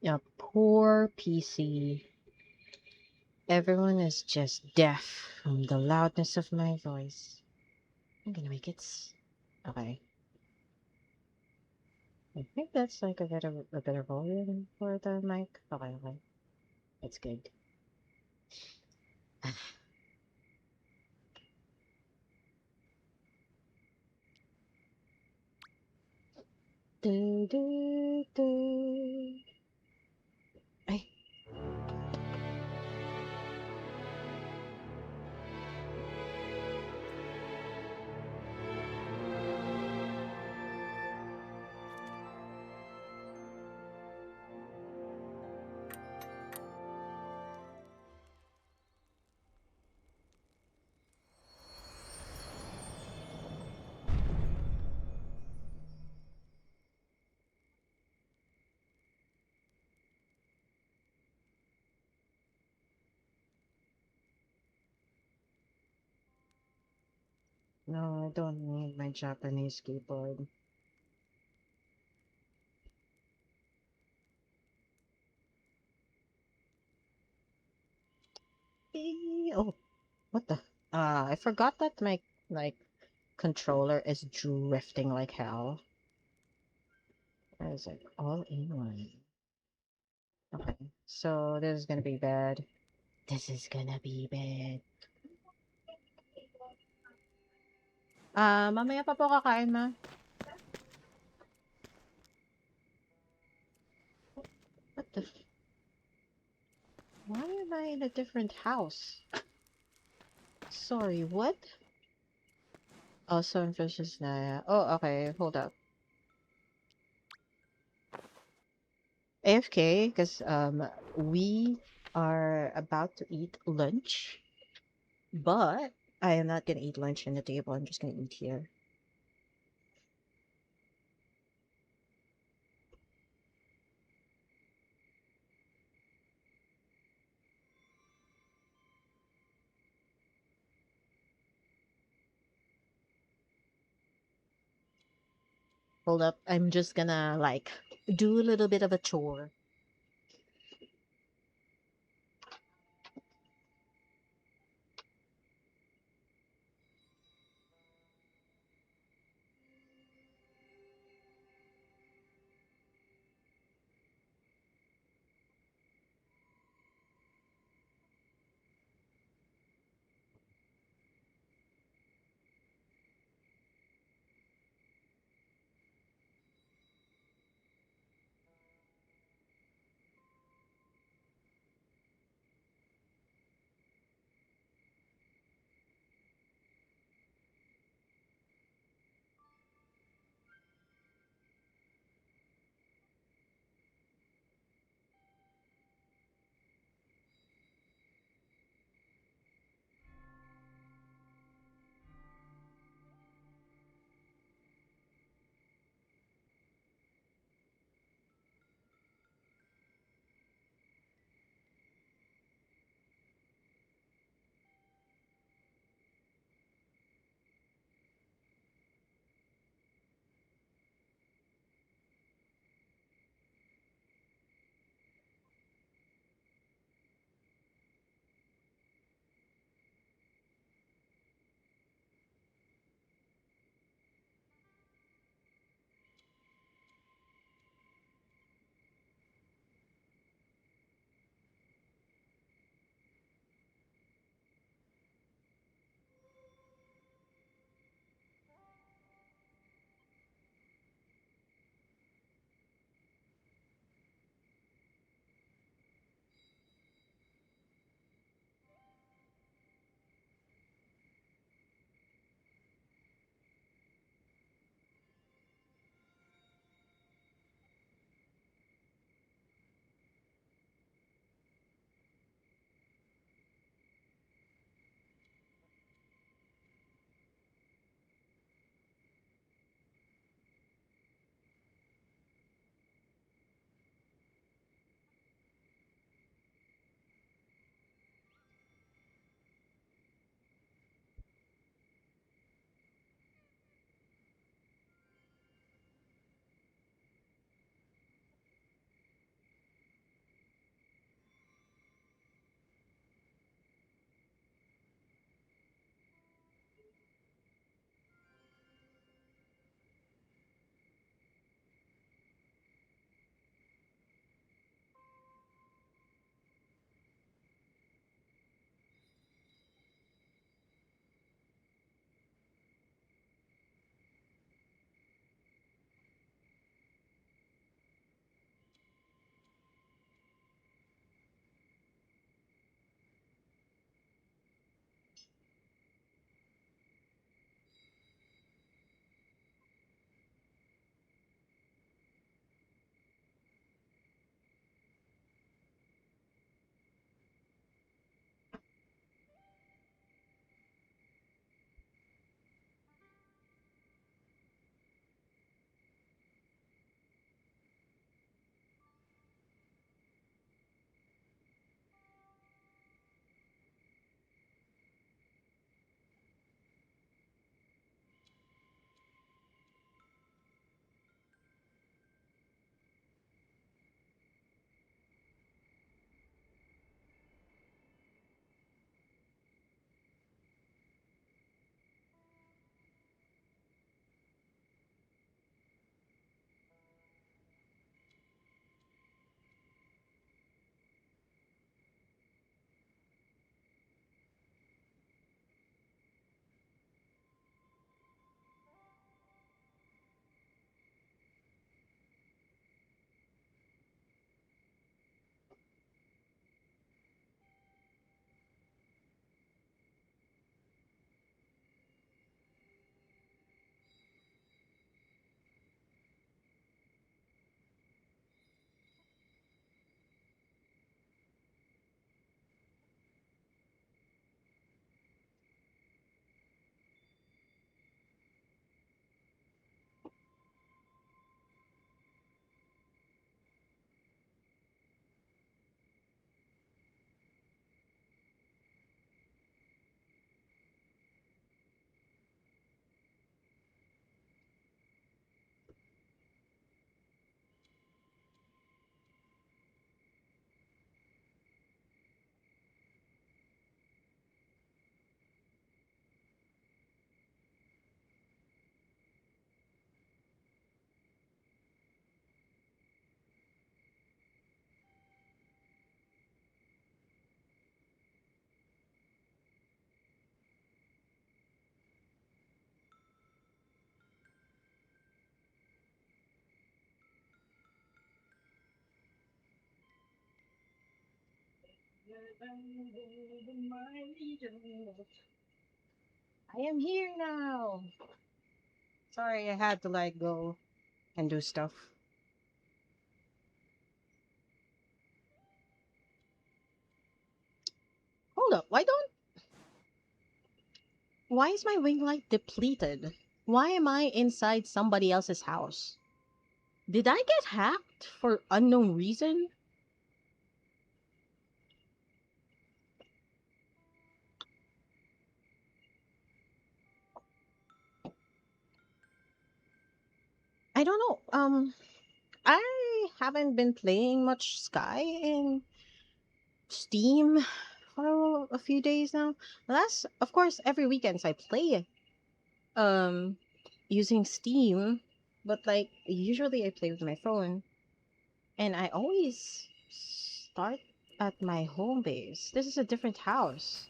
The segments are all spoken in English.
Yeah, poor PC. Everyone is just deaf from the loudness of my voice. I'm gonna make it. Okay. I think that's like a better volume for the mic. Okay, okay. That's good. Do, do, do. Ay, no, I don't need my Japanese keyboard. Oh, what the? I forgot that my like controller is drifting like hell. Where is it? All in one. Okay, so this is gonna be bad. This is gonna be bad. Mamaya pa po kakain, ma. What the? Why am I in a different house? Sorry, what? Oh, Sunfish is na. Oh, okay. Hold up. AFK, because we are about to eat lunch, but I am not gonna eat lunch on the table. I'm just gonna eat here. Hold up. I'm just gonna like do a little bit of a chore. I am here now. Sorry, I had to like go and do stuff. Hold up, why is my ring light depleted? Why am I inside somebody else's house? Did I get hacked for unknown reason? I don't know. I haven't been playing much Sky in Steam for a few days now. Last, of course, every weekends I play um using Steam, but like usually I play with my phone, and I always start at my home base. This is a different house.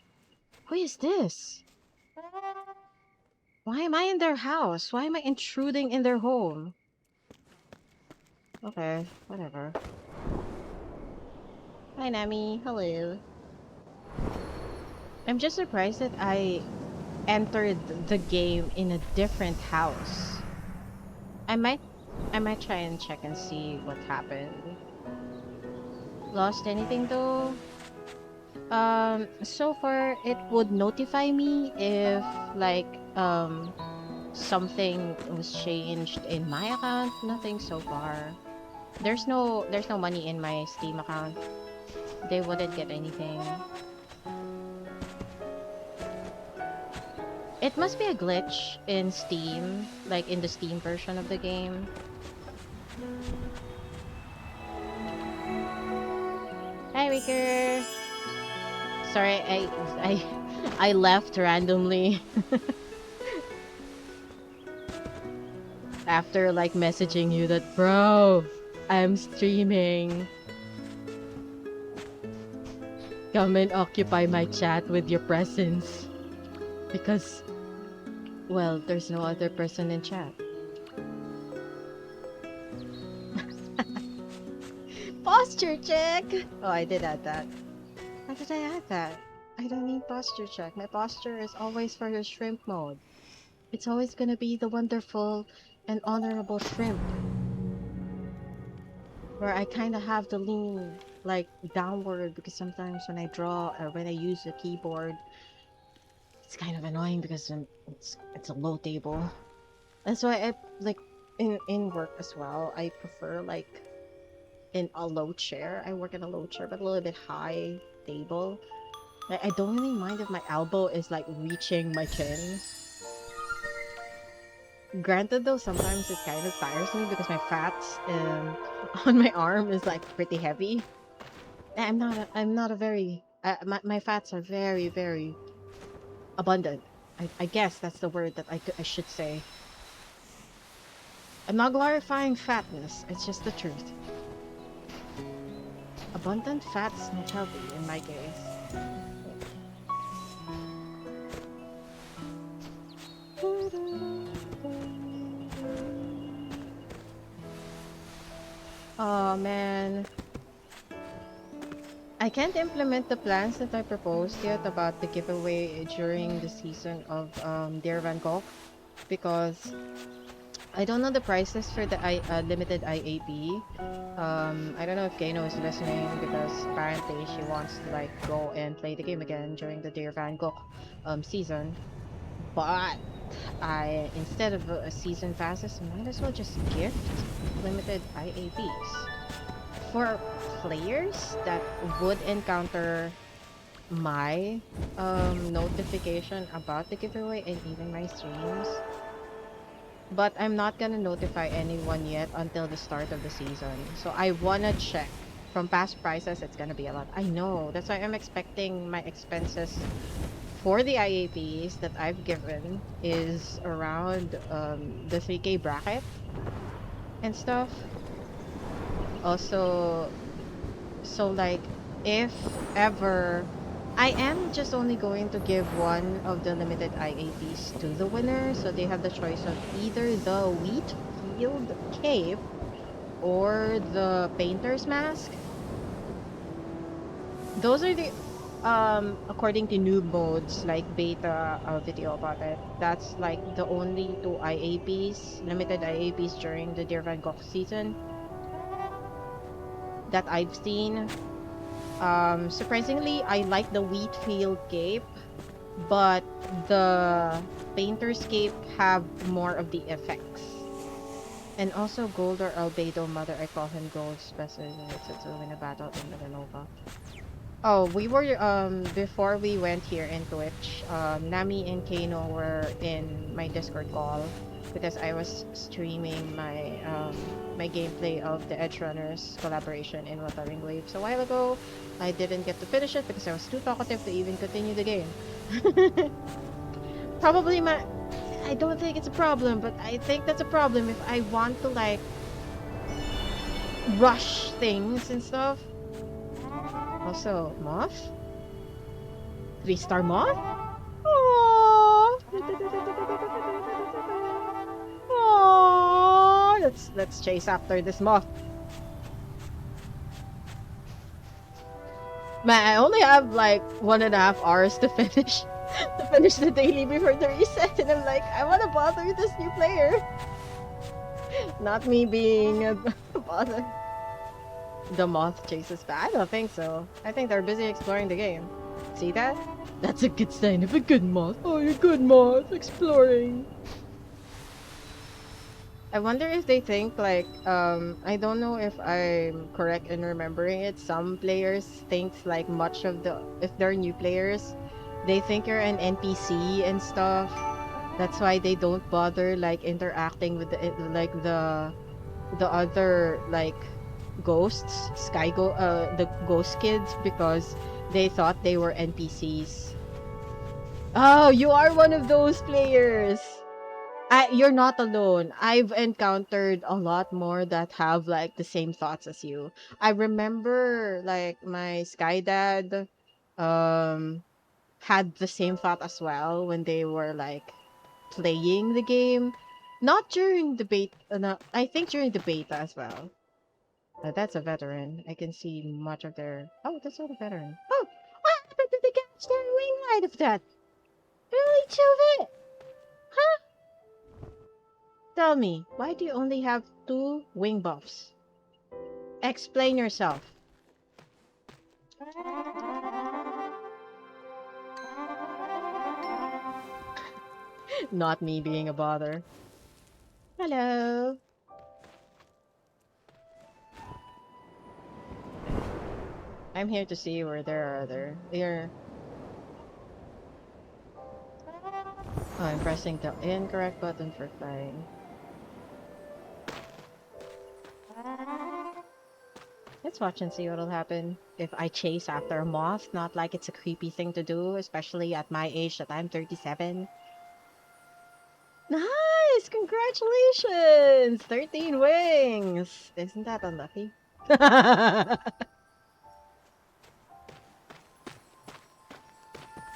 Who is this? Why am I in their house? Why am I intruding in their home? Okay, whatever. Hi, Nami. Hello. I'm just surprised that I entered the game in a different house. I might I might try and check and see what happened. Lost anything though? So far it would notify me if like something was changed in my account. Nothing so far. There's no money in my Steam account. They wouldn't get anything. It must be a glitch in Steam, like in the Steam version of the game. Hi, Riker. Sorry, I I left randomly after like messaging you that, bro, I'm streaming. Come and occupy my chat with your presence because, well, there's no other person in chat. Posture check. Oh, I did add that. How did I add that? I don't need posture check. My posture is always for the shrimp mode. It's always gonna be the wonderful and honorable shrimp, where I kind of have to lean like downward because sometimes when I draw or when I use the keyboard, it's kind of annoying because it's a low table. That's why I like in work as well. I prefer like in a low chair. I work in a low chair, but a little bit high table. Like, I don't really mind if my elbow is like reaching my chin. Granted though, sometimes it kind of tires me because my fats on my arm is like pretty heavy. I'm not a very my fats are very abundant. I guess that's the word that I should say. I'm not glorifying fatness. It's just the truth. Abundant fat's not healthy in my case. Oh man. I can't implement the plans that I proposed yet about the giveaway during the season of Dear Van Gogh because I don't know the prices for the limited IAP. I don't know if Gano is listening because apparently she wants to like go and play the game again during the Dear Van Gogh season. But I instead of a season passes, I might as well just gift limited IAPs for players that would encounter my notification about the giveaway and even my streams. But I'm not gonna notify anyone yet until the start of the season. So I wanna check. From past prices, it's gonna be a lot. I know. That's why I'm expecting my expenses for the IAPs that I've given is around the 3K bracket and stuff. Also, so like if ever I am just only going to give one of the limited IAPs to the winner, so they have the choice of either the wheat field cape or the painter's mask. Those are the according to noob modes, like beta video about it. That's like the only two IAPs, limited IAPs during the Dear Van Gogh season that I've seen. Surprisingly, I like the wheat field cape, but the painter's cape have more of the effects. And also Gold or Albedo Mother, I call him Gold, especially to win a battle in Villanova. Oh, we were before we went here in Twitch, Nami and Kano were in my Discord call because I was streaming my gameplay of the Edge Runners collaboration in Wuthering Waves a while ago. I didn't get to finish it because I was too talkative to even continue the game. Probably I don't think it's a problem, but I think that's a problem if I want to like rush things and stuff. Also, Moth? 3-star Moth? Aww. Aww. Let's chase after this Moth. Man, I only have like 1.5 hours to finish the daily before the reset, and I'm like, I wanna bother this new player. Not me being a bother. The Moth chases back? I don't think so. I think they're busy exploring the game. See that? That's a good sign of a good Moth. Oh, you're good Moth, exploring. I wonder if they think like, I don't know if I'm correct in remembering it. Some players thinks like much of if they're new players, they think you're an NPC and stuff. That's why they don't bother like interacting with the other like ghosts, the ghost kids, because they thought they were NPCs. Oh, you are one of those players. You're not alone. I've encountered a lot more that have like the same thoughts as you. I remember like my Sky Dad um had the same thought as well when they were like playing the game. Not during the beta, no, I think during the beta as well. That's a veteran. I can see much of their. Oh, that's not a veteran. Oh, what happened to the catch their wing light of that? Really, Chove? Huh? Tell me, why do you only have 2 wing buffs? Explain yourself. Not me being a bother. Hello. I'm here to see where there are other. Here. Oh, I'm pressing the incorrect button for flying. Let's watch and see what'll happen if I chase after a moth. Not like it's a creepy thing to do, especially at my age that I'm 37. Nice! Congratulations! 13 wings! Isn't that unlucky?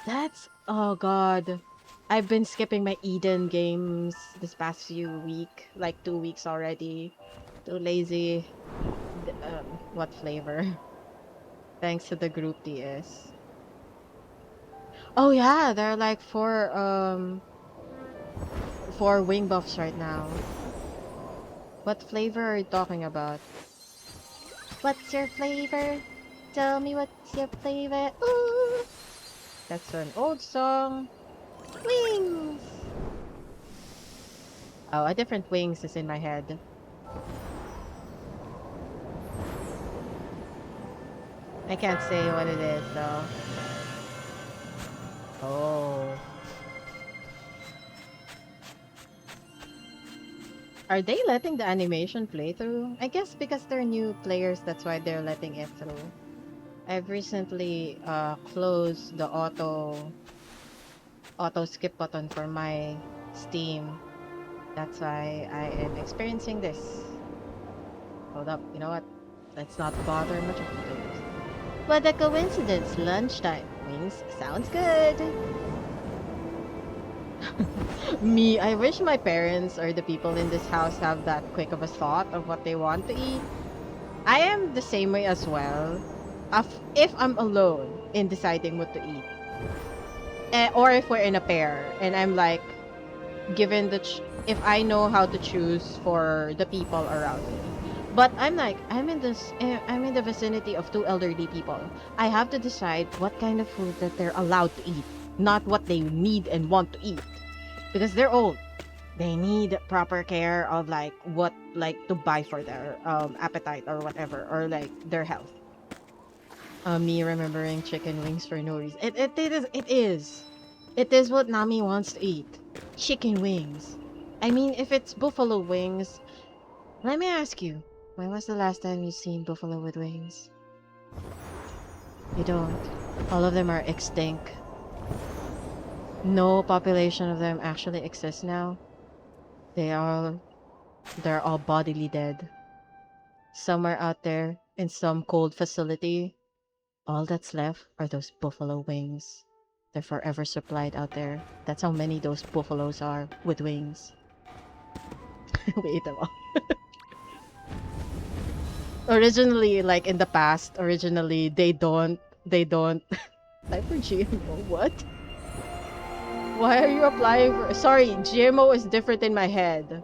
That's... Oh god. I've been skipping my Eden games this past few week, like 2 weeks already. Too lazy. What flavor? Thanks to the group DS. Oh yeah, there are like 4 wing buffs right now. What flavor are you talking about? What's your flavor? Tell me what's your flavor. Ooh. That's an old song. Wings! Oh, a different wings is in my head. I can't say what it is though. Oh. Are they letting the animation play through? I guess because they're new players, that's why they're letting it through. I've recently closed the auto skip button for my Steam. That's why I am experiencing this. Hold up, you know what? Let's not bother much of the players. What a coincidence! Lunchtime. Wings sounds good. Me, I wish my parents or the people in this house have that quick of a thought of what they want to eat. I am the same way as well. if I'm alone in deciding what to eat, or if we're in a pair and I'm like given if I know how to choose for the people around me. But I'm like, I'm in the vicinity of two elderly people. I have to decide what kind of food that they're allowed to eat, not what they need and want to eat. Because they're old. They need proper care of like what like to buy for their appetite or whatever, or like their health. Me remembering chicken wings for no reason. It is what Nami wants to eat. Chicken wings. I mean, if it's buffalo wings, let me ask you, when was the last time you seen buffalo with wings? You don't. All of them are extinct. No population of them actually exists now. They are they're all bodily dead. Somewhere out there in some cold facility, all that's left are those buffalo wings. They're forever supplied out there. That's how many those buffaloes are with wings. Wait a while. Originally, like in the past, originally they don't type for GMO. What? Why are you applying for? Sorry, GMO is different in my head.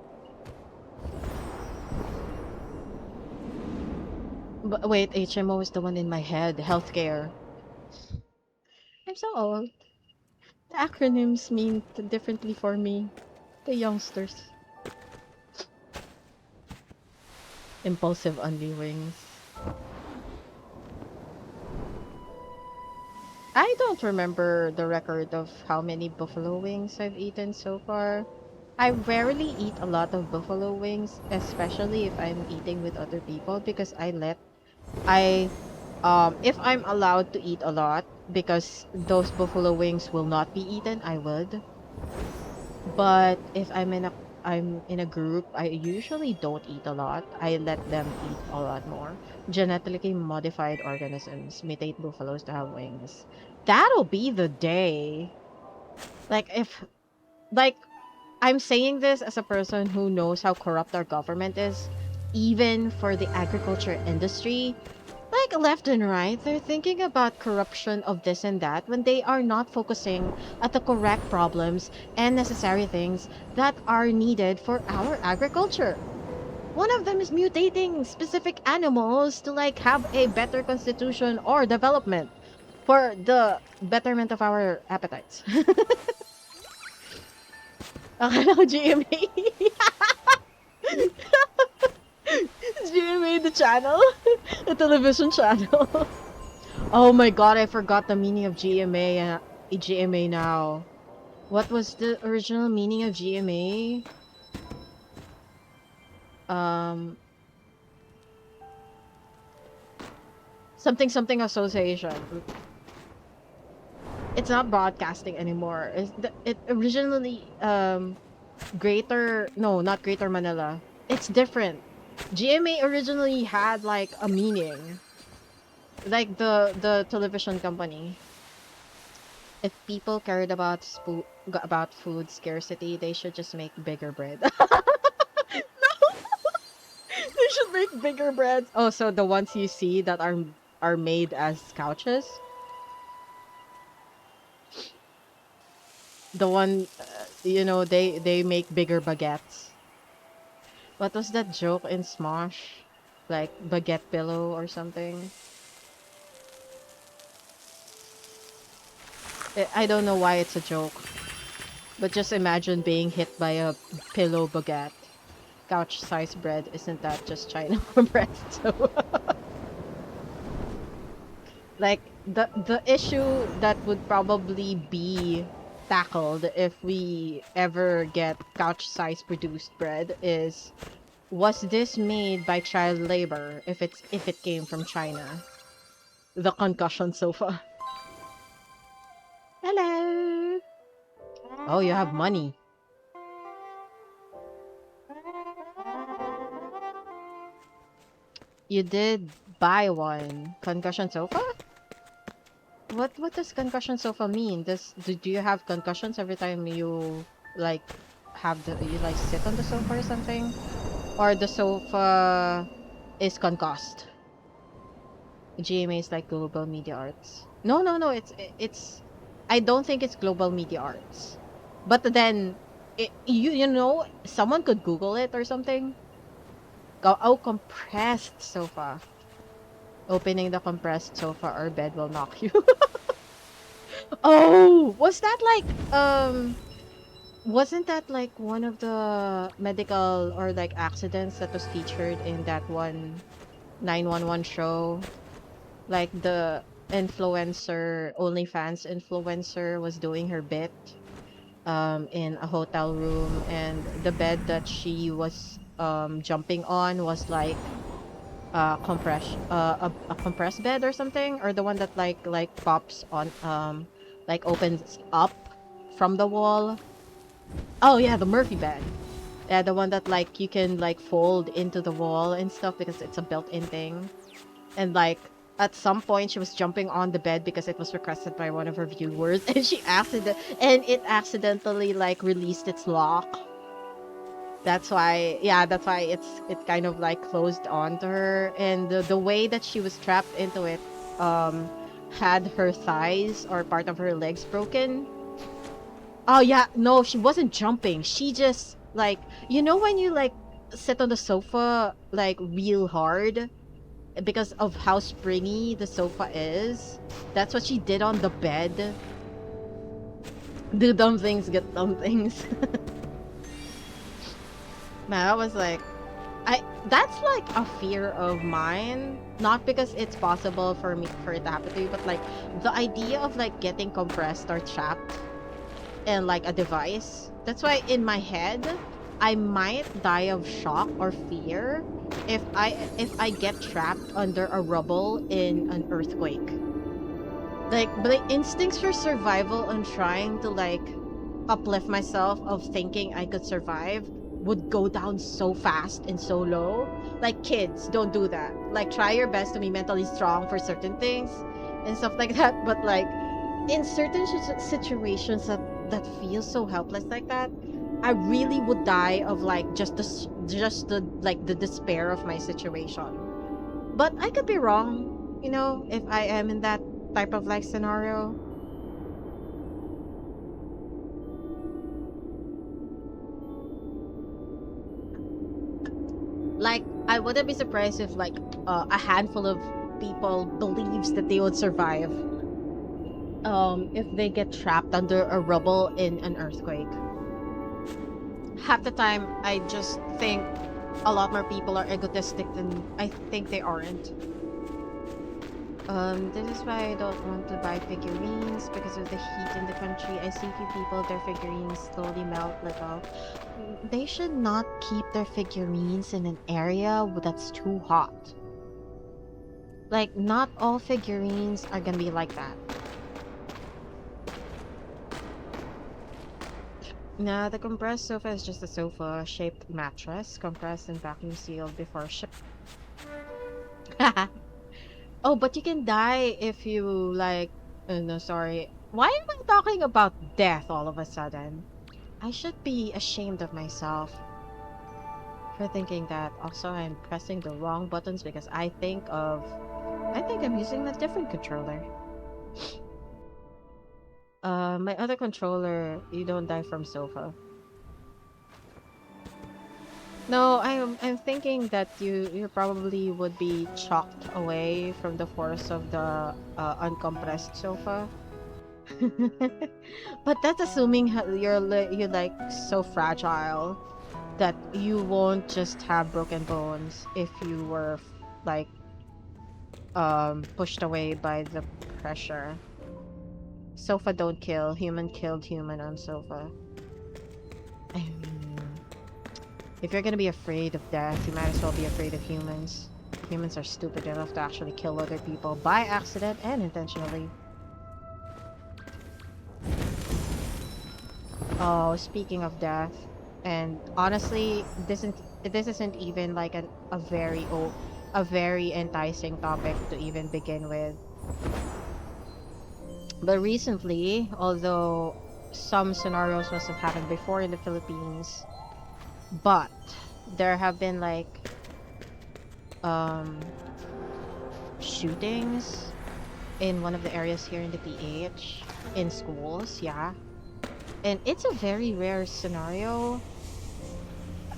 But wait, HMO is the one in my head. Healthcare. I'm so old. The acronyms mean differently for me. The youngsters. Impulsive only wings. I don't remember the record of how many buffalo wings I've eaten so far. I rarely eat a lot of buffalo wings, especially if I'm eating with other people because I if I'm allowed to eat a lot because those buffalo wings will not be eaten, I would. But if I'm in a group, I usually don't eat a lot. I let them eat a lot more. Genetically modified organisms mutate buffaloes to have wings. That'll be the day. Like if like I'm saying this as a person who knows how corrupt our government is, even for the agriculture industry. Like left and right, they're thinking about corruption of this and that when they are not focusing at the correct problems and necessary things that are needed for our agriculture. One of them is mutating specific animals to like have a better constitution or development for the betterment of our appetites. Akala ko GMA. GMA the channel? The television channel. Oh my god, I forgot the meaning of GMA, GMA now. What was the original meaning of GMA? Um, something something association. It's not broadcasting anymore. It originally not Greater Manila. It's different. GMA originally had like a meaning, like the television company. If people cared about about food scarcity, they should just make bigger bread. They should make bigger breads. Oh, so the ones you see that are made as couches, the one they make bigger baguettes. What was that joke in Smosh? Like baguette pillow or something. I don't know why it's a joke, but just imagine being hit by a pillow baguette. Couch size bread, isn't that just China bread? So like the issue that would probably be tackled if we ever get couch size produced bread is, was this made by child labor if it came from China? The concussion sofa. Hello. Oh, you have money. You did buy one concussion sofa? What does concussion sofa mean? Do you have concussions every time you like you like sit on the sofa or something? Or the sofa is concussed? GMA is like Global Media Arts. No, no, no. It's. I don't think it's Global Media Arts. But then, you know, someone could Google it or something. Go, oh, compressed sofa. Opening the compressed sofa or bed will knock you. Oh, was that like wasn't that like one of the medical or like accidents that was featured in that one 911 show? Like the influencer, OnlyFans influencer was doing her bit in a hotel room, and the bed that she was jumping on was like a compressed bed or something, or the one that like pops on like opens up from the wall. Oh yeah, the Murphy bed. Yeah, the one that like you can like fold into the wall and stuff because it's a built-in thing. And like at some point she was jumping on the bed because it was requested by one of her viewers, and it accidentally like released its lock. That's why, yeah, that's why it kind of like closed onto her, and the way that she was trapped into it had her thighs or part of her legs broken. Oh yeah, no, she wasn't jumping. She just like, you know, when you like sit on the sofa like real hard because of how springy the sofa is. That's what she did on the bed. Do dumb things, get dumb things. Man, I was like, that's like a fear of mine. Not because it's possible for it to happen to you, but like the idea of like getting compressed or trapped in like a device. That's why in my head, I might die of shock or fear if I get trapped under a rubble in an earthquake. Like, the instincts for survival and trying to like uplift myself of thinking I could survive would go down so fast and so low. Like, kids, don't do that. Like, try your best to be mentally strong for certain things and stuff like that. But like in certain situations that feel so helpless like that, I really would die of like just the like the despair of my situation. But I could be wrong, you know, if I am in that type of like scenario. Like, I wouldn't be surprised if like a handful of people believes that they would survive if they get trapped under a rubble in an earthquake. Half the time I just think a lot more people are egotistic than I think they aren't. This is why I don't want to buy figurines because of the heat in the country. I see few people, their figurines slowly melt like oh. They should not keep their figurines in an area that's too hot. Like, not all figurines are gonna be like that. Nah, the compressed sofa is just a sofa-shaped mattress, compressed and vacuum sealed before ship. Oh, but you can die if you like. No, sorry. Why am I talking about death all of a sudden? I should be ashamed of myself for thinking that. Also, I'm pressing the wrong buttons because I think I'm using a different controller. My other controller, you don't die from sofa. No, I'm thinking that you probably would be chalked away from the force of the uncompressed sofa. But that's assuming you're like so fragile that you won't just have broken bones if you were like pushed away by the pressure. Sofa don't kill. Human killed human on sofa. I mean, if you're gonna be afraid of death, you might as well be afraid of humans. Humans are stupid enough to actually kill other people by accident and intentionally. Oh, speaking of death, and honestly, this isn't even like a very enticing topic to even begin with. But recently, although some scenarios must have happened before in the Philippines, but there have been like um shootings in one of the areas here in the PH in schools, yeah. And it's a very rare scenario.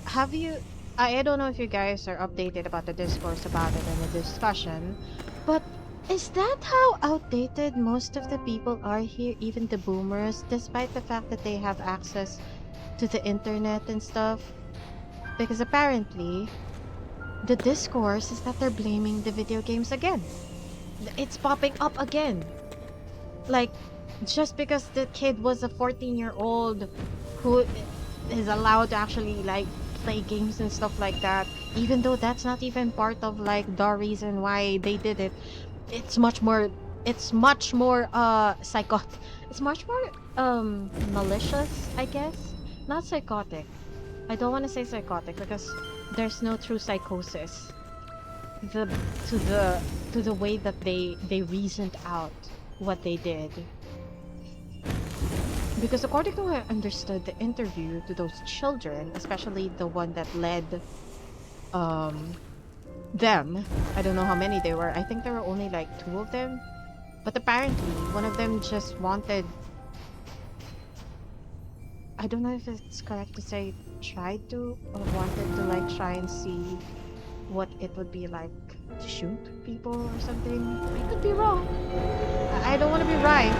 Have you I don't know if you guys are updated about the discourse about it and the discussion, but is that how outdated most of the people are here, even the boomers, despite the fact that they have access to the internet and stuff? Because apparently, the discourse is that they're blaming the video games again. It's popping up again. Like, just because the kid was a 14-year-old who is allowed to actually, like, play games and stuff like that, even though that's not even part of, like, the reason why they did it, it's much more, psychotic. It's much more, malicious, I guess. Not psychotic. I don't want to say psychotic because there's no true psychosis. The to the to the way that they reasoned out what they did. Because according to what I understood, the interview to those children, especially the one that led um them, I don't know how many they were. I think there were only like two of them. But apparently one of them just wanted, I don't know if it's correct to say tried to or wanted to like try and see what it would be like to shoot people or something. I could be wrong. I don't want to be right.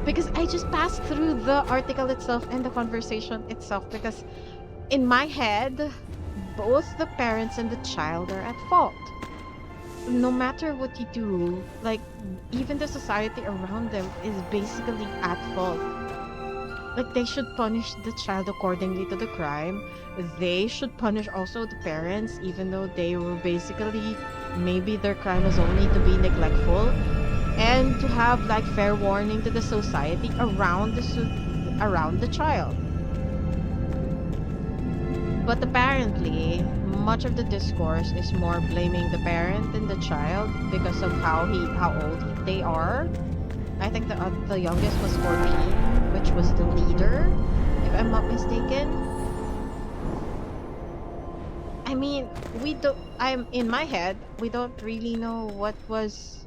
Because I just passed through the article itself and the conversation itself because in my head, both the parents and the child are at fault. No matter what you do, like, even the society around them is basically at fault. Like, they should punish the child accordingly to the crime. They should punish also the parents, even though they were basically, maybe their crime was only to be neglectful. And to have, like, fair warning to the society around around the child. But apparently, much of the discourse is more blaming the parent than the child because of how old they are. I think the youngest was 14, which was the leader, if I'm not mistaken. I mean, I'm in my head, we don't really know what was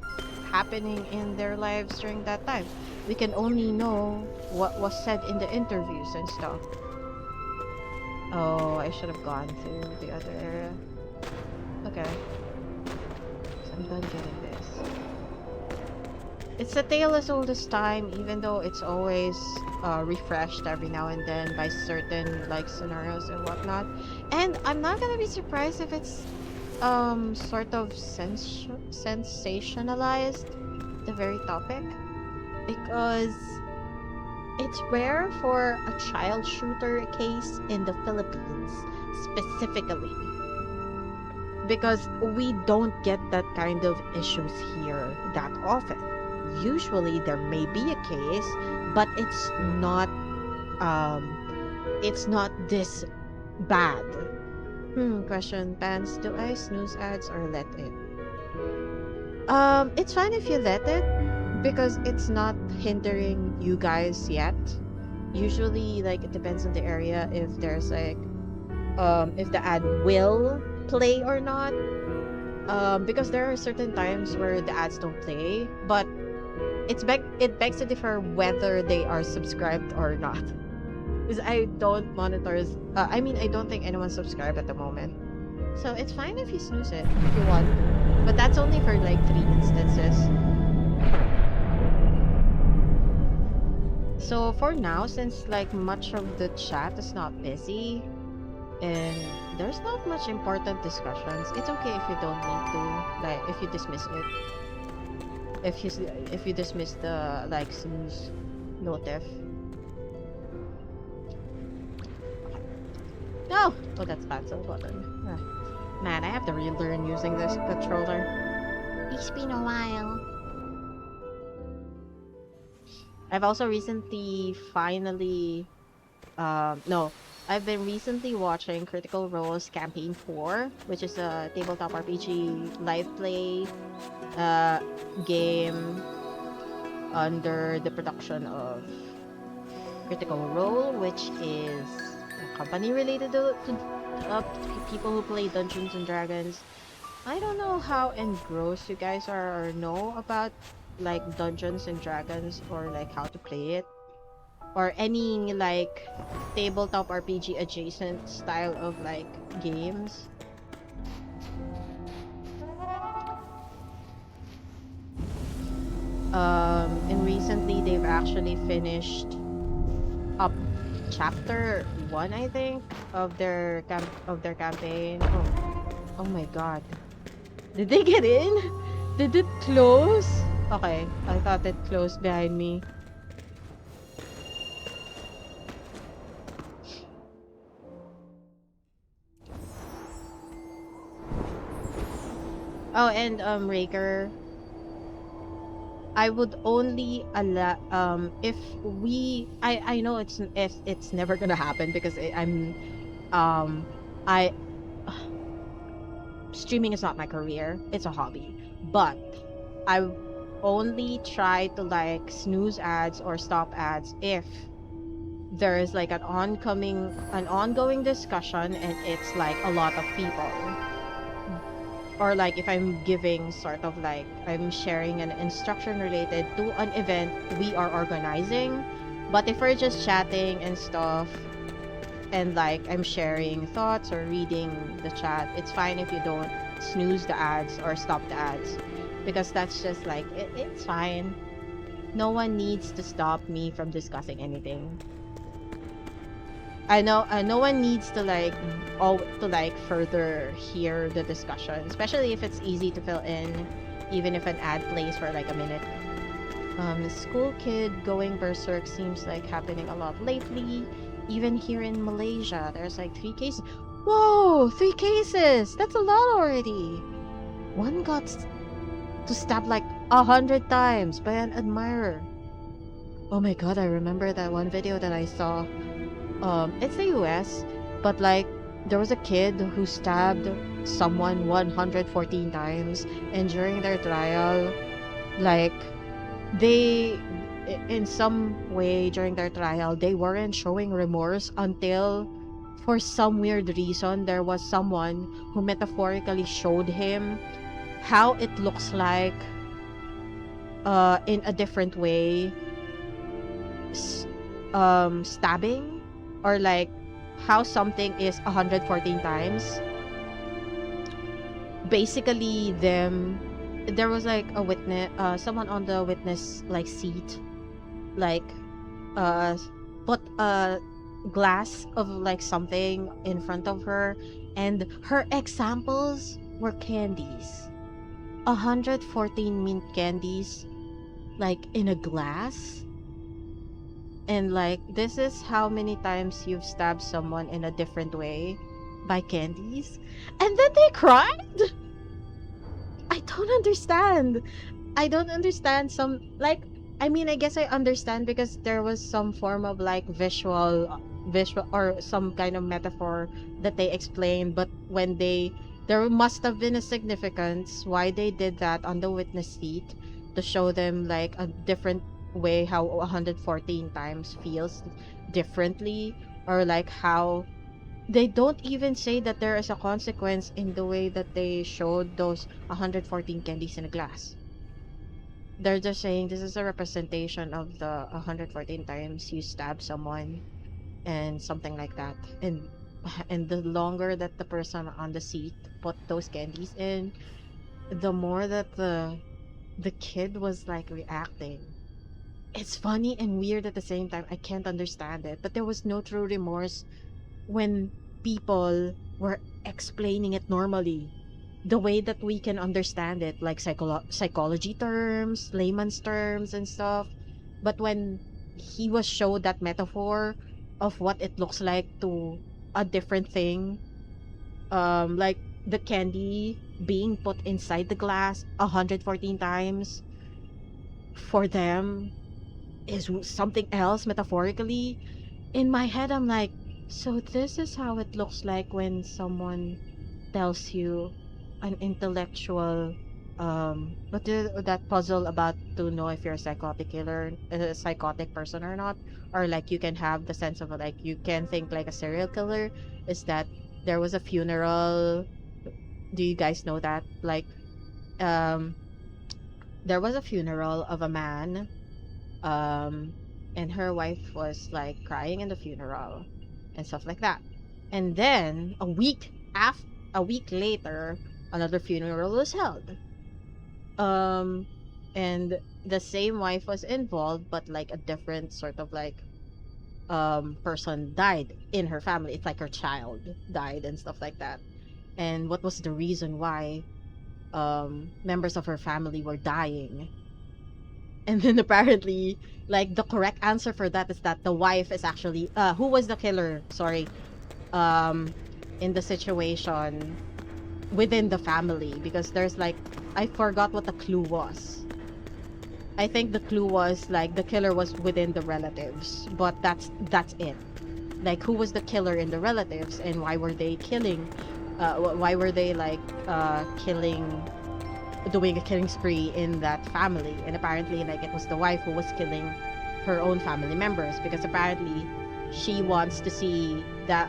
happening in their lives during that time. We can only know what was said in the interviews and stuff. Oh, I should have gone to the other area. Okay. So I'm done getting this. It's a tale as old as time, even though it's always refreshed every now and then by certain like scenarios and whatnot. And I'm not gonna be surprised if it's sort of sensationalized the very topic, because it's rare for a child shooter case in the Philippines specifically, because we don't get that kind of issues here that often. Usually there may be a case, but it's not this bad. Question, Pants, do I snooze ads or let it? It's fine if you let it because it's not hindering you guys yet. Usually, like, it depends on the area if there's like if the ad will play or not. Because there are certain times where the ads don't play, but it begs to differ whether they are subscribed or not. Because I don't monitor. I mean, I don't think anyone's subscribed at the moment. So it's fine if you snooze it if you want, but that's only for like 3 instances. So for now, since like much of the chat is not busy and there's not much important discussions, it's okay if you don't need to, like, if you dismiss it. If you dismiss the like snooze notif. No! Oh, that's cancel button. Man, I have to relearn using this controller. It's been a while. I've also recently finally no, I've been recently watching Critical Role's Campaign 4, which is a tabletop RPG live play game under the production of Critical Role, which is a company related to people who play Dungeons and Dragons. I don't know how engrossed you guys are or know about like Dungeons and Dragons or like how to play it or any like tabletop RPG adjacent style of like games. And recently they've actually finished up chapter 1, I think, of their campaign. Oh, oh my god. Did they get in? Did it close? Okay, I thought it closed behind me. Oh, and Raker, I would only allow if I know it's never gonna happen because um I streaming is not my career, it's a hobby, but I only try to like snooze ads or stop ads if there is like an ongoing discussion and it's like a lot of people, or like if I'm giving sort of like I'm sharing an instruction related to an event we are organizing. But if we're just chatting and stuff and like I'm sharing thoughts or reading the chat, it's fine if you don't snooze the ads or stop the ads, because that's just like it's fine. No one needs to stop me from discussing anything. I know no one needs to like to like further hear the discussion, especially if it's easy to fill in, even if an ad plays for like a minute. School kid going berserk seems like happening a lot lately. Even here in Malaysia, there's like 3 cases. Whoa, 3 cases! That's a lot already. One got to stab like 100 times by an admirer. Oh my god, I remember that one video that I saw. It's the US, but like there was a kid who stabbed someone 114 times, and during their trial, like they in some way during their trial they weren't showing remorse until for some weird reason there was someone who metaphorically showed him how it looks like in a different way, s- stabbing, or like how something is 114 times. Basically them there was like a witness, someone on the witness like seat, like uh put a glass of like something in front of her, and her examples were candies. 114 mint candies, like in a glass. And like this is how many times you've stabbed someone in a different way by candies. And then they cried. I don't understand. I don't understand some like I mean I guess I understand because there was some form of like visual or some kind of metaphor that they explained, but when they there must have been a significance why they did that on the witness seat, to show them like a different way how 114 times feels differently, or like how they don't even say that there is a consequence in the way that they showed those 114 candies in a glass. They're just saying this is a representation of the 114 times you stab someone and something like that. And the longer that the person on the seat put those candies in, the more that the kid was like reacting. It's funny and weird at the same time. I can't understand it. But there was no true remorse when people were explaining it normally, the way that we can understand it, like psychology terms, layman's terms and stuff. But when he was showed that metaphor of what it looks like to a different thing, like the candy being put inside the glass 114 times for them is something else metaphorically. In my head I'm like, so this is how it looks like when someone tells you an intellectual but that puzzle about to know if you're a psychotic killer, a psychotic person or not, or like you can have the sense of like you can think like a serial killer, is that there was a funeral Do you guys know that? Like, um, there was a funeral of a man, um, and her wife was like crying in the funeral and stuff like that. And then a week later, another funeral was held. Um, and the same wife was involved, but like a different sort of like person died in her family. It's like her child died and stuff like that. And what was the reason why members of her family were dying? And then apparently, like the correct answer for that is that the wife is actually who was the killer, sorry, um in the situation within the family, because there's like, I forgot what the clue was. I think the clue was like the killer was within the relatives, but that's it. Like, who was the killer in the relatives, and why were they killing? Why were they like killing, doing a killing spree in that family? And apparently, like, it was the wife who was killing her own family members, because apparently she wants to see that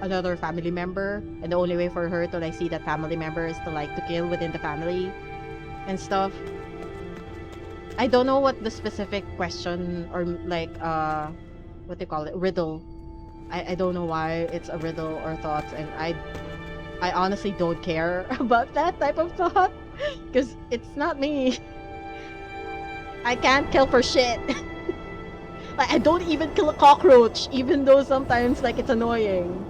another family member, and the only way for her to like see that family member is to like to kill within the family and stuff. I don't know what the specific question, or like what they call it, riddle. I don't know why it's a riddle or thoughts, and I honestly don't care about that type of thought because it's not me. I can't kill for shit. Like, I don't even kill a cockroach, even though sometimes like it's annoying.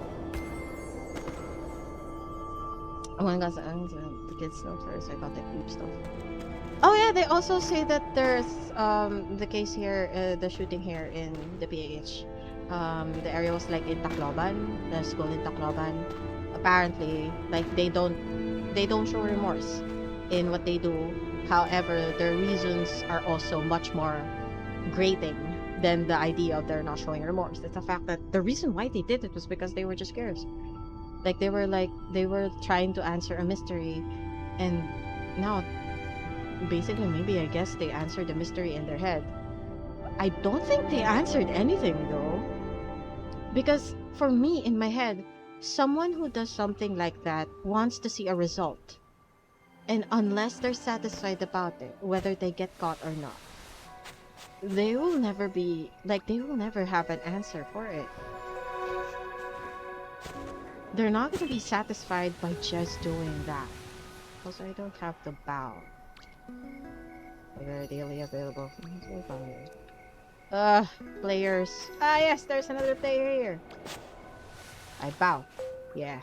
Oh my god, the kids know first. I got the creep stuff. Oh yeah, they also say that there's the case here, the shooting here in the PH. The area was like in Tacloban, the school in Tacloban. Apparently, like they don't show remorse in what they do. However, their reasons are also much more grating than the idea of their not showing remorse. It's the fact that the reason why they did it was because they were just curious. Like they were trying to answer a mystery, and now basically maybe I guess they answered the mystery in their head. I don't think they answered anything though. Because for me, in my head, someone who does something like that wants to see a result. And unless they're satisfied about it, whether they get caught or not, they will never have an answer for it. They're not going to be satisfied by just doing that. Also, I don't have the bow. They're daily available. Players. Ah, yes, there's another player here. I bow. Yeah.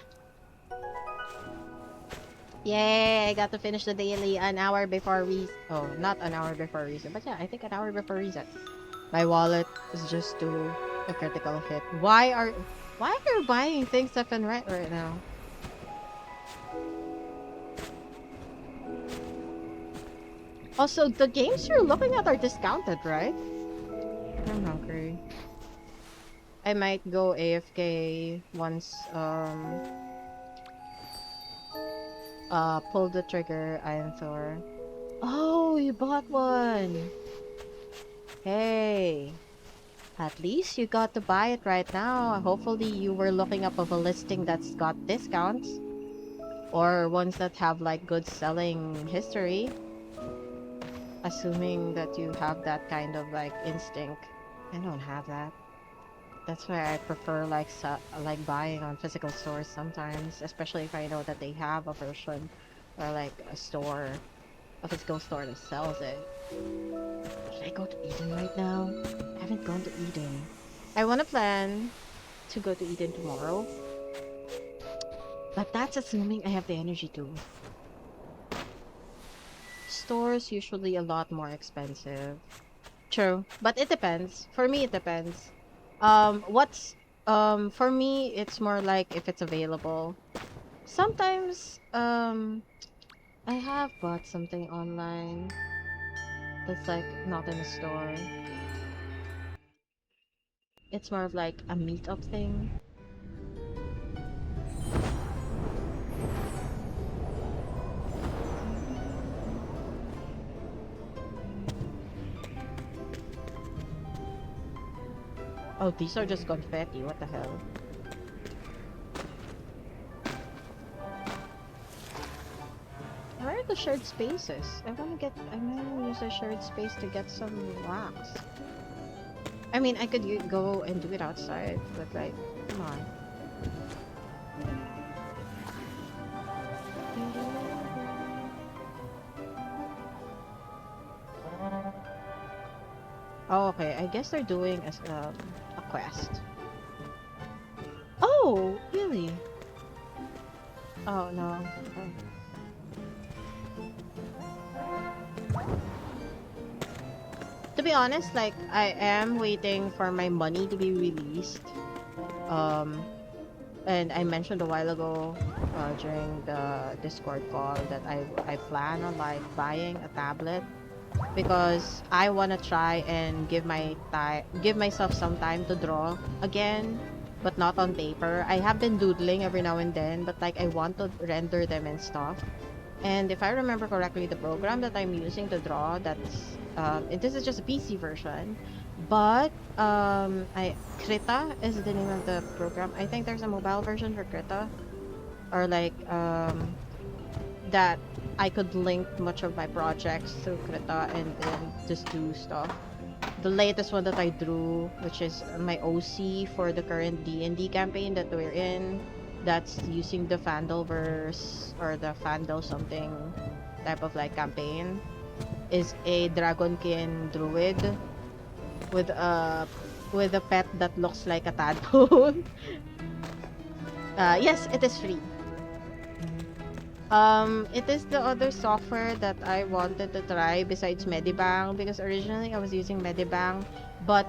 Yay, I got to finish the daily an hour before oh, not an hour before reset, but yeah, I think an hour before reset. My wallet is just to a critical hit. Why are you buying things left and right now? Also, the games you're looking at are discounted, right? I'm hungry. I might go AFK once pull the trigger, Iron Thor. Oh, you bought one. Hey. At least you got to buy it right now. Hopefully you were looking up of a listing that's got discounts. Or ones that have like good selling history. Assuming that you have that kind of like instinct. I don't have that. That's why I prefer like like buying on physical stores sometimes, especially if I know that they have a version or like a physical store that sells it. Should I go to Eden right now? I haven't gone to Eden. I want to plan to go to Eden tomorrow, but that's assuming I have the energy to. Stores usually a lot more expensive. True, but it depends. For me, it depends. What's for me, it's more like if it's available. Sometimes I have bought something online that's like not in a store. It's more of like a meetup thing. Oh, these are just confetti. What the hell? the shared spaces. I wanna use a shared space to get some wax. I mean, I could go and do it outside, but like, come on. Oh, okay. I guess they're doing a quest. Oh, really? Oh no. Oh. To be honest, like I am waiting for my money to be released. Um, and I mentioned a while ago during the Discord call that I plan on like buying a tablet because I want to try and give myself some time to draw again, but not on paper. I have been doodling every now and then, but like I want to render them and stuff. And if I remember correctly, the program that I'm using to draw, this is just a PC version, but Krita is the name of the program. I think there's a mobile version for Krita, or like that I could link much of my projects through Krita and then just do stuff. The latest one that I drew, which is my OC for the current D&D campaign that we're in, that's using the Fandleverse or the Fandle something type of like campaign, is a Dragonkin druid with a pet that looks like a tadpole. Yes, it is free. It is the other software that I wanted to try besides Medibang, because originally I was using Medibang, but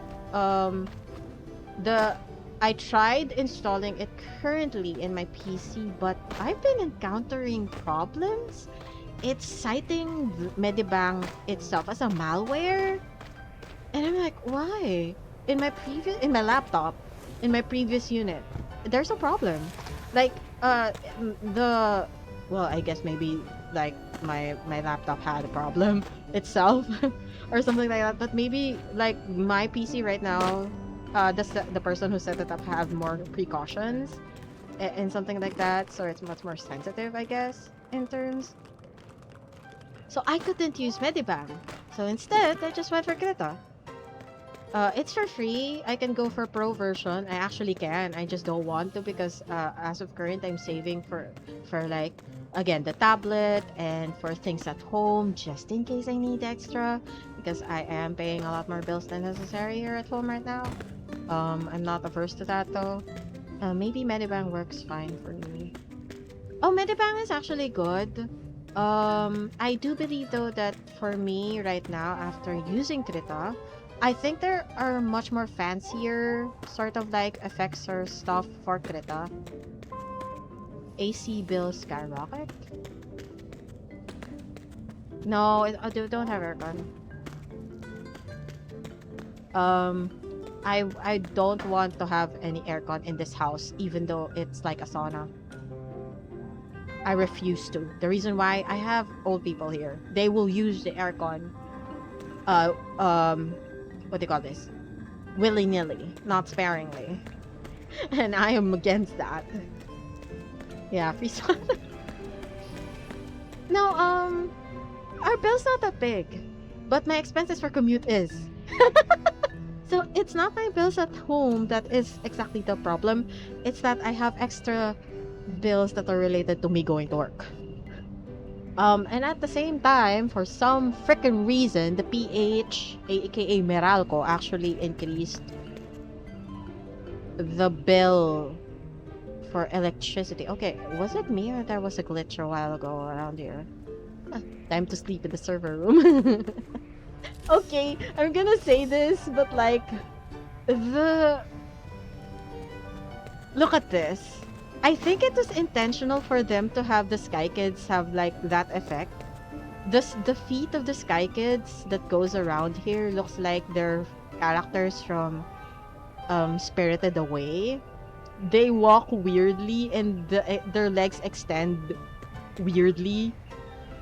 I tried installing it currently in my PC, but I've been encountering problems. It's citing Medibang itself as a malware, and I'm like, why? In my laptop, in my previous unit, there's a problem. Like well, I guess maybe like my laptop had a problem itself or something like that, but maybe like my PC right now, the person who set it up have more precautions and something like that, so it's much more sensitive, I guess, in terms. So I couldn't use Medibang, so instead I just went for Krita. It's for free. I can go for pro version. I actually can. I just don't want to because as of current, I'm saving for like again the tablet and for things at home just in case I need extra, because I am paying a lot more bills than necessary here at home right now. I'm not averse to that though. Maybe Medibang works fine for me. Oh, Medibang is actually good. I do believe though that for me right now, after using Krita, I think there are much more fancier sort of like effects or stuff for Krita. AC bills skyrocket? No, I don't have aircon. I don't want to have any aircon in this house, even though it's like a sauna. I refuse to. The reason why, I have old people here. They will use the aircon. Uh, what do you call this? Willy-nilly, not sparingly. And I am against that. Yeah, free sauna. No, our bill's not that big, but my expenses for commute is. So it's not my bills at home that is exactly the problem. It's that I have extra bills that are related to me going to work. And at the same time, for some freaking reason, the PH, aka Meralco, actually increased the bill for electricity. Okay, was it me or there was a glitch a while ago around here? Time to sleep in the server room. Okay, I'm gonna say this, but like, look at this. I think it was intentional for them to have the Sky Kids have like that effect. The feet of the Sky Kids that goes around here looks like they're characters from Spirited Away. They walk weirdly and their legs extend weirdly.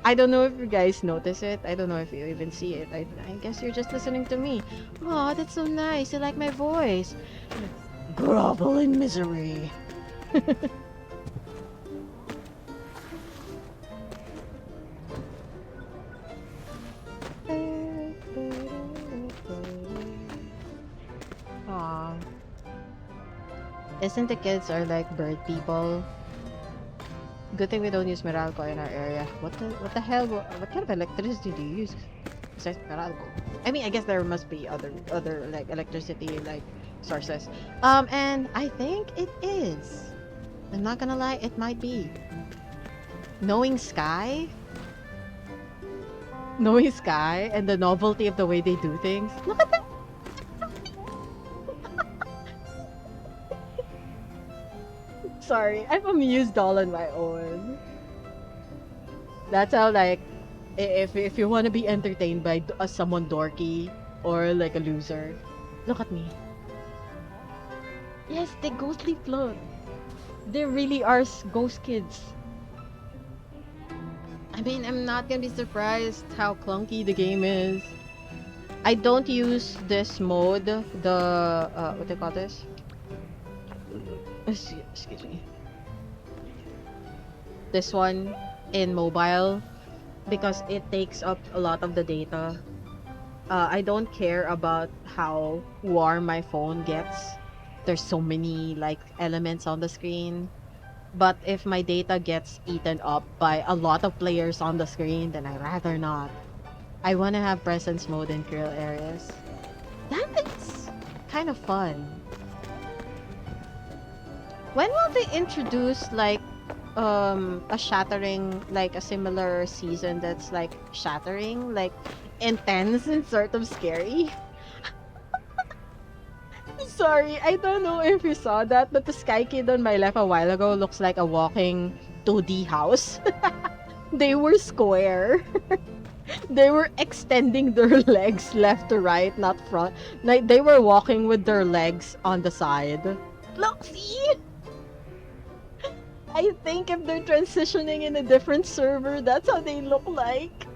I don't know if you guys notice it. I don't know if you even see it. I guess you're just listening to me. Oh, that's so nice. You like my voice. Grovel in misery. Isn't the kids are like bird people? Good thing we don't use Meralco in our area. What the hell? What kind of electricity do you use besides Meralco? I mean, I guess there must be other like electricity like sources. And I think it is. I'm not gonna lie, it might be. Knowing Sky, knowing Sky, and the novelty of the way they do things. Look at that. Sorry, I'm amused all on my own. That's how like if you want to be entertained by someone dorky or like a loser, look at me. Yes, they ghostly float. They really are ghost kids. I mean, I'm not gonna be surprised how clunky the game is. I don't use this mode, the what do you call this? Excuse me. This one in mobile because it takes up a lot of the data. I don't care about how warm my phone gets. There's so many like elements on the screen. But if my data gets eaten up by a lot of players on the screen, then I'd rather not. I want to have presence mode in grill areas. That is kind of fun. When will they introduce like a shattering, like a similar season that's like shattering, like intense and sort of scary? Sorry, I don't know if you saw that, but the Sky Kid on my left a while ago looks like a walking 2D house. They were square. They were extending their legs left to right, not front. Like they were walking with their legs on the side. Look, see? I think if they're transitioning in a different server, that's how they look like.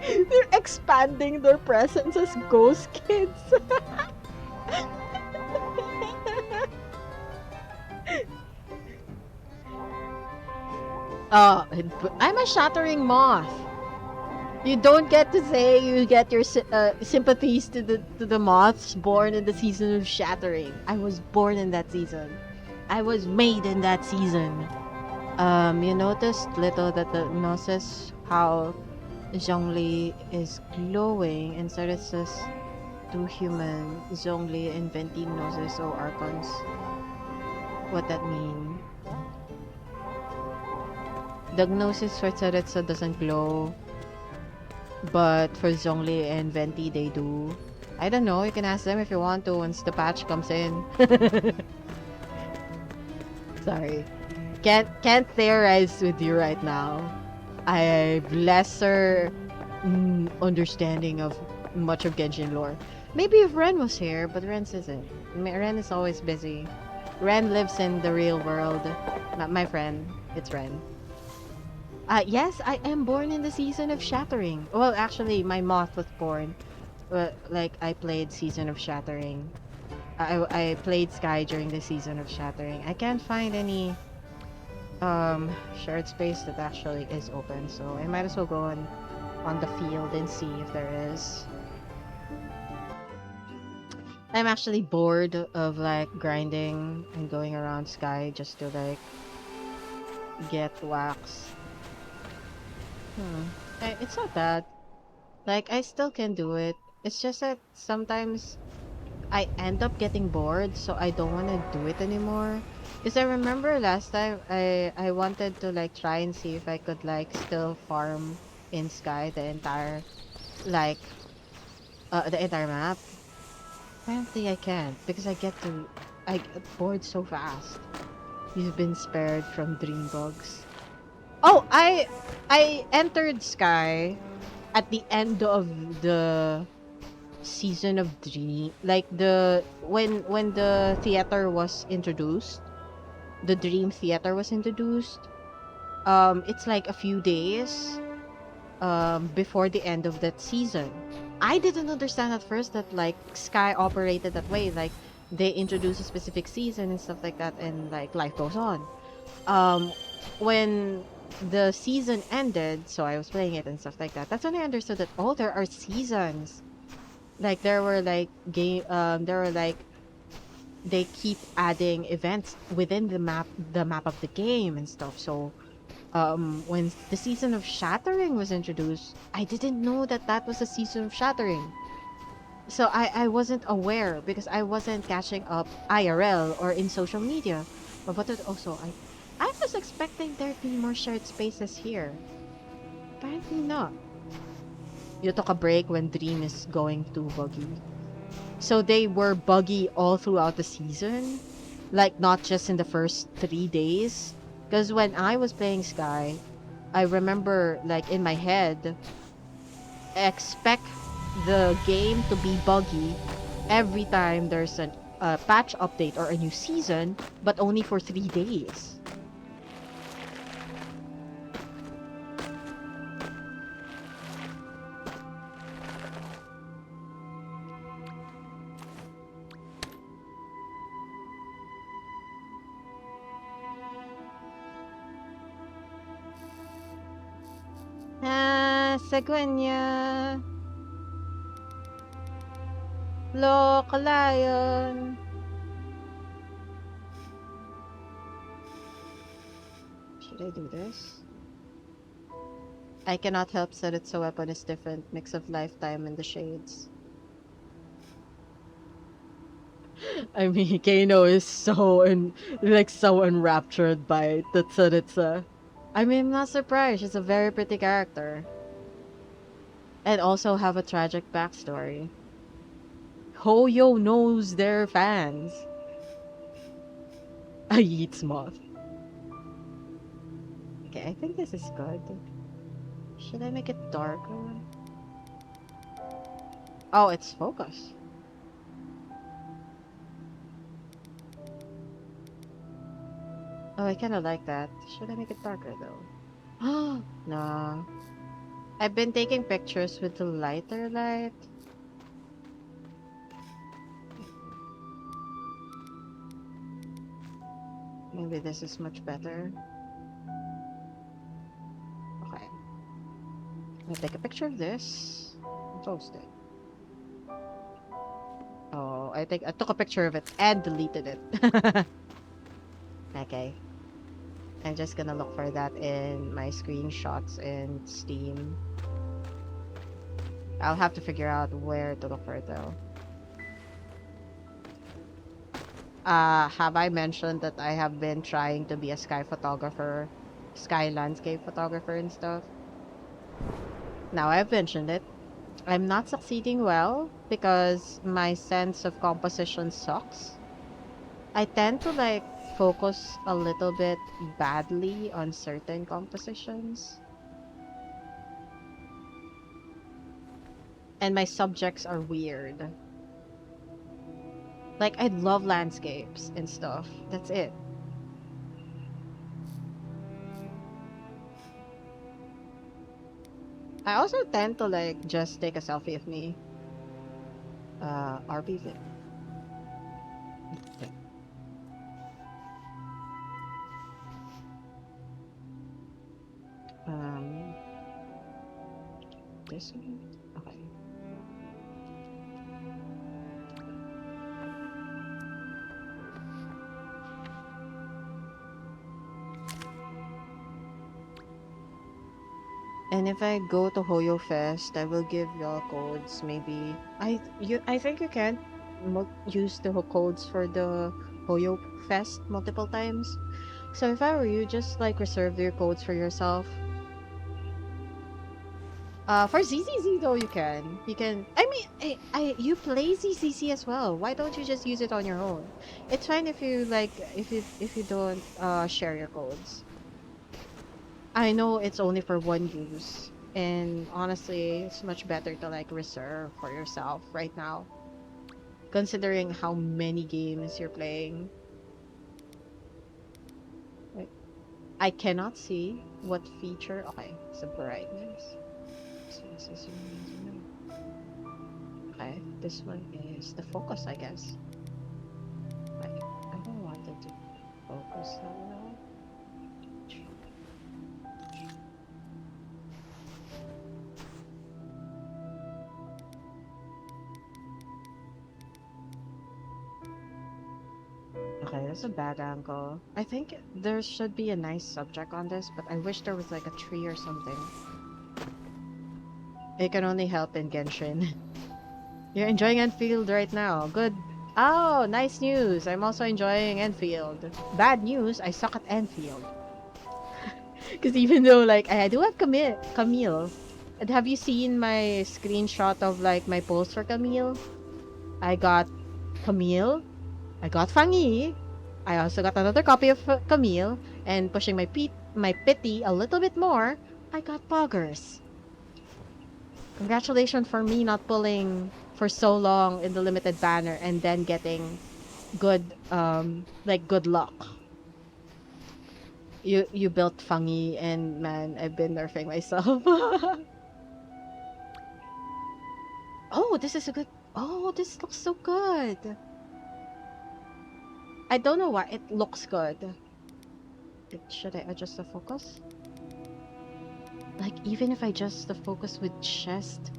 They're expanding their presence as ghost kids. Uh, I'm a shattering moth. You don't get to say you get your sympathies to the moths born in the season of shattering. I was born in that season. I was made in that season. You noticed little that the noses how Zhongli is glowing instead it says to human Zhongli and Venti noses or archons. What that mean? Diagnosis for Tseretsa doesn't glow, but for Zhongli and Venti they do. I don't know, you can ask them if you want to once the patch comes in. Sorry. Can't theorize with you right now. I have lesser understanding of much of Genshin lore. Maybe if Ren was here, but Ren isn't. Ren is always busy. Ren lives in the real world. Not my friend. It's Ren. Yes, I am born in the season of Shattering. Well, actually, my moth was born. Like, I played Season of Shattering. I played Sky during the Season of Shattering. I can't find any shared space that actually is open, so I might as well go on the field and see if there is. I'm actually bored of like grinding and going around Sky just to like get wax. It's not bad. Like I still can do it. It's just that sometimes I end up getting bored, so I don't want to do it anymore. Because I remember last time I wanted to like try and see if I could like still farm in Sky like the entire map. Apparently I can't because I get bored so fast. You've been spared from dream bugs. Oh, I entered Sky at the end of the season of Dream, like the when the theater was introduced, the Dream Theater was introduced. It's like a few days before the end of that season. I didn't understand at first that like Sky operated that way, like they introduce a specific season and stuff like that, and like life goes on. Um, when the season ended, so I was playing it and stuff like that. That's when I understood that oh, there are seasons. Like there were like there were like they keep adding events within the map of the game and stuff. So when the season of shattering was introduced, I didn't know that that was a season of shattering. So I wasn't aware because I wasn't catching up IRL or in social media. But also I was expecting there'd be more shared spaces here. Apparently not. You took a break when Dream is going too buggy. So they were buggy all throughout the season, like not just in the first 3 days. Because when I was playing Sky, I remember like in my head, expect the game to be buggy every time there's a patch update or a new season, but only for 3 days. Ah, Sagwanya. Look, a lion. Should I do this? I cannot help that its a weapon is different. Mix of lifetime and the shades. I mean, Kano is so enraptured by the Tsuritsa. I mean, I'm not surprised. She's a very pretty character. And also have a tragic backstory. Hoyo knows their fans. I eat moth. Okay, I think this is good. Should I make it darker? Oh, it's focus. Oh, I kind of like that. Should I make it darker though? Oh, no. I've been taking pictures with the lighter light. Maybe this is much better. Okay. I'll take a picture of this and post it. Oh, I took a picture of it and deleted it. Okay. I'm just gonna look for that in my screenshots in Steam. I'll have to figure out where to look for it though. Have I mentioned that I have been trying to be a sky photographer, sky landscape photographer and stuff? Now I've mentioned it. I'm not succeeding well because my sense of composition sucks. I tend to like focus a little bit badly on certain compositions, and my subjects are weird. Like I love landscapes and stuff. That's it. I also tend to like just take a selfie of me. RB um this one. Okay. And if I go to Hoyo Fest, I will give y'all codes. Maybe I think you can use the codes for the Hoyo Fest multiple times. So if I were you, just like reserve your codes for yourself. For ZZZ though, you can. You can. I mean, you play ZZZ as well. Why don't you just use it on your own? It's fine if you like if you don't share your codes. I know it's only for one use, and honestly, it's much better to like reserve for yourself right now, considering how many games you're playing. Like, I cannot see what feature. Okay, it's the brightness. So this is okay. This one is the focus, I guess. Like, I don't want it to focus that well. is a bad angle. I think there should be a nice subject on this, but I wish there was like a tree or something. It can only help in Genshin. You're enjoying Enfield right now. Good. Oh, nice news. I'm also enjoying Enfield. Bad news, I suck at Enfield. Because even though, like, I do have Camille. And have you seen my screenshot of, like, my post for Camille? I got Camille. I got Fangi. I also got another copy of Camille. And pushing my pity a little bit more, I got Poggers. Congratulations for me not pulling for so long in the limited banner and then getting good like good luck. You built Fangi and man, I've been nerfing myself. Oh, this is a good. Oh, this looks so good. I don't know why it looks good. Should I adjust the focus? Like even if I adjust the focus with chest.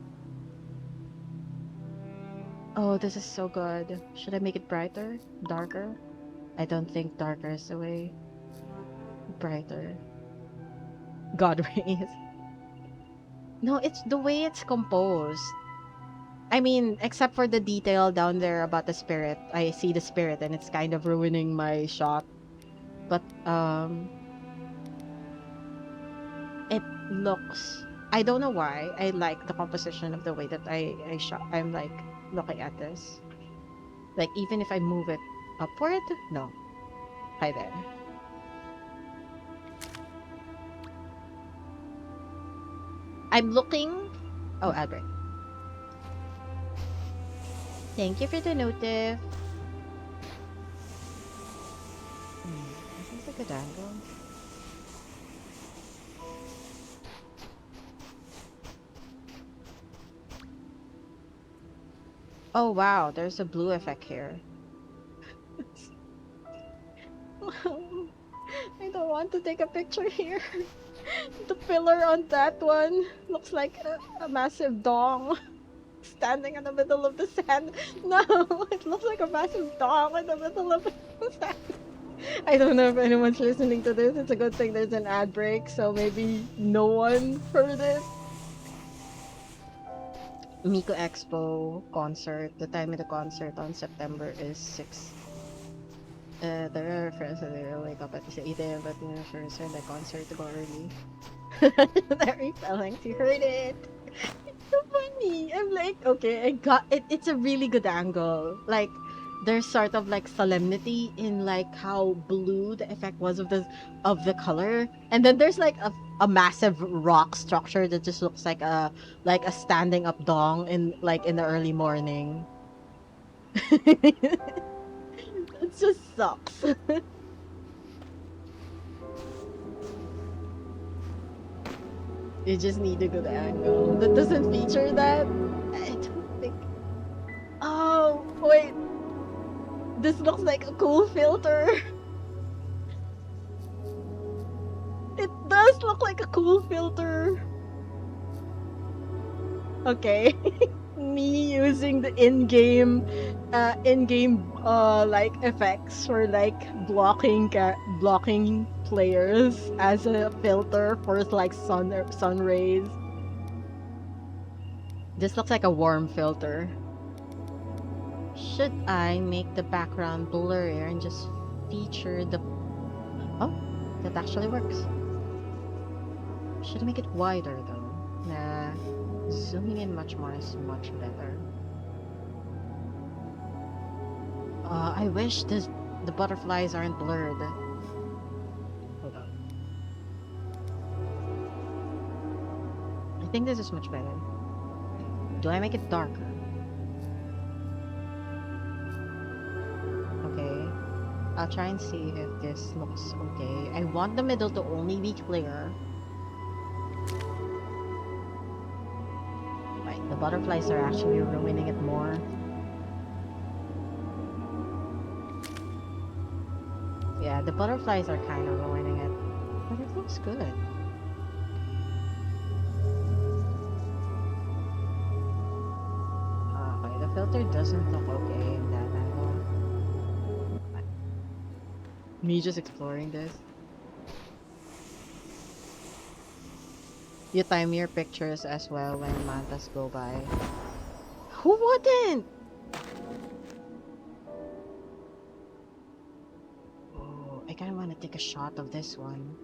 Oh, this is so good. Should I make it brighter? Darker? I don't think darker is the way. Brighter. God rays. No, it's the way it's composed. I mean, except for the detail down there about the spirit. I see the spirit and it's kind of ruining my shot. But it looks, I don't know why. I like the composition of the way that I shot. I'm like looking at this. Like even if I move it upward, no. Hi there. I'm looking. Oh, Albert. Thank you for the notif. This is a good angle. Oh wow, there's a blue effect here. I don't want to take a picture here. The pillar on that one looks like a massive dong standing in the middle of the sand. No, it looks like a massive dong in the middle of the sand. I don't know if anyone's listening to this. It's a good thing there's an ad break, so maybe no one heard it. Miko Expo concert. The time of the concert on September is 6. There are friends that they wake up at 8 a.m. but first the concert to go early. Very phalanx, you heard it. It's so funny. I'm like, okay, I got it. It's a really good angle. Like, there's sort of like solemnity in like how blue the effect was of the color, and then there's like a massive rock structure that just looks like a standing up dong in like in the early morning. It just sucks. You just need a good angle. That doesn't feature that. I don't think. Oh wait, this looks like a cool filter. It does look like a cool filter. Okay. Me using the in-game like effects for like blocking players as a filter for like sun rays. This looks like a warm filter. Should I make the background blurrier and just feature the... Oh, that actually works. Should I make it wider though? Nah, zooming in much more is much better. I wish the butterflies aren't blurred. Hold on. I think this is much better. Do I make it darker? Okay. I'll try and see if this looks okay. I want the middle to only be clear. Right, the butterflies are actually ruining it more. Yeah, the butterflies are kind of ruining it. But it looks good. Okay, the filter doesn't look okay in that angle. Me just exploring this. You time your pictures as well when mantas go by. Who wouldn't? Oh, I kind of want to take a shot of this one.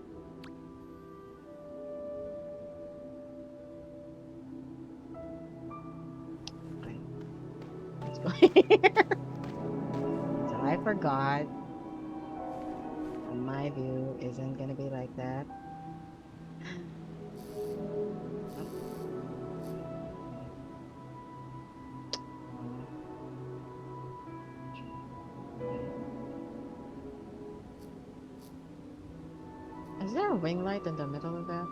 Okay, let's go here. So I forgot. My view isn't gonna be like that. Is there a wing light in the middle of that?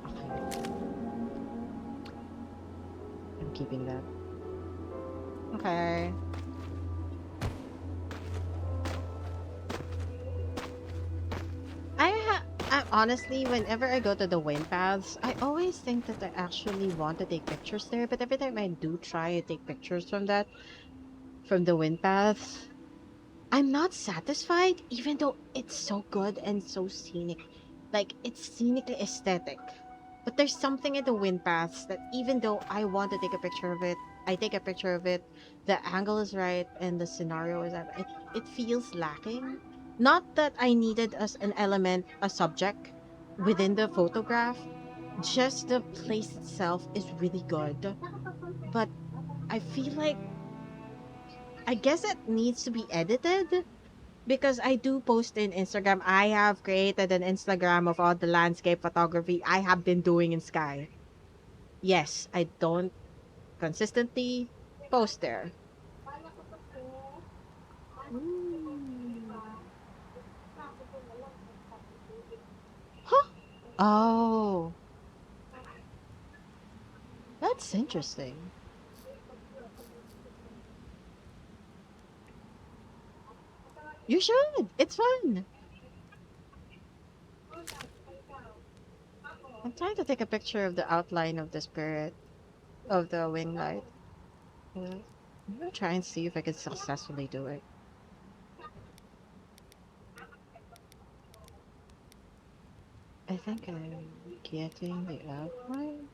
Okay, I'm keeping that. Okay. I honestly, whenever I go to the wind paths, I always think that I actually want to take pictures there, but every time I do try to take pictures from that, from the wind paths, I'm not satisfied, even though it's so good and so scenic. Like, it's scenically aesthetic. But there's something in the wind paths that even though I want to take a picture of it, I take a picture of it, the angle is right and the scenario is right. It feels lacking. Not that I needed as an element, a subject within the photograph, just the place itself is really good. But I feel like I guess it needs to be edited because I do post in Instagram. I have created an Instagram of all the landscape photography I have been doing in Sky. Yes, I don't consistently post there. Ooh. Huh? Oh, that's interesting. You should. It's fun. I'm trying to take a picture of the outline of the spirit of the wing light. I'm gonna try and see if I can successfully do it. I think I'm getting the outline.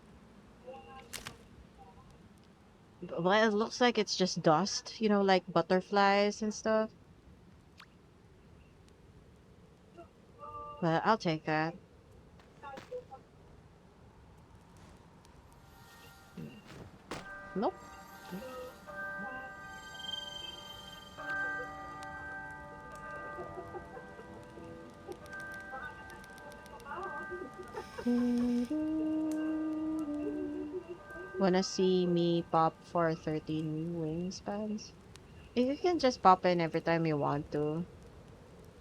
Well, it looks like it's just dust, like butterflies and stuff. But I'll take that. Nope. Wanna see me pop for 13 wingspans? You can just pop in every time you want to.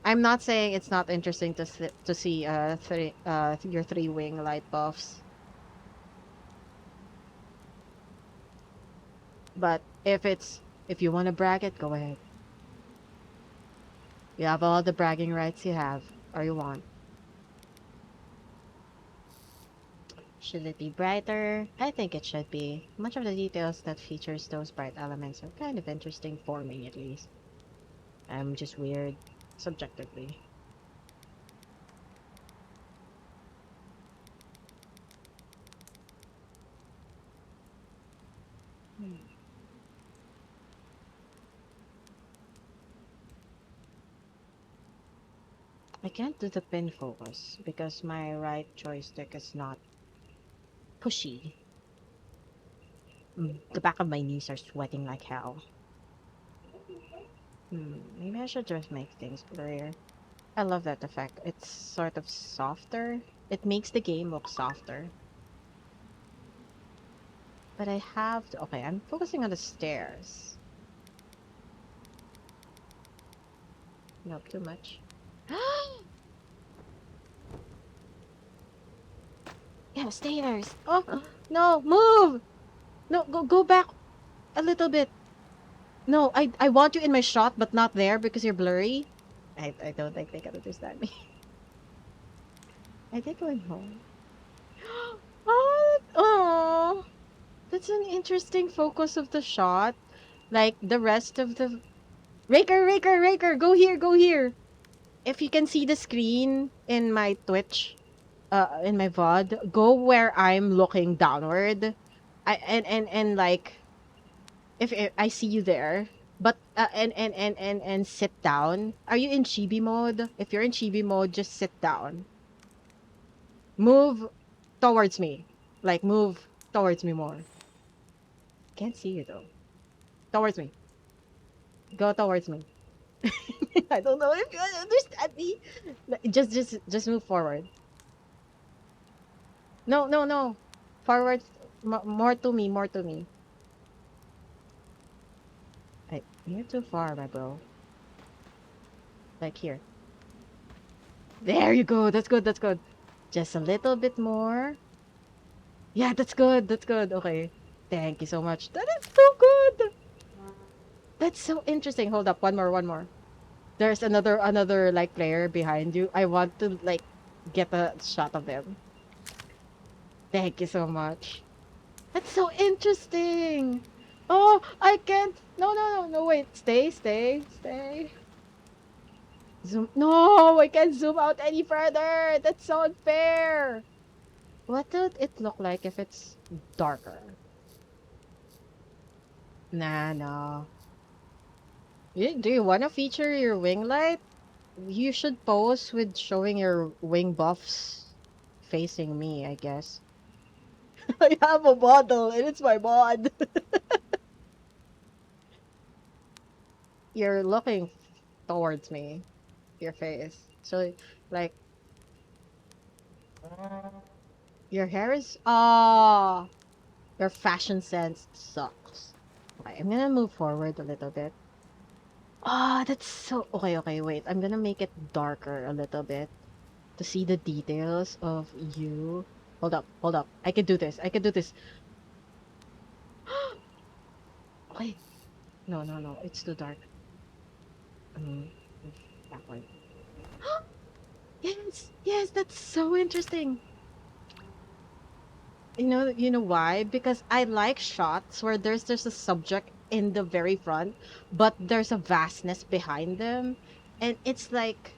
I'm not saying it's not interesting to see your 3 wing light buffs, but if you want to brag it, go ahead. You have all the bragging rights you have or you want. Should it be brighter? I think it should be. Much of the details that features those bright elements are kind of interesting for me, at least. I'm just weird, subjectively. Hmm. I can't do the pin focus because my right joystick is not pushy. The back of my knees are sweating like hell. Maybe I should just make things blurrier. I love that effect. It's sort of softer. It makes the game look softer. But I have to... Okay, I'm focusing on the stairs. Nope, too much. Yeah, stairs. Oh, no, move! No, go back a little bit. No, I want you in my shot, but not there because you're blurry. I don't think they can understand me. I think going home. Oh, that's an interesting focus of the shot. Like the rest of the Raker, go here, go here. If you can see the screen in my Twitch, in my VOD, go where I'm looking downward. And like if I see you there, but and sit down. Are you in chibi mode? If you're in chibi mode, just sit down. Move towards me. Like move towards me more. Can't see you though. Towards me. Go towards me. I don't know if you understand me. Just move forward. No, no, no. Forward. More to me. More to me. You're too far, my bro. Like here. There you go. That's good. That's good. Just a little bit more. Yeah, that's good. That's good. Okay. Thank you so much. That is so good. That's so interesting. Hold up. One more. One more. There's another like player behind you. I want to like get a shot of them. Thank you so much. That's so interesting. Oh, I can't. No, no, no, no. Wait. Stay, stay, stay. Zoom. No, I can't zoom out any further. That's so unfair. What would it look like if it's darker? Nah, no. Do you want to feature your wing light? You should pose with showing your wing buffs facing me, I guess. I have a model and it's my mod. You're looking towards me, your face. So, like, your hair is. Ah, your fashion sense sucks. Okay, I'm gonna move forward a little bit. Ah, that's so. Okay, okay, wait. I'm gonna make it darker a little bit to see the details of you. Hold up, hold up. I can do this. I can do this. Okay. No, no, no. It's too dark. Um, backward. Yes, yes, that's so interesting. You know why? Because I like shots where there's a subject in the very front, but there's a vastness behind them, and it's like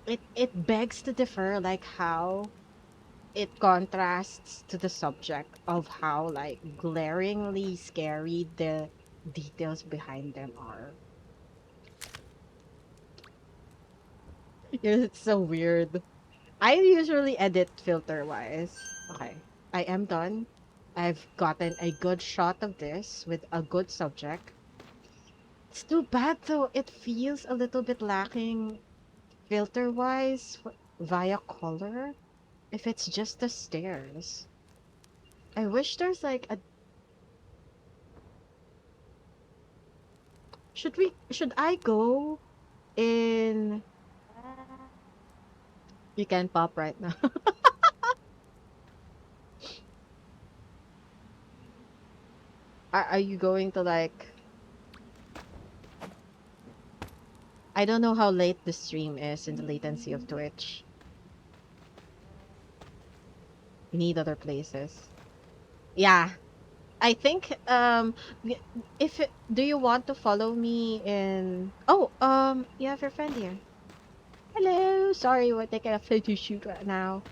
it begs to differ, like how it contrasts to the subject of how like glaringly scary the details behind them are. It's so weird. I usually edit filter wise. Okay, I am done. I've gotten a good shot of this with a good subject. It's too bad though. It feels a little bit lacking filter wise via color. If it's just the stairs, I wish there's like a. Should I go in? You can pop right now. Are you going to like? I don't know how late the stream is in the latency of Twitch. You need other places. Yeah, I think if do you want to follow me in? Oh, you have your friend here. Hello. Sorry, we're taking a photo shoot right now.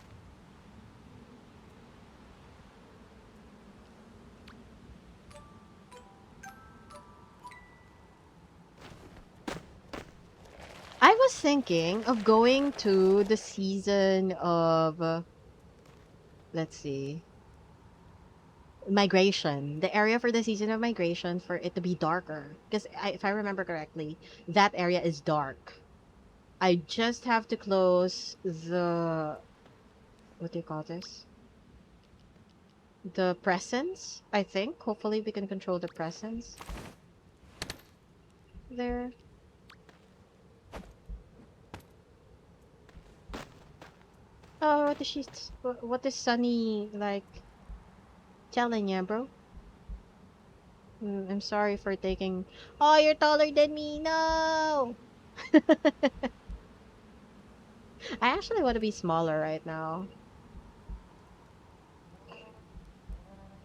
I was thinking of going to the season of let's see, migration, the area for the season of migration for it to be darker. Because if I remember correctly, that area is dark. I just have to close the what do you call this? The presence, I think. Hopefully we can control the presence there. Oh, what is Sunny like telling you, bro? I'm sorry for taking. Oh, you're taller than me. No. I actually want to be smaller right now.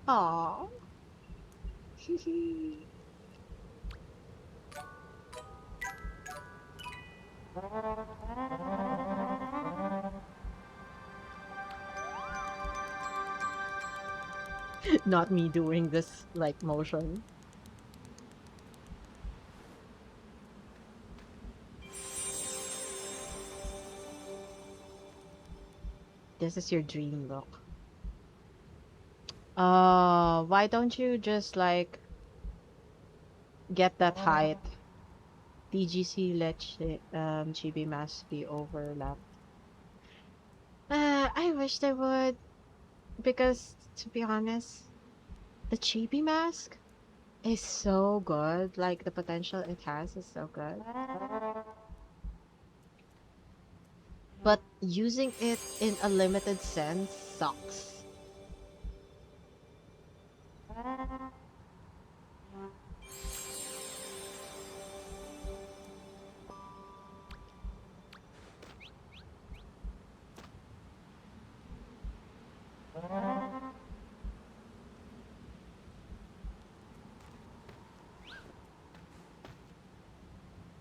Aww. Not me doing this like motion. This is your dream look. Why don't you just like get that height? TGC let chibi mask be overlapped. I wish they would, because to be honest, the chibi mask is so good. Like the potential it has is so good. But using it in a limited sense sucks.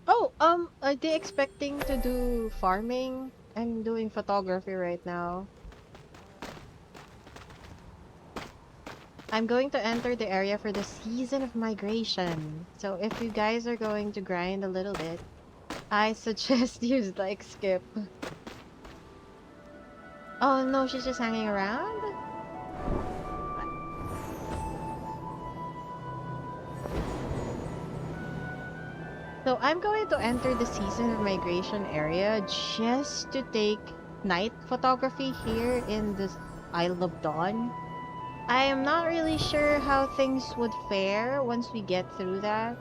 Oh, are they expecting to do farming? I'm doing photography right now. I'm going to enter the area for the season of migration. So if you guys are going to grind a little bit, I suggest you like skip. Oh no, she's just hanging around? So I'm going to enter the season of migration area just to take night photography here in the Isle of Dawn. I am not really sure how things would fare once we get through that.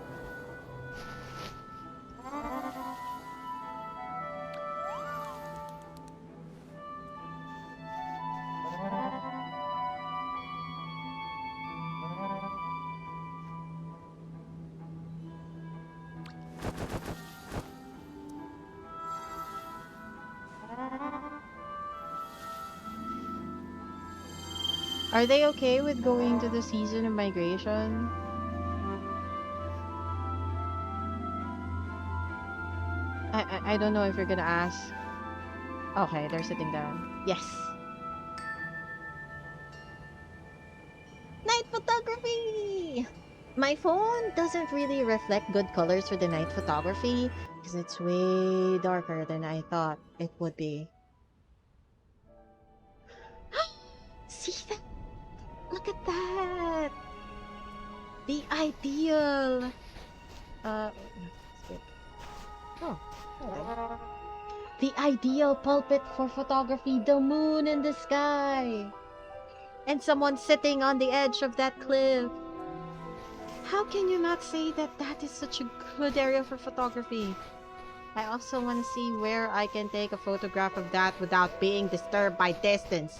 Are they okay with going to the season of migration? I don't know if you're gonna ask. Okay, they're sitting down. Yes. Night photography! My phone doesn't really reflect good colors for the night photography because it's way darker than I thought it would be. See that? Look at that! The ideal! Skip. Oh, okay. The ideal pulpit for photography, the moon in the sky! And someone sitting on the edge of that cliff. How can you not say that that is such a good area for photography? I also want to see where I can take a photograph of that without being disturbed by distance.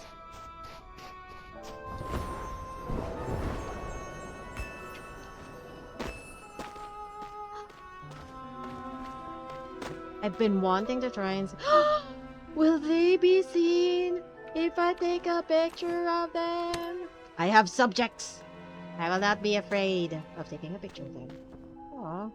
I've been wanting to try and will they be seen if I take a picture of them? I have subjects. I will not be afraid of taking a picture of them. Aww.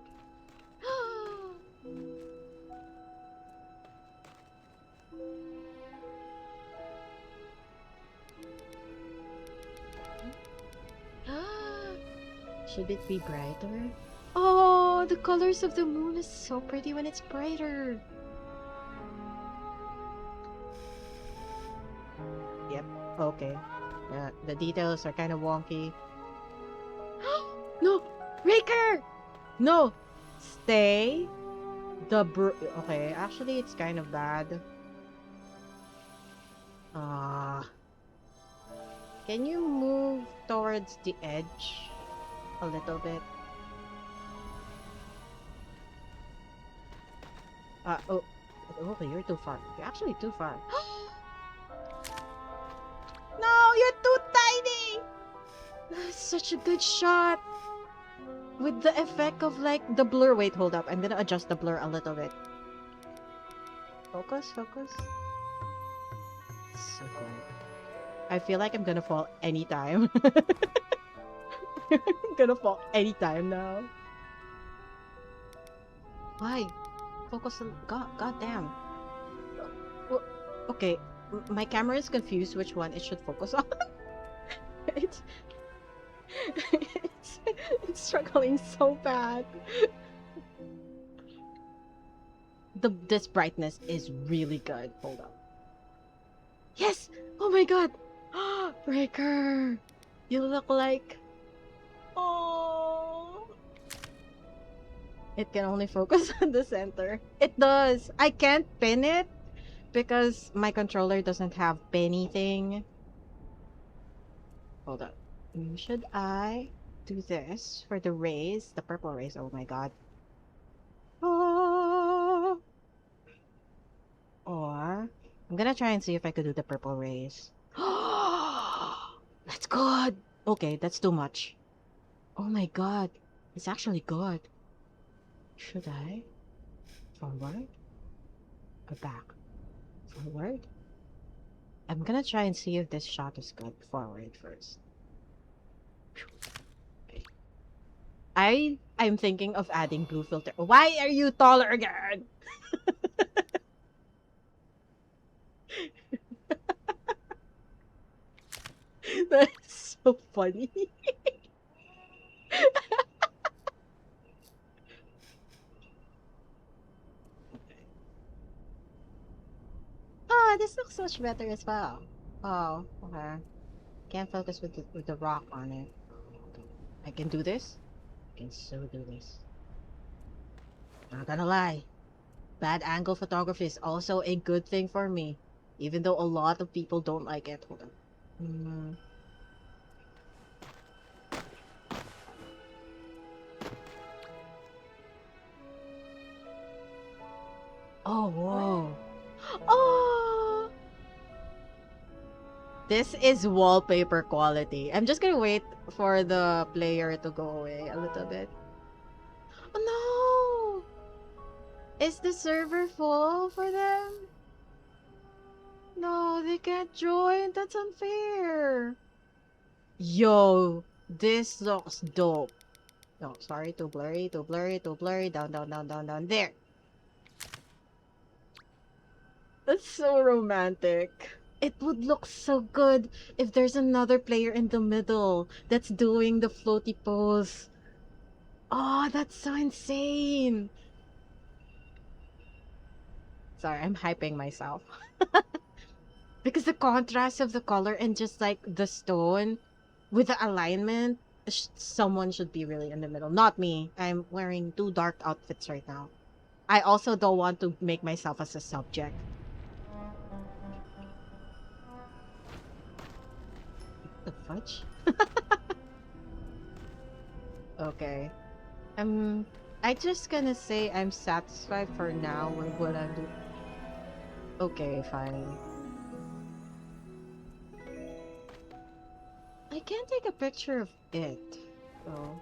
Should it be brighter? Oh, the colors of the moon is so pretty when it's brighter. Yep, okay. The details are kind of wonky. No! Raker! No! Stay. Okay, actually it's kind of bad. Can you move towards the edge a little bit? Oh, okay, you're too far. You're actually too far. No, you're too tiny! Such a good shot! With the effect of like the blur. Wait, hold up. I'm gonna adjust the blur a little bit. Focus, focus. So good. I feel like I'm gonna fall anytime. I'm gonna fall anytime now. Why? Focus on. God damn. Well, okay, my camera is confused which one it should focus on. it's, it's it's struggling so bad. This brightness is really good. Hold up. Yes! Oh my god! Breaker! You look like... Oh! It can only focus on the center. It does! I can't pin it because my controller doesn't have anything. Hold up. Should I do this for the rays? The purple rays. Oh my god. Ah! Or I'm gonna try and see if I could do the purple rays. That's good. Okay, that's too much. Oh my god. It's actually good. Should I? Forward? Or back? Forward? I'm gonna try and see if this shot is good. Forward first. I'm thinking of adding blue filter. Why are you taller again? That's so funny. Oh, this looks much better as well. Oh, okay. Can't focus with the rock on it. I can do this. I can so do this. Not gonna lie. Bad angle photography is also a good thing for me. Even though a lot of people don't like it. Hold on. Oh, whoa. Oh! This is wallpaper quality. I'm just gonna wait for the player to go away a little bit. Oh no! Is the server full for them? No, they can't join. That's unfair. Yo, this looks dope. No, sorry, too blurry, too blurry, too blurry. Down, down, down, down, down. There. That's so romantic. It would look so good if there's another player in the middle that's doing the floaty pose. Oh, that's so insane. Sorry, I'm hyping myself. Because the contrast of the color and just like the stone with the alignment, someone should be really in the middle. Not me. I'm wearing two dark outfits right now. I also don't want to make myself as a subject. The fudge? Okay. I just gonna say I'm satisfied for now with what I'm doing. Okay, fine. I can't take a picture of it. So,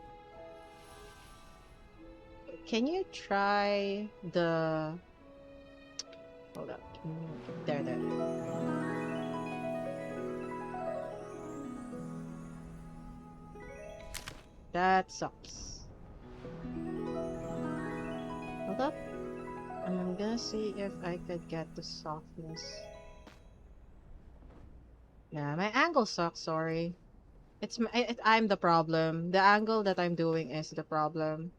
can you try the... Hold up. There, there. That sucks. Hold up. I'm gonna see if I could get the softness. Nah, my angle sucks, sorry. I'm the problem. The angle that I'm doing is the problem.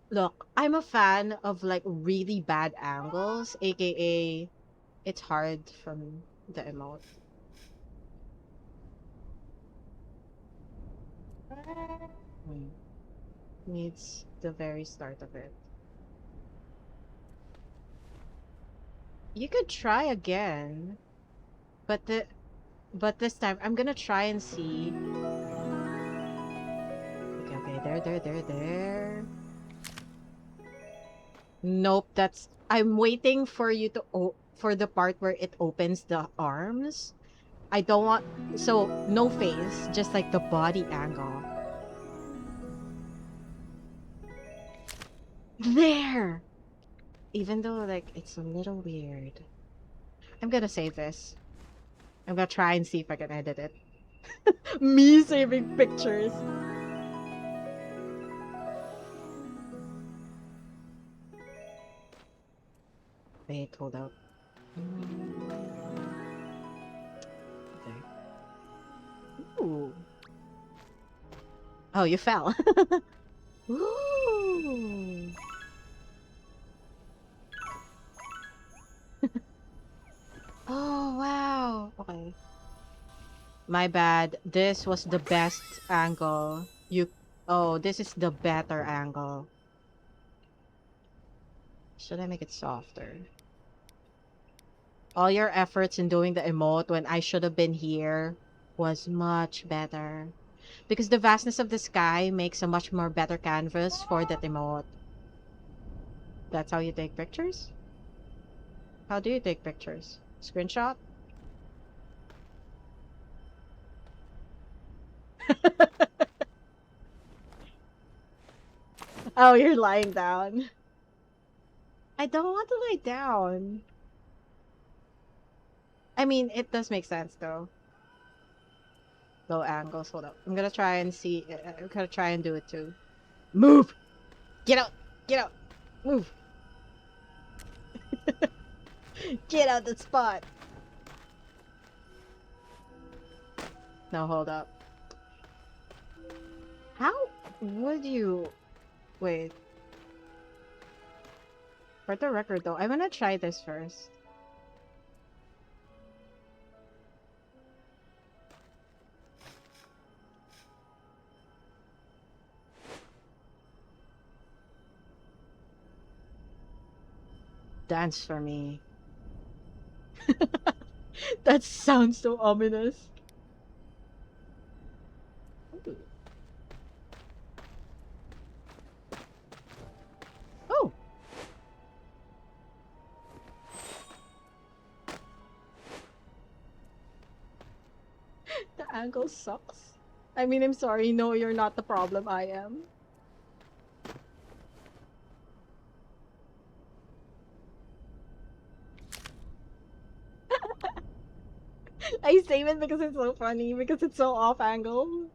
Look, I'm a fan of like really bad angles, aka it's hard from the emote. Needs the very start of it. You could try again, but this time I'm gonna try and see. Okay, okay, there. Nope, that's... I'm waiting for you to for the part where it opens the arms. I don't want... So, no face, just like the body angle. There! Even though, like, it's a little weird. I'm gonna save this. I'm gonna try and see if I can edit it. Me saving pictures. Wait, hold up. Okay. Ooh. Oh, you fell. Ooh. Oh, wow. Okay. My bad. This was the best angle. Oh, this is the better angle. Should I make it softer? All your efforts in doing the emote when I should have been here was much better. Because the vastness of the sky makes a much more better canvas for that emote. That's how you take pictures? How do you take pictures? Screenshot? Oh, you're lying down. I don't want to lie down. I mean, it does make sense though. Low angles. Hold up. I'm gonna try and see. I'm gonna try and do it too. Move! Get out! Get out! Move! Get out the spot! No, hold up. How would you... Wait. For the record though, I'm gonna try this first. Dance for me. That sounds so ominous. Oh! The angle sucks. I mean, I'm sorry. No, you're not the problem. I am. I save it because it's so funny. Because it's so off angle.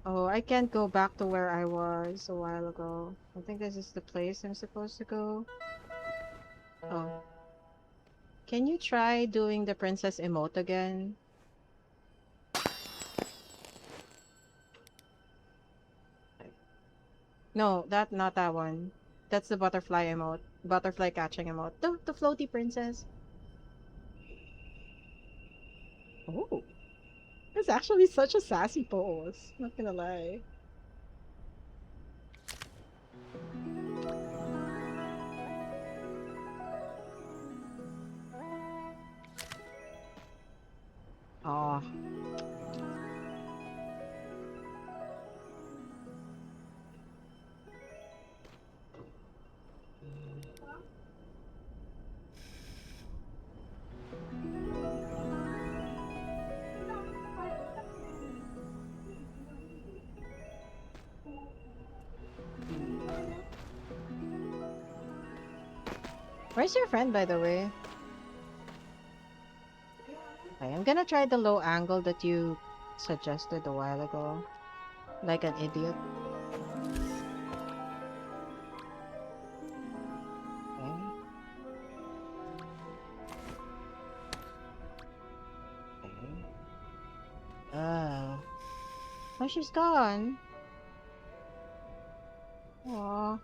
Oh, I can't go back to where I was a while ago. I think this is the place I'm supposed to go. Oh. Can you try doing the princess emote again? No, not that one. That's the butterfly emote. Butterfly catching emote. The floaty princess. Oh. It's actually such a sassy pose. Not gonna lie. Oh. Where's your friend, by the way? Okay, I'm gonna try the low angle that you suggested a while ago. Like an idiot. Okay. Okay. Oh. Oh, she's gone. Aw.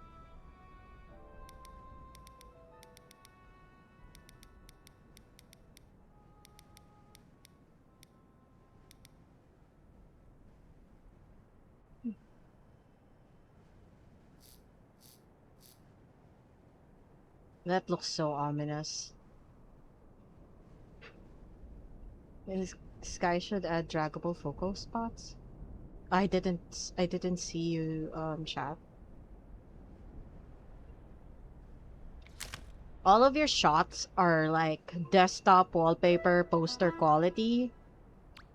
That looks so ominous. This sky should add draggable focal spots. I didn't see you chat. All of your shots are like desktop wallpaper poster quality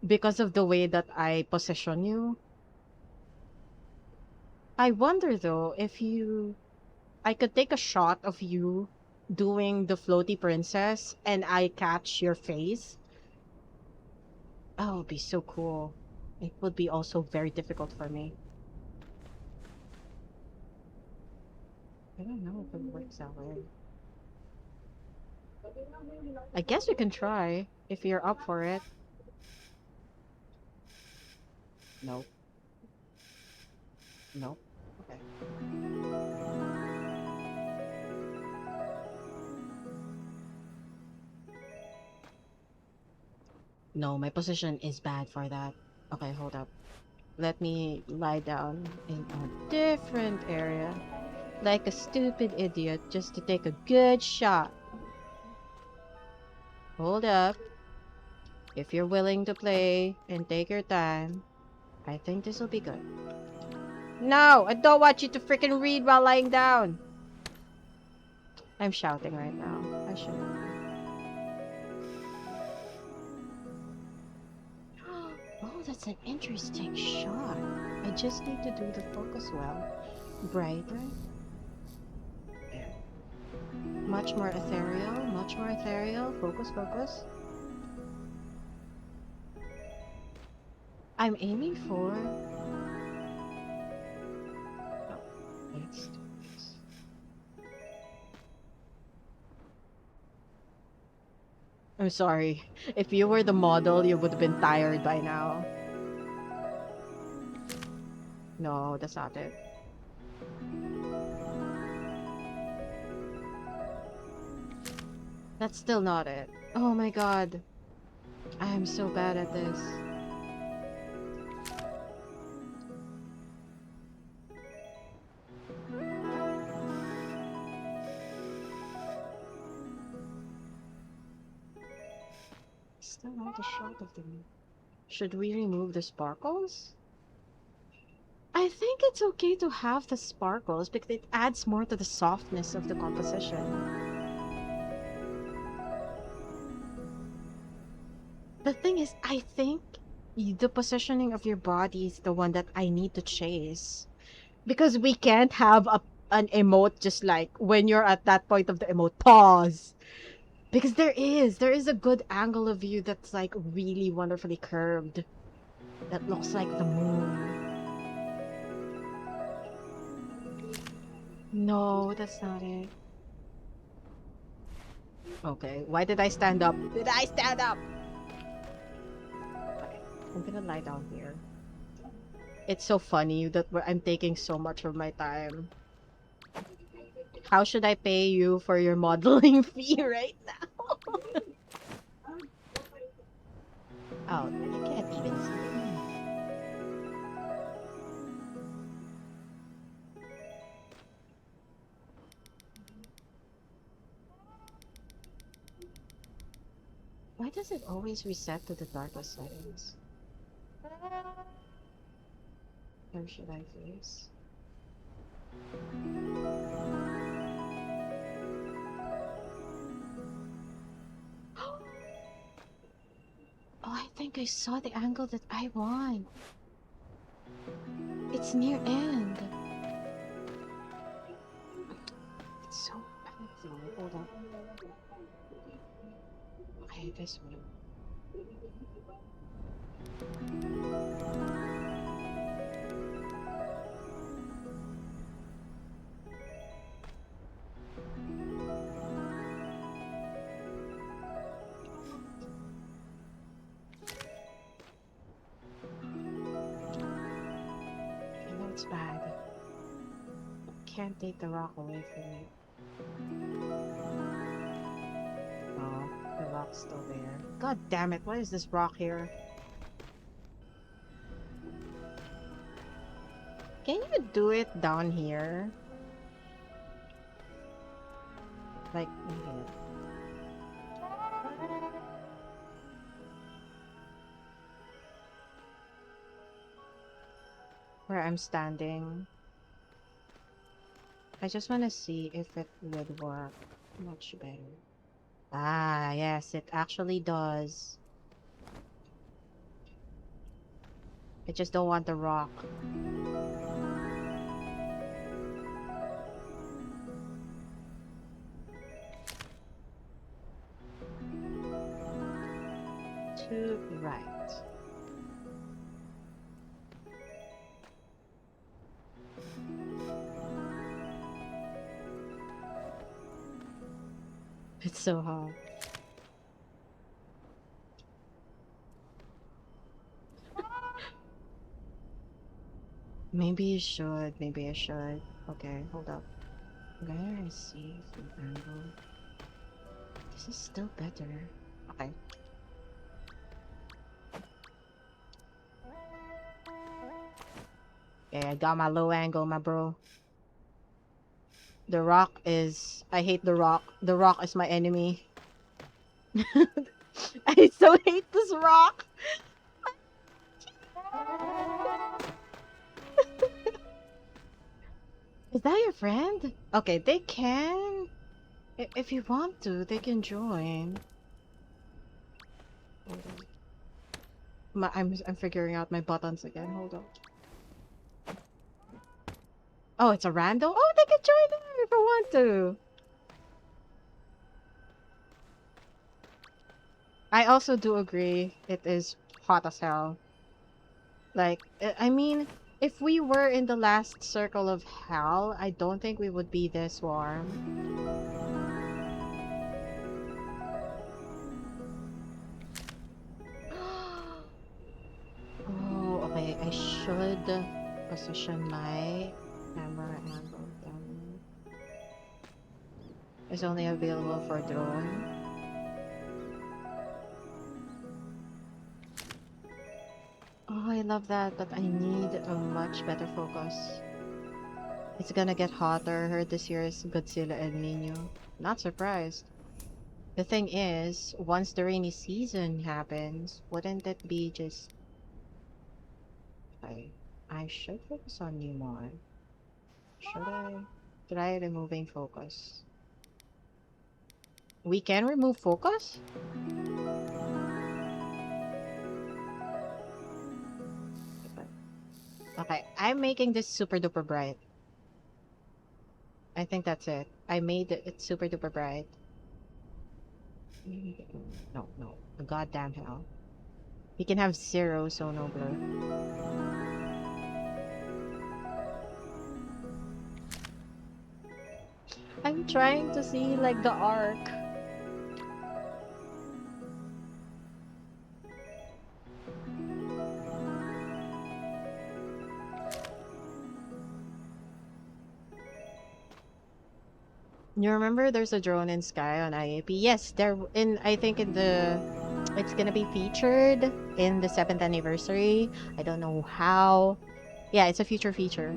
because of the way that I position you. I wonder though if I could take a shot of you doing the floaty princess and I catch your face. Oh, it'd be so cool. It would be also very difficult for me. I don't know if it works that way. I guess we can try if you're up for it. Nope. Nope. Okay. No, my position is bad for that. Okay, hold up. Let me lie down in a different area, like a stupid idiot, just to take a good shot. Hold up. If you're willing to play and take your time, I think this will be good. No, I don't want you to freaking read while lying down. I'm shouting right now. I shouldn't. Oh, that's an interesting shot. I just need to do the focus well. Brighter. There. Much more ethereal. Much more ethereal. Focus, focus. I'm aiming for... Oh, let's do this. I'm sorry. If you were the model, you would have been tired by now. No, that's not it. That's still not it. Oh my god. I am so bad at this. Still not a shot of them. Should we remove the sparkles? I think it's okay to have the sparkles because it adds more to the softness of the composition. The thing is, I think the positioning of your body is the one that I need to chase. Because we can't have an emote just like when you're at that point of the emote, pause. Because there is a good angle of you that's like really wonderfully curved. That looks like the moon. No, that's not it. Okay, why did I stand up? Did I stand up? Okay, I'm gonna lie down here. It's so funny that I'm taking so much of my time. How should I pay you for your modeling fee right now? Oh, I can't even see. Why does it always reset to the darkest settings? Where should I face? Oh, I think I saw the angle that I want. It's near end. It's so painful. Hold on. Okay, this one. I know it's bad. Can't take the rock away from me. Oh, the rock's still there. God damn it, what is this rock here? Can you do it down here? Like, in here. Where I'm standing. I just want to see if it would work much better. Ah, yes, it actually does. I just don't want the rock. to right. It's so hot. Maybe you should. Maybe I should. Okay, hold up. Where I see from angle. This is still better. Okay. Okay, I got my low angle, my bro. The rock is... I hate the rock. The rock is my enemy. I so hate this rock! Is that your friend? Okay, they can... If you want to, they can join. Hold on. I'm figuring out my buttons again. Hold on. Oh, it's a rando? Oh, they can join there if I want to. I also do agree it is hot as hell. Like, I mean, if we were in the last circle of hell, I don't think we would be this warm. Oh, okay. I should position my camera angle down. It's only available for drone. Oh, I love that, but I need a much better focus. It's gonna get hotter. Heard this year is Godzilla El Nino. Not surprised. The thing is, once the rainy season happens, wouldn't it be just... I should focus on you more. Should I? Try removing focus. We can remove focus? Okay, I'm making this super duper bright. I think that's it. I made it super duper bright. No, no. The goddamn hell. You can have 0, so no blur. I'm trying to see, like, the arc. You remember there's a drone in Sky on IAP? Yes, there in I think in the it's gonna be featured in the 7th anniversary. I don't know how. Yeah, it's a future feature.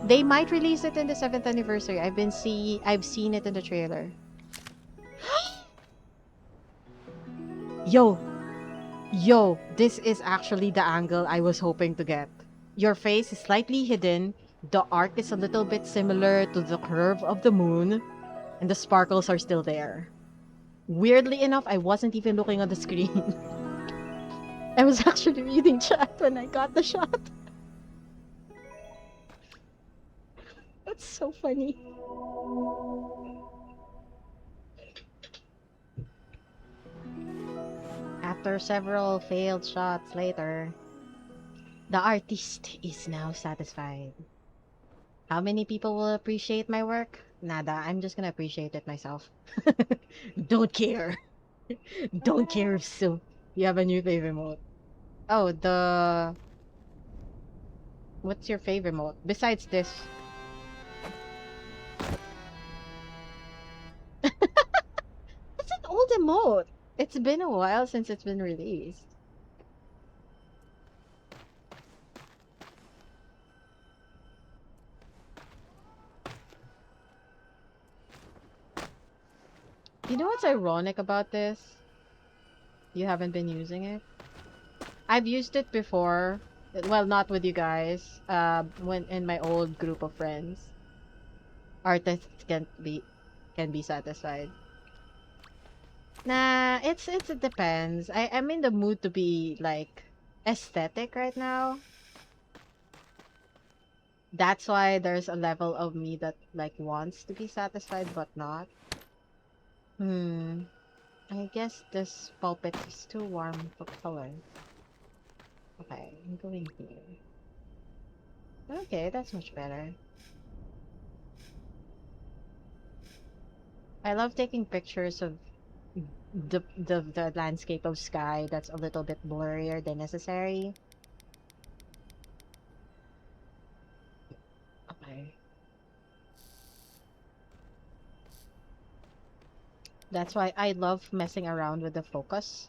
They might release it in the 7th anniversary. I've seen it in the trailer. Yo, yo, this is actually the angle I was hoping to get. Your face is slightly hidden. The arc is a little bit similar to the curve of the moon, and the sparkles are still there. Weirdly enough, I wasn't even looking on the screen. I was actually reading chat when I got the shot. That's so funny. After several failed shots later, the artist is now satisfied. How many people will appreciate my work? Nada, I'm just gonna appreciate it myself. Don't care. Don't care if so. You have a new favorite mode. Oh, the... What's your favorite mode? Besides this. It's an old emote. It's been a while since it's been released. You know what's ironic about this? You haven't been using it? I've used it before. Well, not with you guys. When in my old group of friends. Artists can be satisfied. Nah, it depends. I'm in the mood to be like aesthetic right now. That's why there's a level of me that like wants to be satisfied but not. Hmm. I guess this pulpit is too warm for color. Okay, I'm going here. Okay, that's much better. I love taking pictures of the landscape of sky that's a little bit blurrier than necessary. Okay. That's why I love messing around with the focus.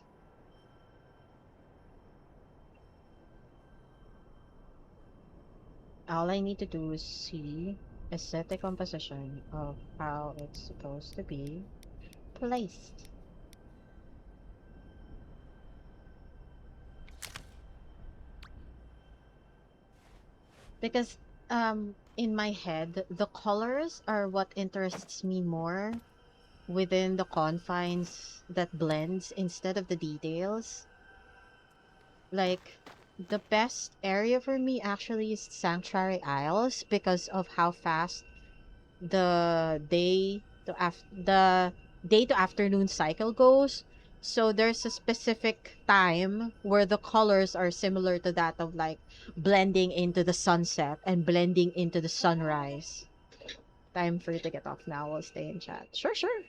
All I need to do is see a set the composition of how it's supposed to be placed. Because in my head, the colors are what interests me more within the confines that blends instead of the details. Like the best area for me actually is Sanctuary Isles because of how fast the day to afternoon cycle goes. So there's a specific time where the colors are similar to that of like blending into the sunset and blending into the sunrise. Time for you to get off now. We'll stay in chat. Sure, sure.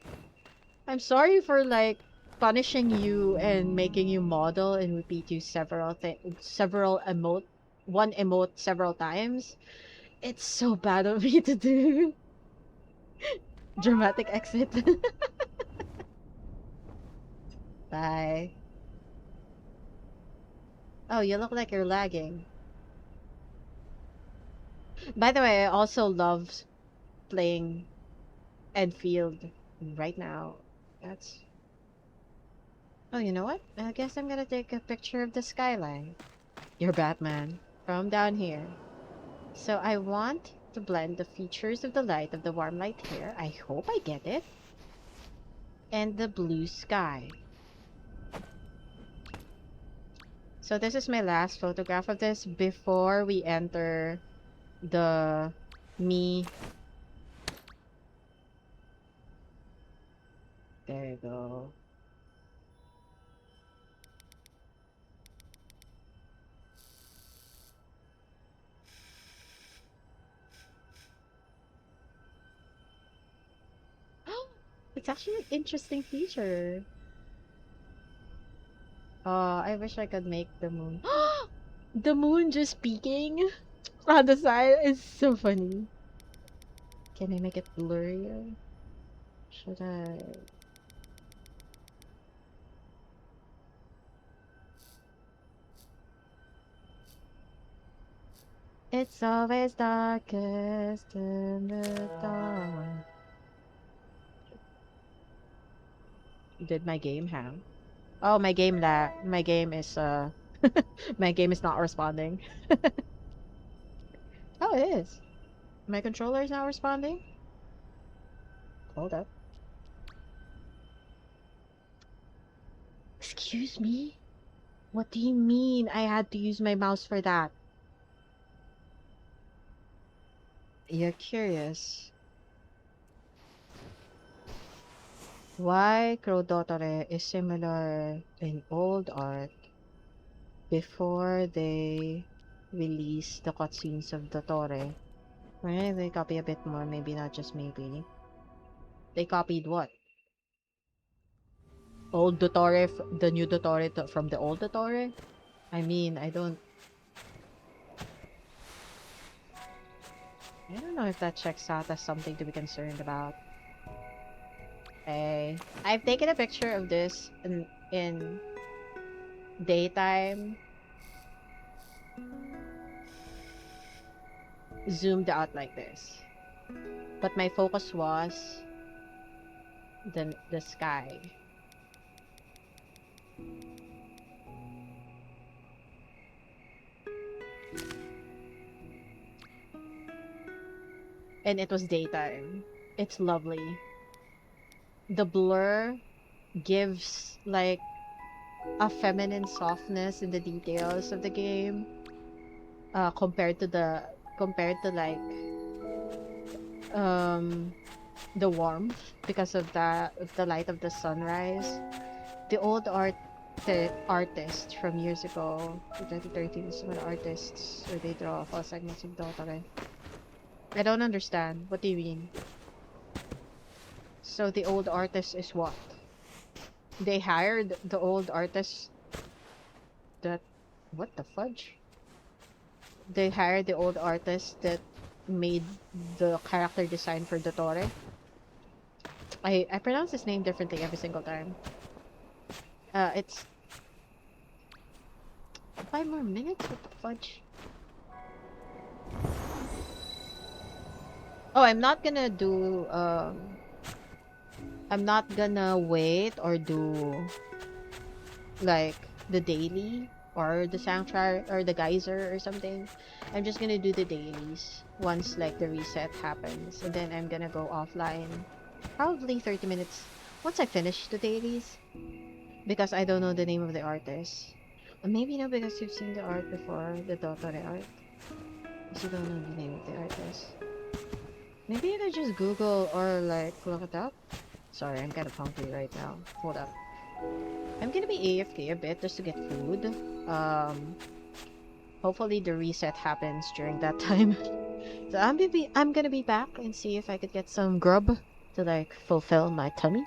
I'm sorry for like punishing you and making you model and repeat you several emote one emote several times. It's so bad of me to do. Dramatic exit. Bye. Oh, you look like you're lagging. By the way, I also love playing Enfield right now. That's... Oh, you know what? I guess I'm gonna take a picture of the skyline. You're Batman. From down here. So I want to blend the features of the light of the warm light here. I hope I get it. And the blue sky. So this is my last photograph of this before we enter the me. There you go. It's actually an interesting feature. I wish I could make the moon. The moon just peeking on the side is so funny. Can I make it blurrier? Should I? It's always darkest in the dawn. Did my game hang? Oh, my game is my game is not responding. Oh, it is. My controller is not responding. Hold up. Excuse me? What do you mean I had to use my mouse for that? You're curious. Why Crodotore is similar in old art before they release the cutscenes of Dottore. Right? They copy a bit more, maybe not just maybe. They copied what? Old Dottore, the new Dottore from the old Dottore? I mean, I don't know if that checks out as something to be concerned about. Hey, I've taken a picture of this in daytime, zoomed out like this. But my focus was the sky. And it was daytime. It's lovely. The blur gives like a feminine softness in the details of the game, compared to like um the warmth because of the light of the sunrise. The old artist from years ago, the 2013 is one artists where they draw full segments of Dota. I don't understand. What do you mean? So the old artist is what? They hired the old artist that what the fudge? They hired the old artist that made the character design for Dottore. I pronounce his name differently every single time. It's 5 more minutes? What the fudge? Oh, I'm not gonna wait or do like the daily or the sanctuary or the geyser or something. I'm just gonna do the dailies once like the reset happens, and then I'm gonna go offline. Probably 30 minutes once I finish the dailies because I don't know the name of the artist. Or maybe no, because you've seen the art before, the Dotore art. Because you don't know the name of the artist. Maybe you could just Google or like look it up. Sorry, I'm kind of hungry right now. Hold up. I'm gonna be AFK a bit just to get food. Um, Hopefully the reset happens during that time. So I'm gonna be back and see if I could get some grub to like fulfill my tummy.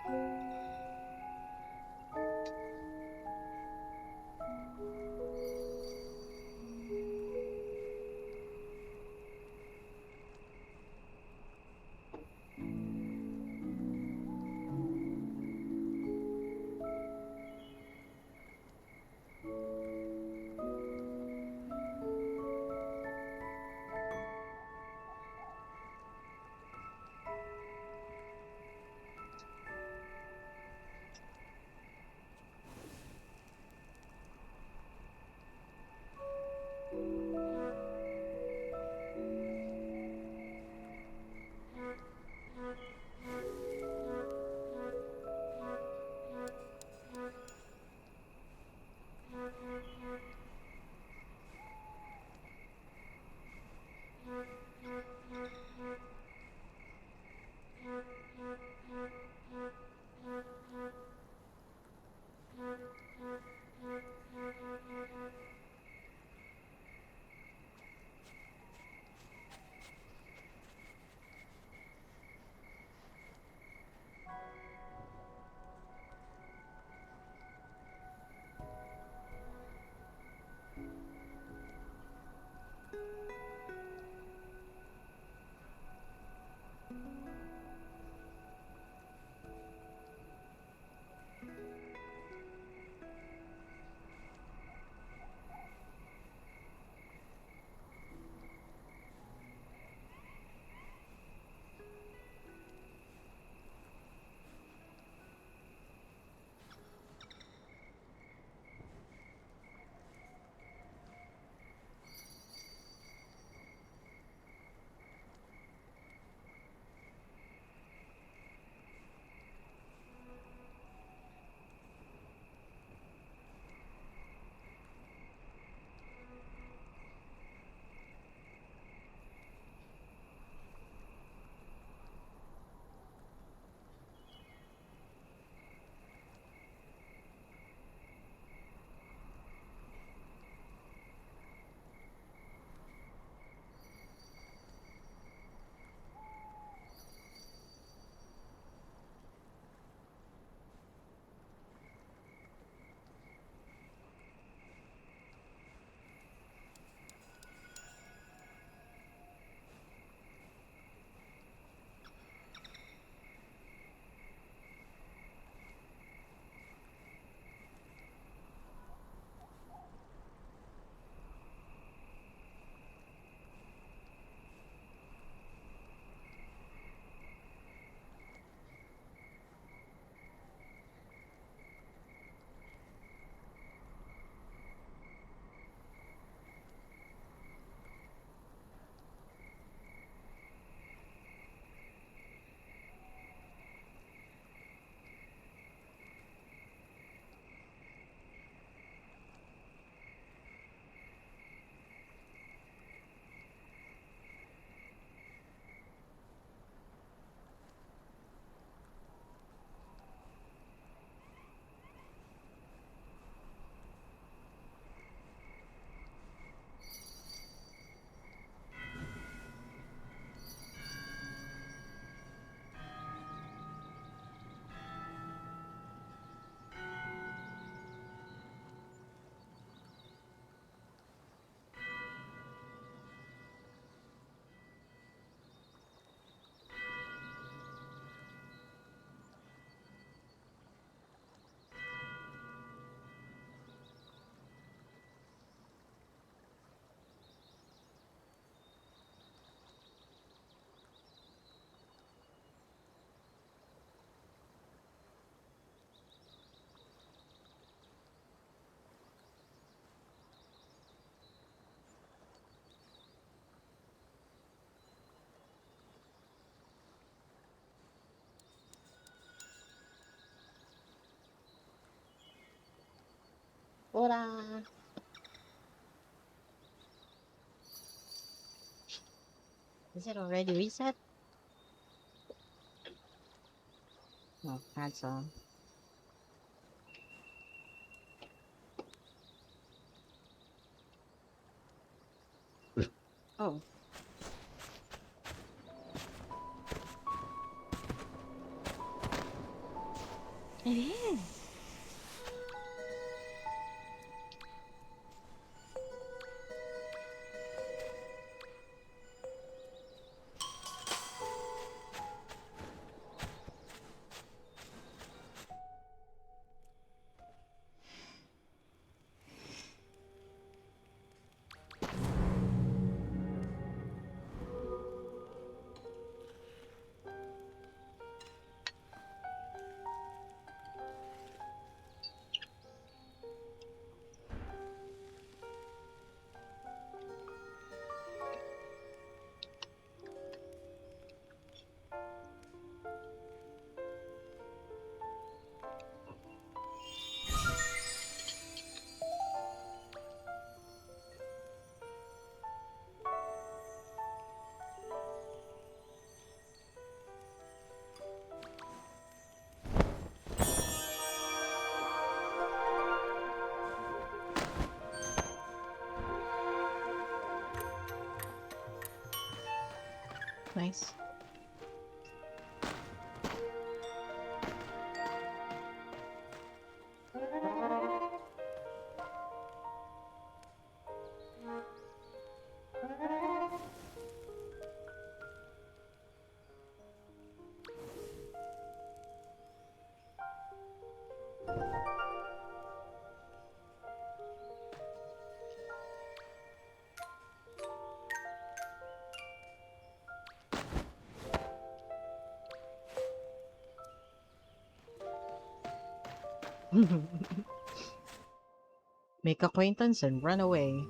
Hola! Is it already reset? No, had some. Oh. It is! Nice. Make acquaintance and run away.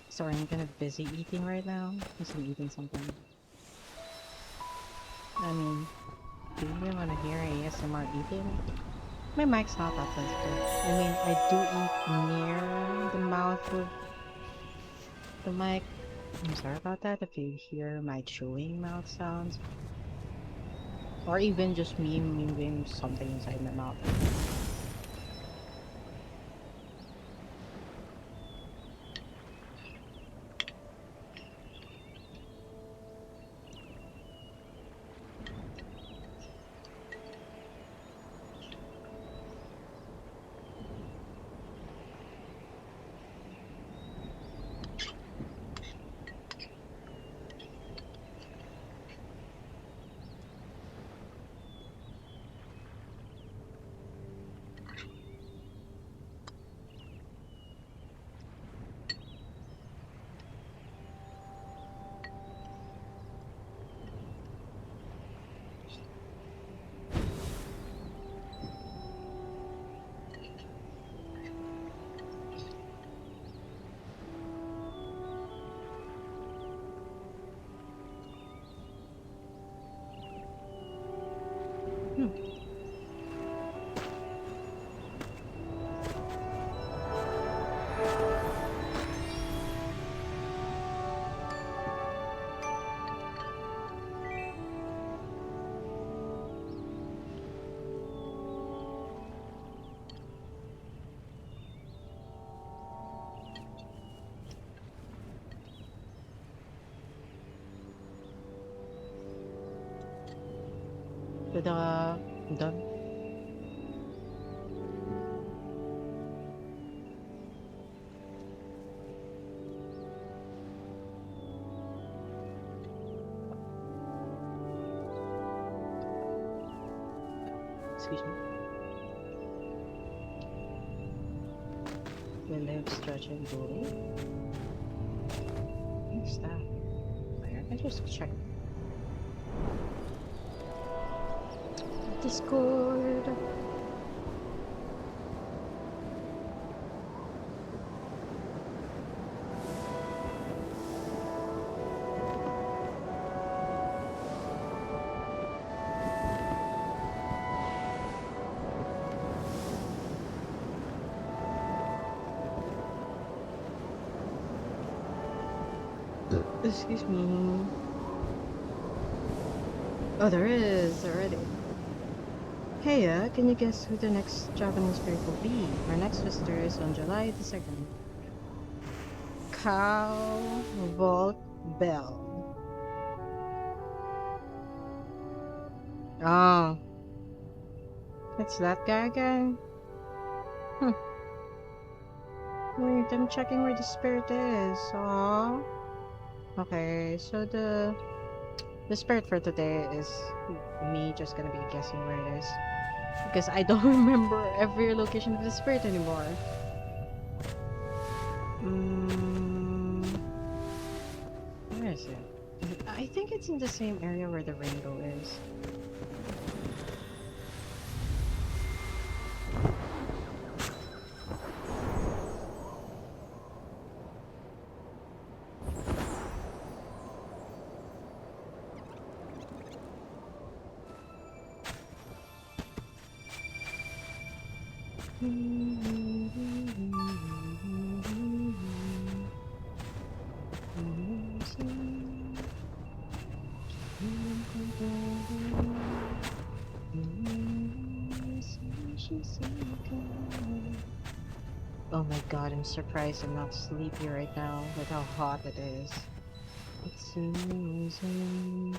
Sorry, I'm kind of busy eating right now. Because I'm eating something. I mean, do you even want to hear ASMR eating? My mic's not that sensitive. I mean, I do eat near the mouth of the mic. I'm sorry about that if you hear my chewing mouth sounds. Or even just me moving something inside my mouth. Hmm. Ta-da! I'm done. Excuse me. We live, stretch, and bully. What's that? I can just check Discord. Excuse me. Oh, there is already. Hey, can you guess who the next Japanese spirit will be? Our next visitor is on July the 2nd. Cow Vault Bell. Oh, it's that guy again? Hmm. Wait, I'm checking where the spirit is. Aww. Okay, so the spirit for today is me just gonna be guessing where it is. Because I don't remember every location of the spirit anymore. Where is it? I think it's in the same area where the rainbow is. Oh my god, I'm surprised I'm not sleepy right now with how hot it is. It's amazing.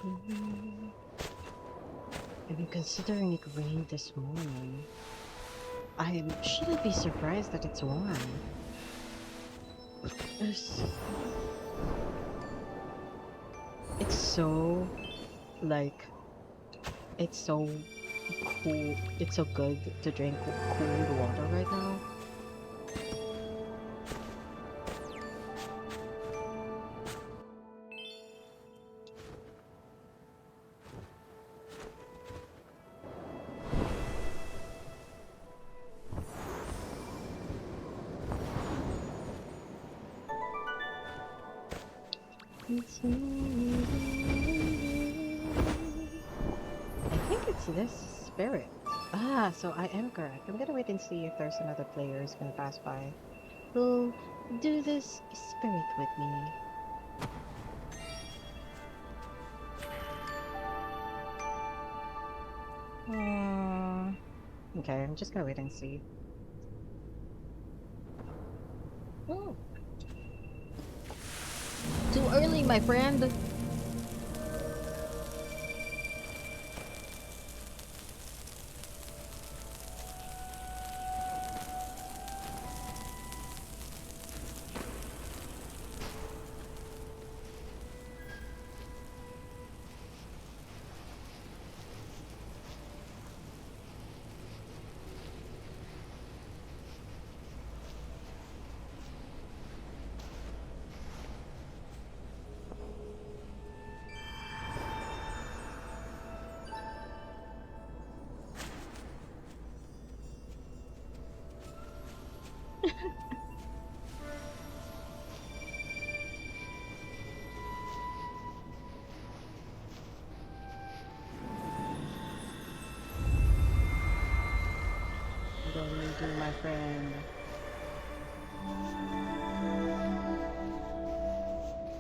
I mean, considering it rained this morning, I shouldn't be surprised that it's warm. It's so, like, it's so cool. It's so good to drink cold water right now. I think it's this spirit. Ah, so I am correct. I'm gonna wait and see if there's another player who's gonna pass by. Who'll do this spirit with me. Okay, I'm just gonna wait and see. Oh, too early, my friend. What do you do, my friend?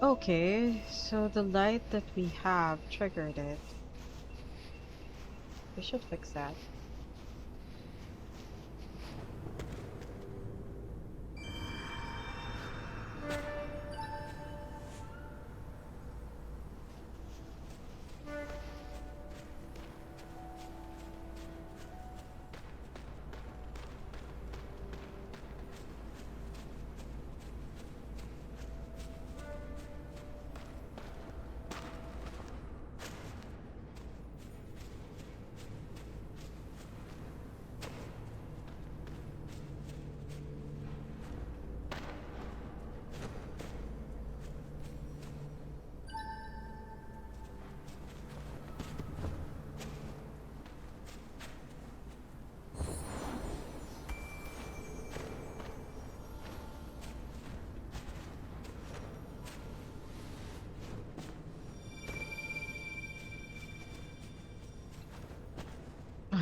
Okay, so the light that we have triggered it. We should fix that.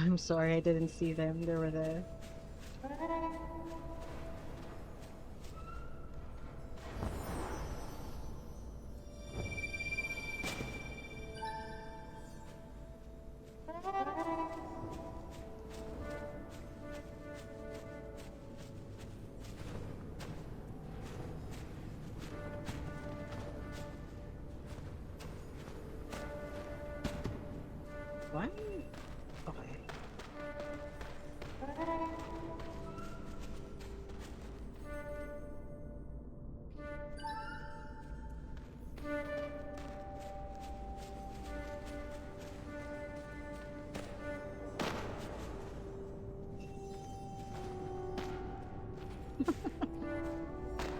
I'm sorry, I didn't see them. They were there. What? Okay.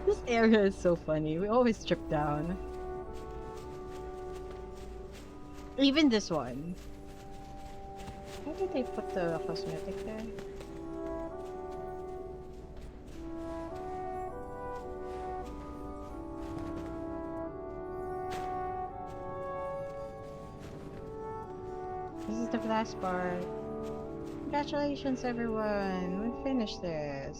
This area is so funny. We always trip down. Even this one. Why did they put the cosmetic there? This is the last part. Congratulations, everyone! We finished this.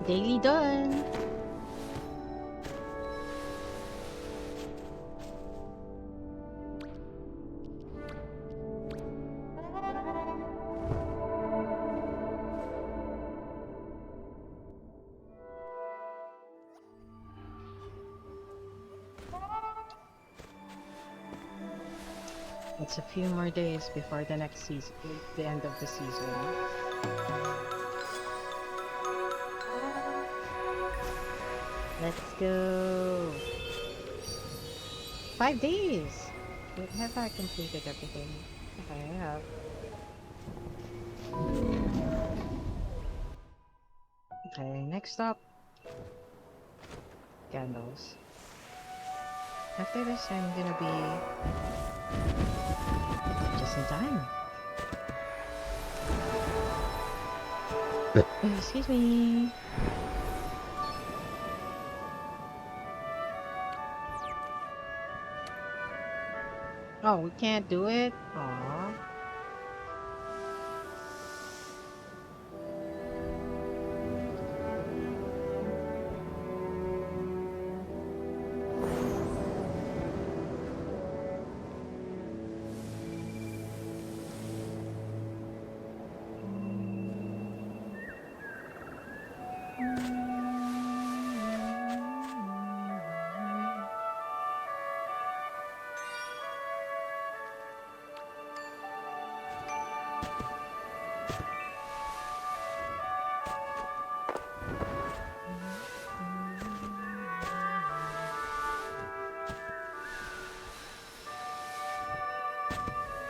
Daily done! It's a few more days before the next season, the end of the season. Let's go! 5 days! Wait, have I completed everything? Okay, I have. Okay, next up. Candles. After this, I'm gonna be just in time. Excuse me. Oh, we can't do it? Aww.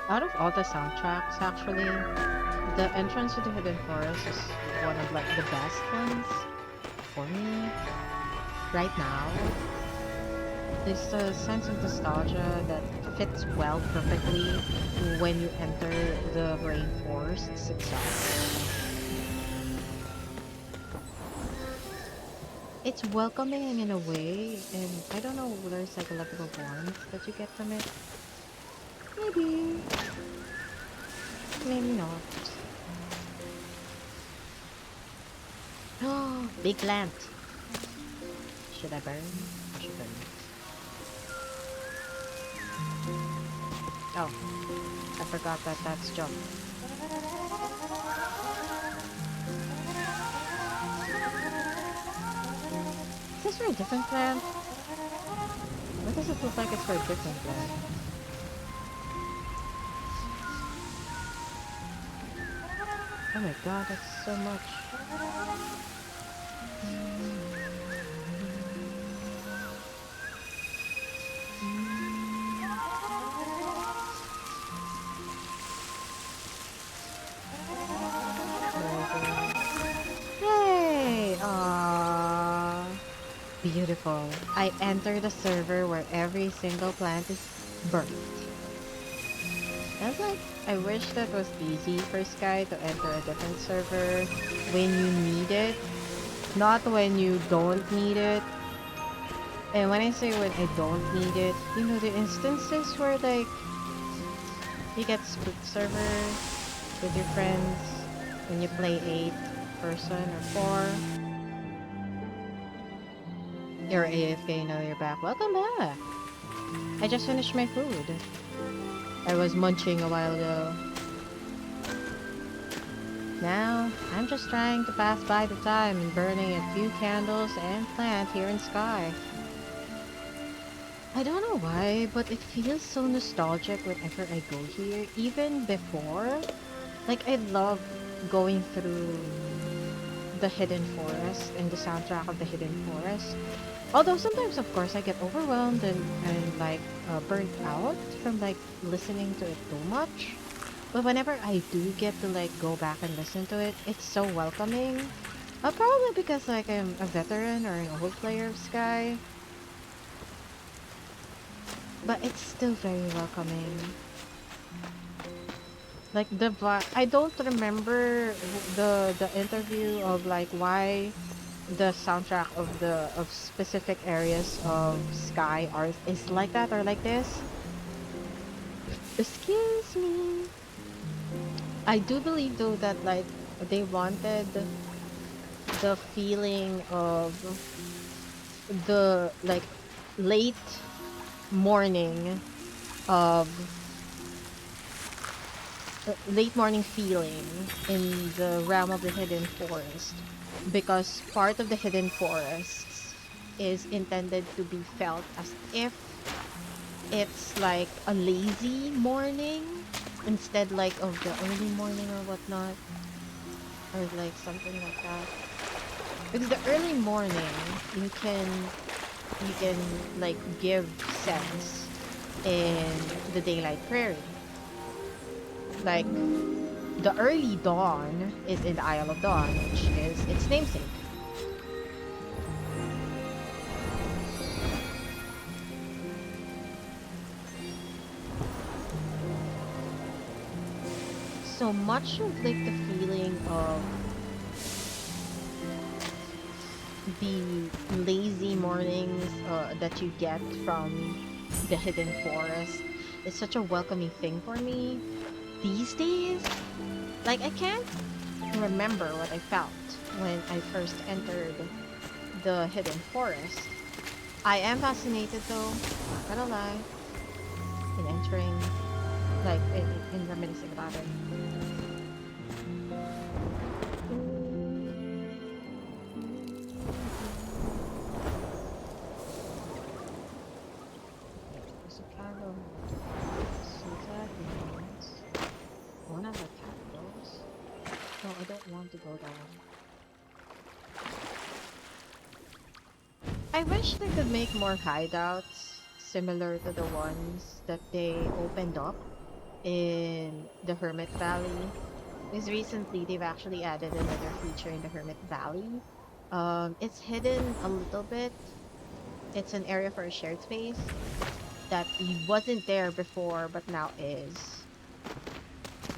Out of all the soundtracks, actually, the entrance to the Hidden Forest is one of like the best ones for me right now. There's a sense of nostalgia that fits well perfectly when you enter the rainforest itself. It's welcoming in a way, and I don't know, there's like a level of warmth that you get from it. Maybe. Maybe not. Oh, big lamp. Should I burn? I should burn. Oh, I forgot that that's jump. Is this for a different plant? Why does it look like it's for a different plant? Oh my god, that's so much. Yay! Aww. beautiful. I enter the server where every single plant is burnt. I was like, I wish that was easy for Sky to enter a different server when you need it, not when you don't need it. And when I say when I don't need it, you know, the instances where like you get split server with your friends when you play 8 person or 4. You're AFK, now you're back. Welcome back. I just finished my food. I was munching a while ago. Now, I'm just trying to pass by the time and burning a few candles and plant here in Sky. I don't know why, but it feels so nostalgic whenever I go here, even before. Like, I love going through the Hidden Forest and the soundtrack of the Hidden Forest. Although sometimes, of course, I get overwhelmed and like burnt out from like listening to it too much. But whenever I do get to like go back and listen to it, it's so welcoming. Probably because like I'm a veteran or an old player of Sky, but it's still very welcoming. Like I don't remember the interview of like why the soundtrack of specific areas of Sky are is like that or like this. Excuse me. I do believe though that like they wanted the feeling of the like late morning of late morning feeling in the realm of the hidden forest, because part of the hidden forests is intended to be felt as if it's like a lazy morning instead like of the early morning or whatnot, or like something like that. Because the early morning you can like give sense in the daylight prairie. Like the early dawn is in the Isle of Dawn, which is its namesake. So much of like the feeling of the lazy mornings that you get from the hidden forest is such a welcoming thing for me these days. Like I can't remember what I felt when I first entered the hidden forest. I am fascinated though, not gonna lie, in entering, like in reminiscing about it. There's a candle. So that means one of the candles. No, I don't want to go down. I wish they could make more hideouts similar to the ones that they opened up in the Hermit Valley. Because recently they've actually added another feature in the Hermit Valley. It's hidden a little bit. It's an area for a shared space that wasn't there before but now is.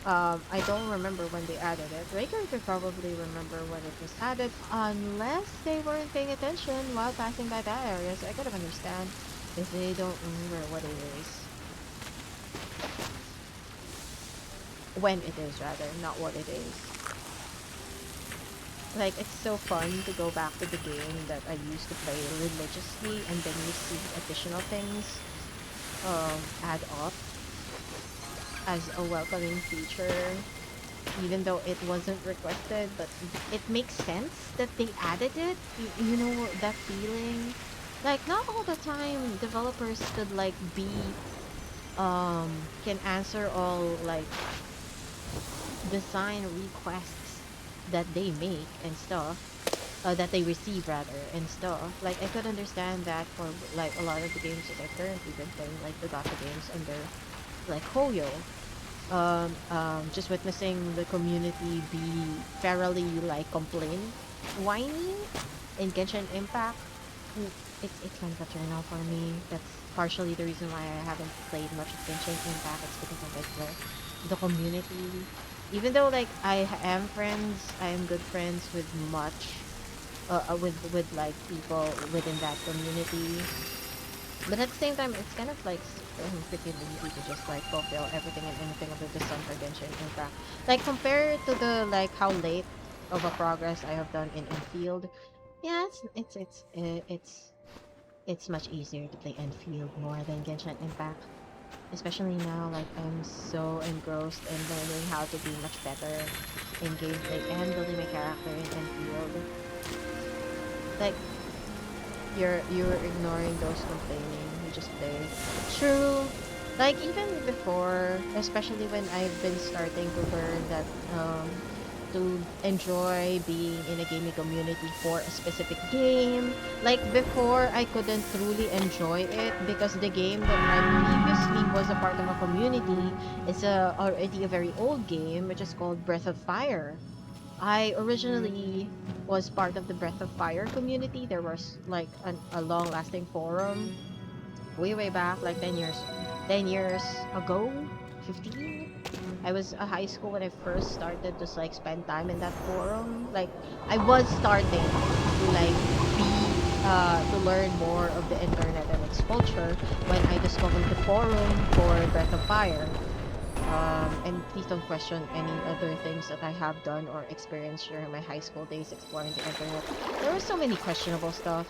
I don't remember when they added it. Raker could probably remember when it was added, unless they weren't paying attention while passing by that area, so I could have understand if they don't remember what it is. When it is, rather, not what it is. Like, it's so fun to go back to the game that I used to play religiously, and then you see additional things add up as a welcoming feature, even though it wasn't requested, but it makes sense that they added it. You know, that feeling. Like, not all the time developers could like be can answer all like design requests that they make and stuff, that they receive rather and stuff. Like I could understand that for like a lot of the games that I've currently been playing, like the Dota games under like Hoyo. Just witnessing the community be fairly like complain whiny in Genshin Impact mm, it's kind of a turn off for me. That's partially the reason why I haven't played much of Genshin Impact. It's because of like the community. Even though like am friends, I am good friends with with like people within that community. But at the same time, it's kind of like freaking easy to just like fulfill everything and anything under the sun for Genshin Impact. Like compared to the like how late of a progress I have done in Enfield, yeah, it's much easier to play Enfield more than Genshin Impact. Especially now, like I'm so engrossed in learning how to be much better in gameplay and building my character in Enfield. Like you're ignoring those complaining. You just play. True. Like even before, especially when I've been starting to learn that to enjoy being in a gaming community for a specific game. Like before, I couldn't truly enjoy it because the game that I previously was a part of a community is already a very old game, which is called Breath of Fire. I originally was part of the Breath of Fire community. There was like a long-lasting forum way back, like 10 years ago, 15. I was a high school when I first started to like spend time in that forum. Like I was starting to like be to learn more of the internet and its culture when I discovered the forum for Breath of Fire. And please don't question any other things that I have done or experienced during my high school days exploring the internet. There was so many questionable stuff.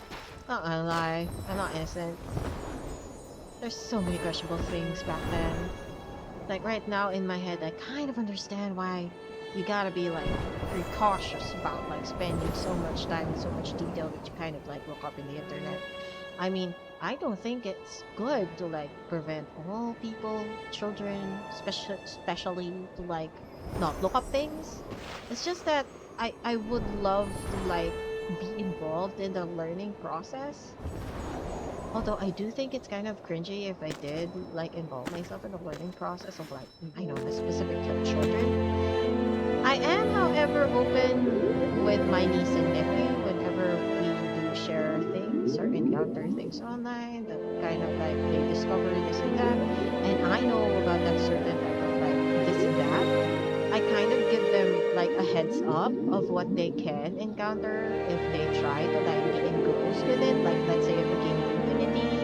Not gonna lie, I'm not innocent. There's so many questionable things back then. Like right now in my head, I kind of understand why you gotta be like precautious about like spending so much time and so much detail that you kind of like look up in the internet. I mean, I don't think it's good to like prevent all people, children, especially to like not look up things. It's just that I would love to like be involved in the learning process. Although I do think it's kind of cringy if I did like involve myself in the learning process of like I know the specific children. I am, however, open with my niece and nephew whenever we do share things or encounter things online that kind of like they discover this and that, and I know about that certain type of like this and that. I kind of give them like a heads up of what they can encounter if they try to like be engrossed with it. Like let's say if a gaming community,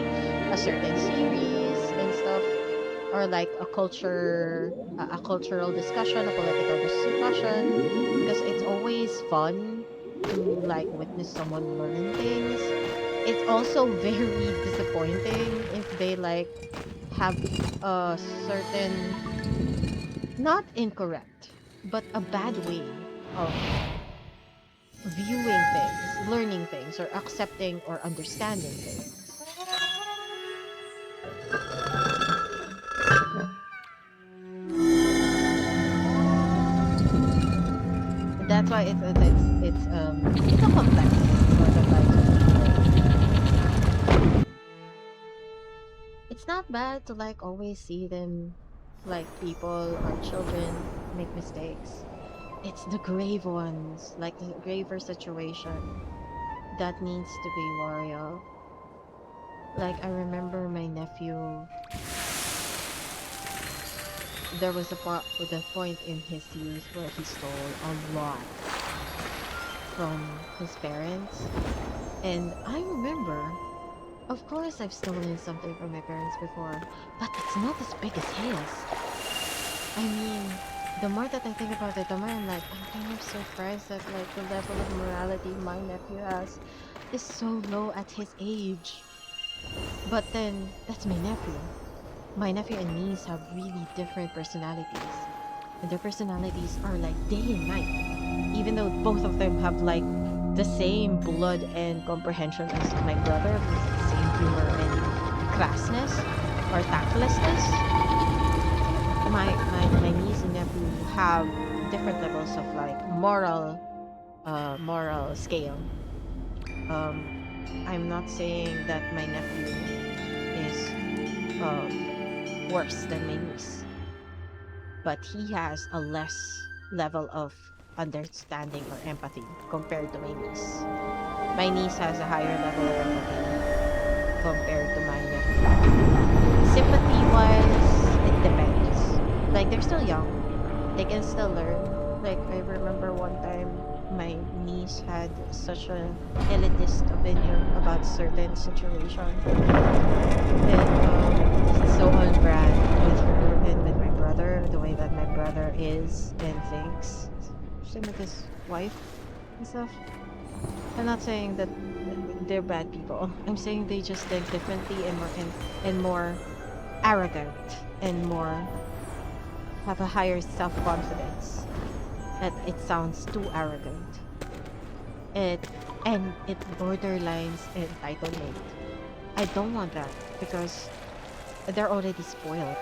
a certain series and stuff, or like a cultural discussion, a political discussion, because it's always fun to like witness someone learn things. It's also very disappointing if they like have a certain not incorrect, but a bad way of viewing things, learning things, or accepting or understanding things. That's why it's a complex sort of like feeling. It's not bad to like always see them like people or children make mistakes. It's the grave ones, like the graver situation that needs to be worried of. Like I remember my nephew, there was the point in his youth where he stole a lot from his parents. And I remember, of course I've stolen something from my parents before, but it's not as big as his. I mean, the more that I think about it, the more I'm kind of surprised that like the level of morality my nephew has is so low at his age. But then, that's my nephew. My nephew and niece have really different personalities. And their personalities are like day and night. Even though both of them have like the same blood and comprehension as my brother, with the same humor and crassness or tactlessness, my niece and nephew have different levels of like moral scale. Um I'm not saying that my nephew is worse than my niece, but he has a less level of understanding or empathy compared to my niece. My niece has a higher level of empathy compared to my nephew. Sympathy wise, it depends. Like they're still young. They can still learn. Like I remember one time my niece had such a elitist opinion about certain situation, and it's so on brand with her and with my brother, the way that my brother is and thinks. Same with his wife and stuff. I'm not saying that they're bad people. I'm saying they just think differently and more arrogant and more have a higher self-confidence. That it sounds too arrogant. It and it borderlines entitlement. I don't want that because they're already spoiled.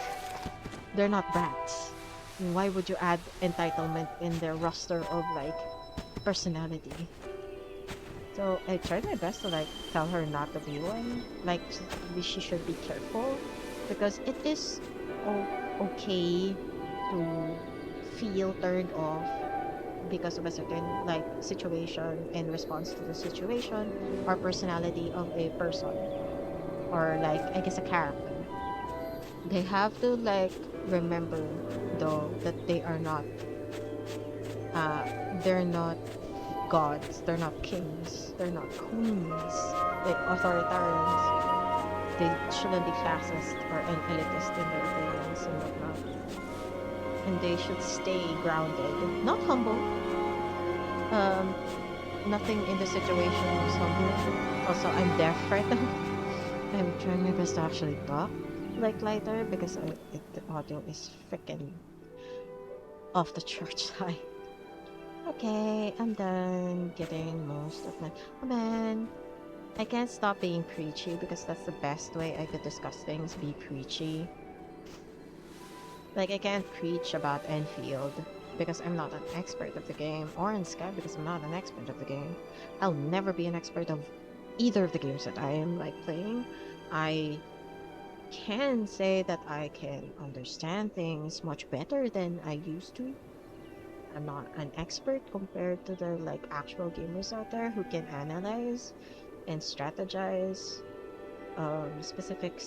They're not brats. Why would you add entitlement in their roster of like personality? So I tried my best to like tell her not to be one. Like she should be careful because it is okay to feel turned off because of a certain like situation in response to the situation or personality of a person or like I guess a character. They have to like remember though that they're not gods, they're not kings, they're not queens, like authoritarians. They shouldn't be classist or an elitist in their opinions and whatnot. And they should stay grounded, not humble. Um, Nothing in the situation was humbling. Also, I'm deaf right now. I'm trying my best to actually talk like lighter because the audio is freaking off the church side. Okay, I'm done getting most of my. Oh man, I can't stop being preachy because that's the best way I could discuss things. Be preachy. Like I can't preach about Enfield because I'm not an expert of the game, or in Sky because I'm not an expert of the game. I'll never be an expert of either of the games that I am like playing. I can say that I can understand things much better than I used to. I'm not an expert compared to the like actual gamers out there who can analyze and strategize specific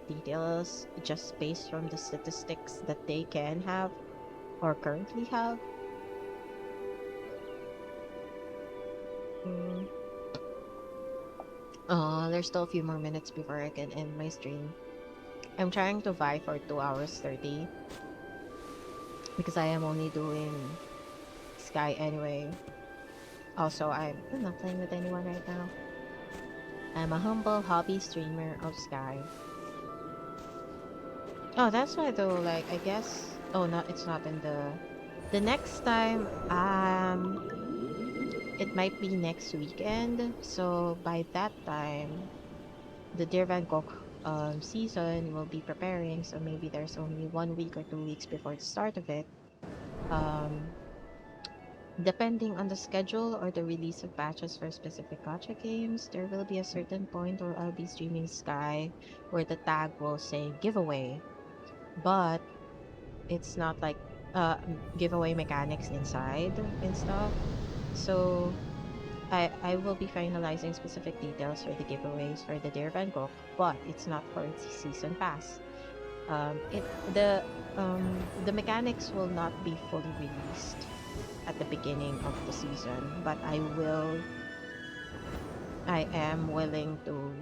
details just based from the statistics that they can have or currently have. Mm. There's still a few more minutes before I can end my stream. I'm trying to vie for 2 hours 30 because I am only doing Sky anyway. Also, I'm not playing with anyone right now. I'm a humble hobby streamer of Sky. Oh, that's why though, like, I guess, oh, no, it's not in the next time, it might be next weekend. So by that time, the Dear Van Gogh season will be preparing. So maybe there's only 1 week or 2 weeks before the start of it. Um, Depending on the schedule or the release of patches for specific gacha games, there will be a certain point where I'll be streaming Sky where the tag will say giveaway. But it's not like giveaway mechanics inside and stuff. So I will be finalizing specific details for the giveaways for the Dear Van Gogh, but it's not for its season pass. It the mechanics will not be fully released at the beginning of the season, but I am willing to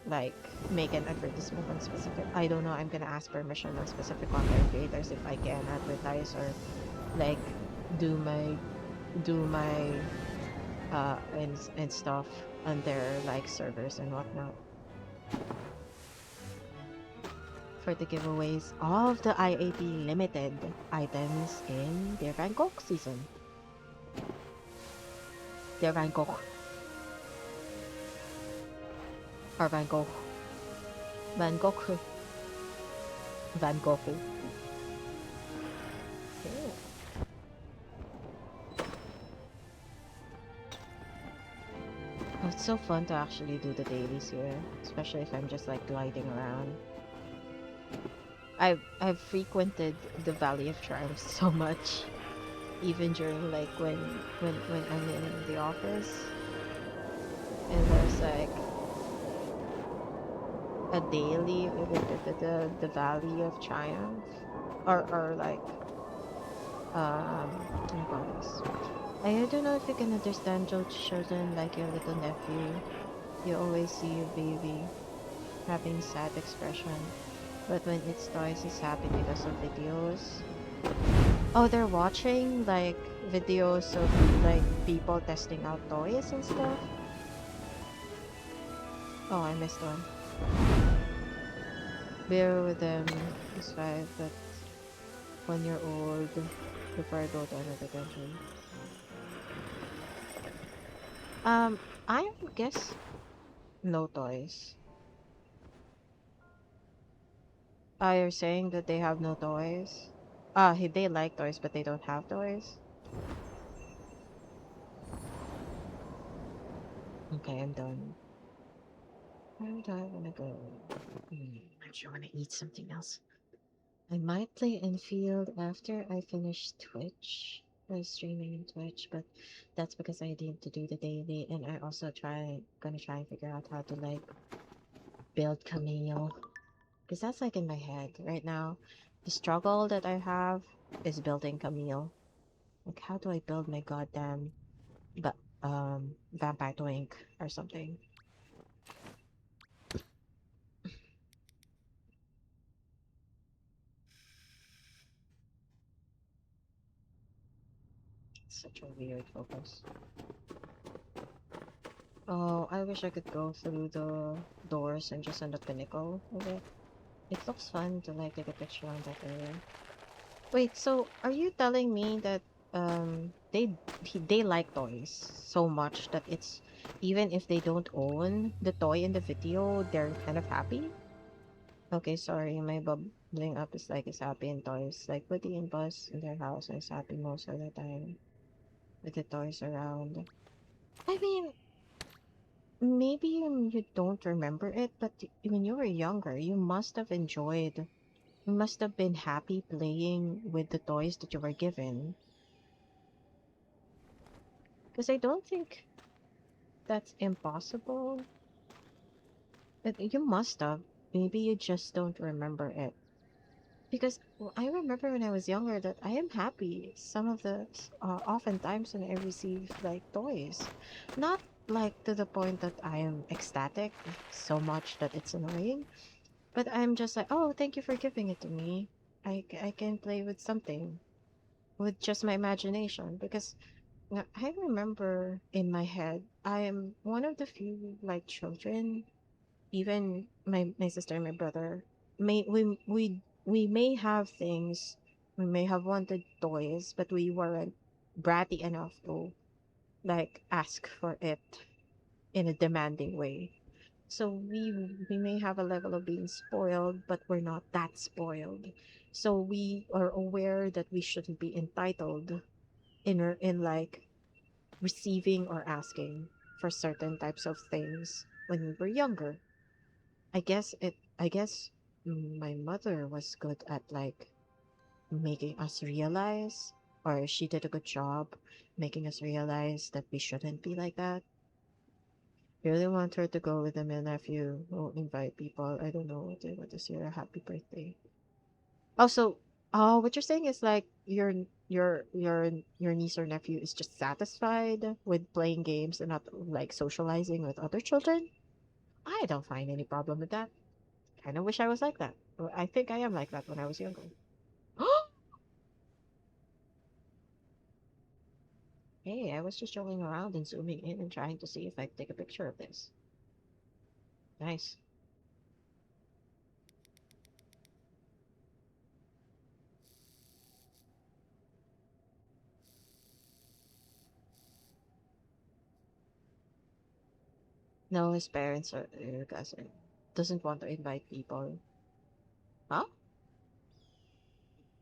like make an advertisement on specific. I don't know. I'm gonna ask permission on specific content creators if I can advertise or like do my do my and stuff on their like servers and whatnot for the giveaways of the IAP limited items in their Van Gogh season. Their Van Gogh or Van Gogh. Van Gogh. Van Gogh. Oh. Oh, it's so fun to actually do the dailies here, especially if I'm just like gliding around. I've frequented the Valley of Triumph so much, even during like when I'm in the office. and there's like a daily the Valley of Triumph, or like what do you call this? I don't know if you can understand Joe children like your little nephew. You always see your baby having sad expression, but when it's toys, it's happy because of videos. Oh, they're watching like videos of like people testing out toys and stuff. Oh, I missed one. Bear with them is 5, but 1 year old before I go to another country. Um, I guess no toys. You're saying that they have no toys? They like toys, but they don't have toys? Okay, I'm done. Where do I want to go? I actually want to eat something else. I might play Enfield after I finish Twitch. Streaming in Twitch, but that's because I need to do the daily, and I also gonna try and figure out how to like build Camille, because that's like in my head right now. The struggle that I have is building Camille. Like, how do I build my goddamn but vampire twink or something? Such a weird focus. Oh, I wish I could go through the doors and just on the pinnacle of it. It looks fun to like take a picture on that area. Wait, so are you telling me that they like toys so much that it's even if they don't own the toy in the video, they're kind of happy? Okay, sorry, my bubbling up is like is happy in toys. Like Woody and Buzz in their house is happy most of the time with the toys around. I mean, maybe you don't remember it, but when you were younger, you must have enjoyed, you must have been happy playing with the toys that you were given. Because I don't think that's impossible. But you must have. Maybe you just don't remember it. Because I remember when I was younger that I am happy some of the oftentimes when I receive like toys. Not like to the point that I am ecstatic so much that it's annoying, but I'm just like, oh, thank you for giving it to me. I can play with something with just my imagination because I remember in my head I am one of the few like children, even my sister and my brother we may have things, we may have wanted toys, but we weren't bratty enough to like ask for it in a demanding way. So we may have a level of being spoiled, but we're not that spoiled. So we are aware that we shouldn't be entitled in like receiving or asking for certain types of things when we were younger. I guess my mother was good at like making us realize, or she did a good job making us realize that we shouldn't be like that. Really want her to go with my nephew who invite people. I don't know what they want to say a happy birthday. Also, what you're saying is like your niece or nephew is just satisfied with playing games and not like socializing with other children. I don't find any problem with that. Kind of wish I was like that. I think I am like that when I was younger. Hey, I was just strolling around and zooming in and trying to see if I could take a picture of this. Nice. No, his parents are cousin doesn't want to invite people. Huh?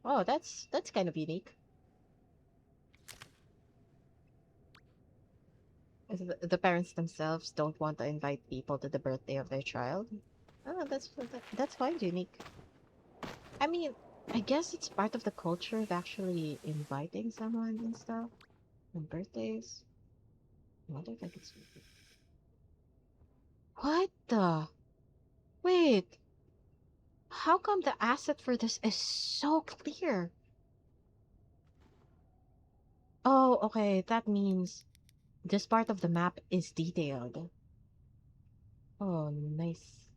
Oh, that's kind of unique. Is the parents themselves don't want to invite people to the birthday of their child. Oh, that's quite unique. I mean, I guess it's part of the culture of actually inviting someone and stuff on birthdays. I wonder if I could. What the? Wait, how come the asset for this is so clear? Oh, okay, that means this part of the map is detailed. Oh, nice.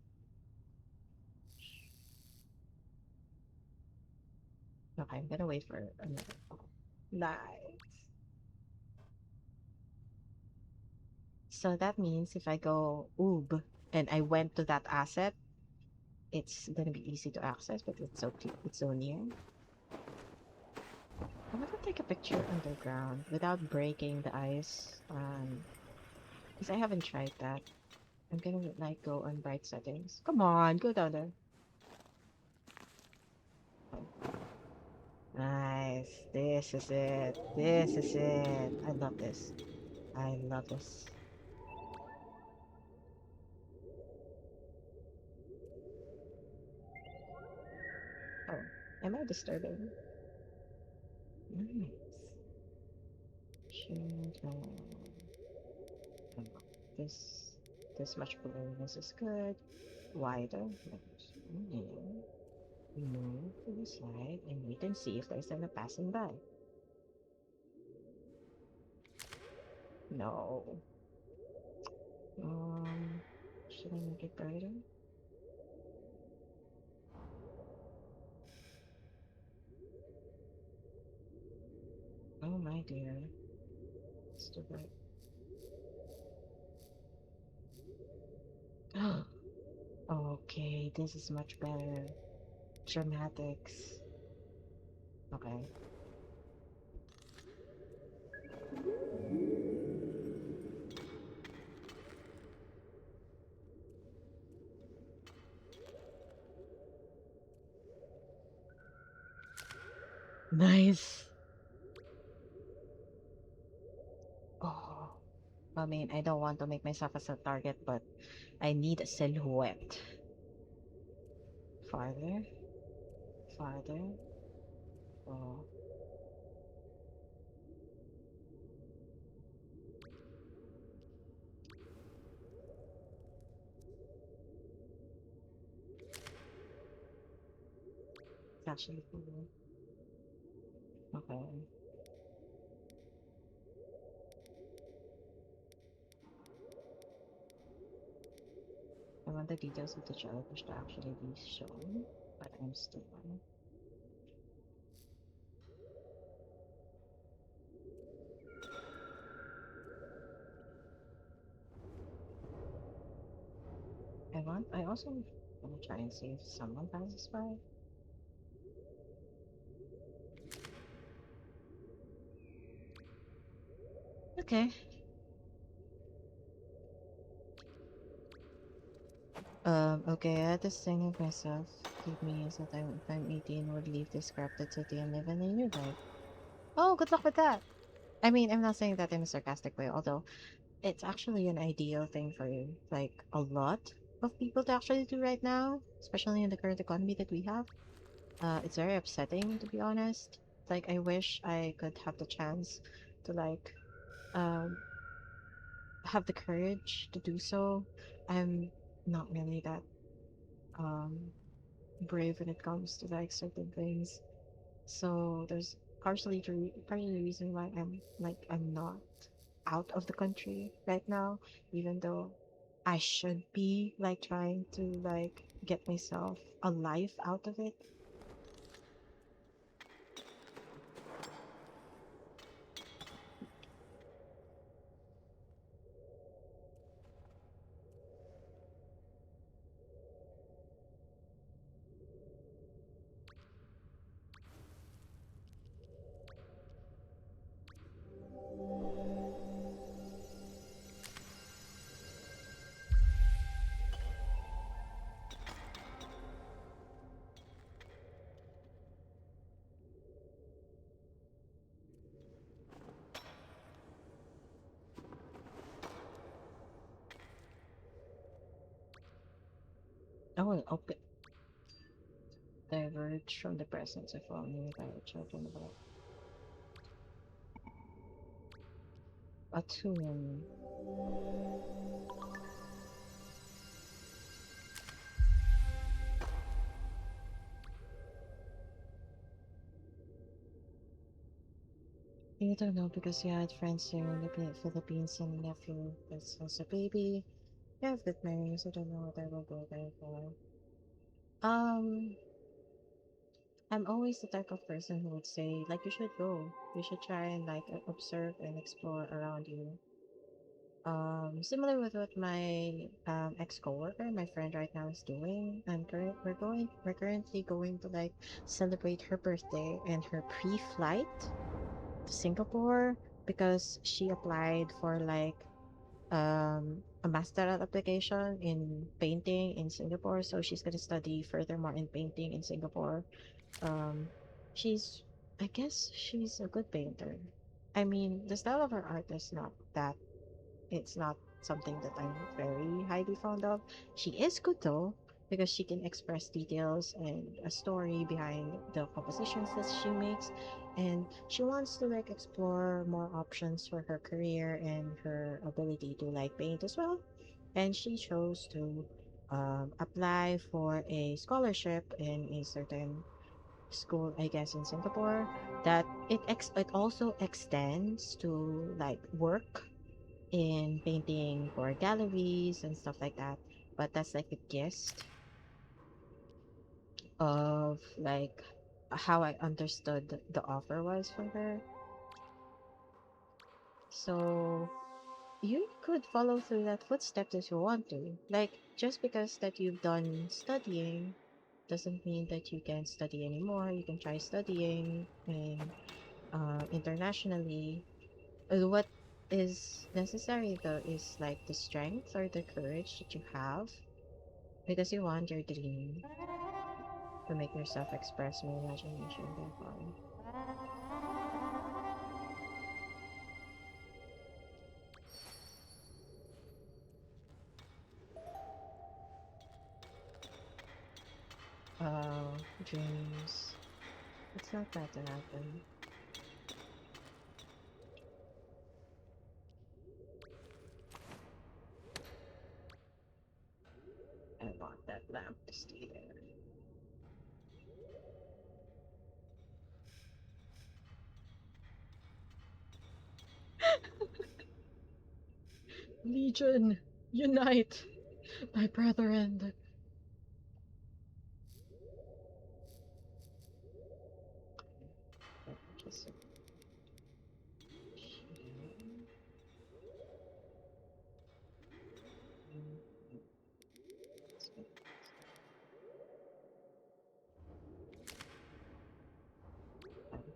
Okay, I'm gonna wait for another call. Nice. So that means if I go oob and I went to that asset, it's gonna be easy to access, but it's so near. I want to take a picture underground without breaking the ice, because I haven't tried that. I'm gonna like go on bright settings. Come on, go down there. Oh, nice. This is it. This is it. I love this. I love this. Oh, am I disturbing? Nice. Should uh, this this much balloons is good. Wider. Mm, move to the side and wait and see if there's any passing by. No. Should I make it brighter? Oh my dear. It's too bright. Okay, this is much better. Dramatics. Okay. Nice. Oh, I mean, I don't want to make myself as a target, but I need a silhouette. Farther, farther. Oh, it's actually cool. Okay. I want the details of the jellyfish to actually be shown, but I'm still on. I also want to try and see if someone passes by. Okay. Okay, I had this thing of myself. Give me is that if I'm 18 would leave this corrupted city and live in a new life. Oh, good luck with that. I mean, I'm not saying that in a sarcastic way, although it's actually an ideal thing for like a lot of people to actually do right now, especially in the current economy that we have. It's very upsetting to be honest. Like I wish I could have the chance to like um have the courage to do so. I'm not really that um brave when it comes to like certain things. So there's partially the reason why I'm not out of the country right now, even though I should be like trying to like get myself a life out of it. I will open diverge from the presence of all nearby children about a tomb. You don't know because you had friends here in the Philippines and a nephew that's also a baby. You have good memories. I don't know what I will go there for. Um, I'm always the type of person who would say, like, you should go. You should try and like observe and explore around you. Similar with what my ex coworker, my friend right now is doing. We're currently going to like celebrate her birthday and her pre-flight to Singapore because she applied for like a masteral application in painting in Singapore. So she's gonna study furthermore in painting in Singapore. Um, she's, I guess she's a good painter. I mean, the style of her art is not that, it's not something that I'm very highly fond of. She is good though, because she can express details and a story behind the compositions that she makes. And she wants to like explore more options for her career and her ability to like paint as well. And she chose to apply for a scholarship in a certain school, I guess, in Singapore. That it also extends to like work in painting for galleries and stuff like that. But that's like the gist of like how I understood the offer was for her. So you could follow through that footsteps if you want to. Like just because that you've done studying doesn't mean that you can study anymore. You can try studying and internationally. What is necessary though is like the strength or the courage that you have because you want your dream to make yourself express your imagination therefore. Dreams. It's not that to happen. I want that lamp to stay there. Legion, unite, my brethren. Just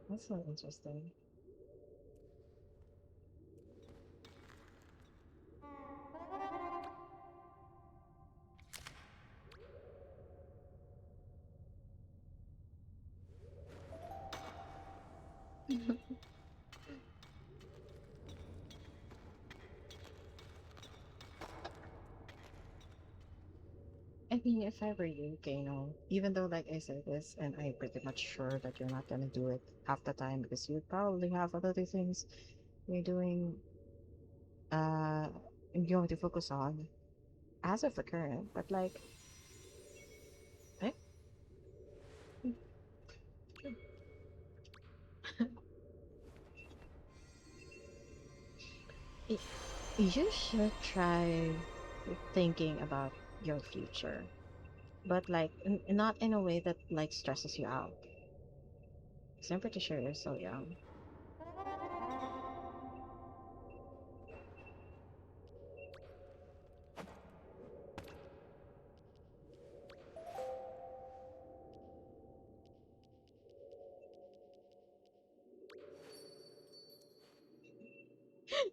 that's so interesting. I mean, if I were you, Kano, even though like I said this, and I'm pretty much sure that you're not gonna do it half the time because you probably have other things you're doing, uh, you're going to focus on as of the current. But like, eh, y- you should try thinking about your future, but like not in a way that like stresses you out. Because I'm pretty sure you're so young.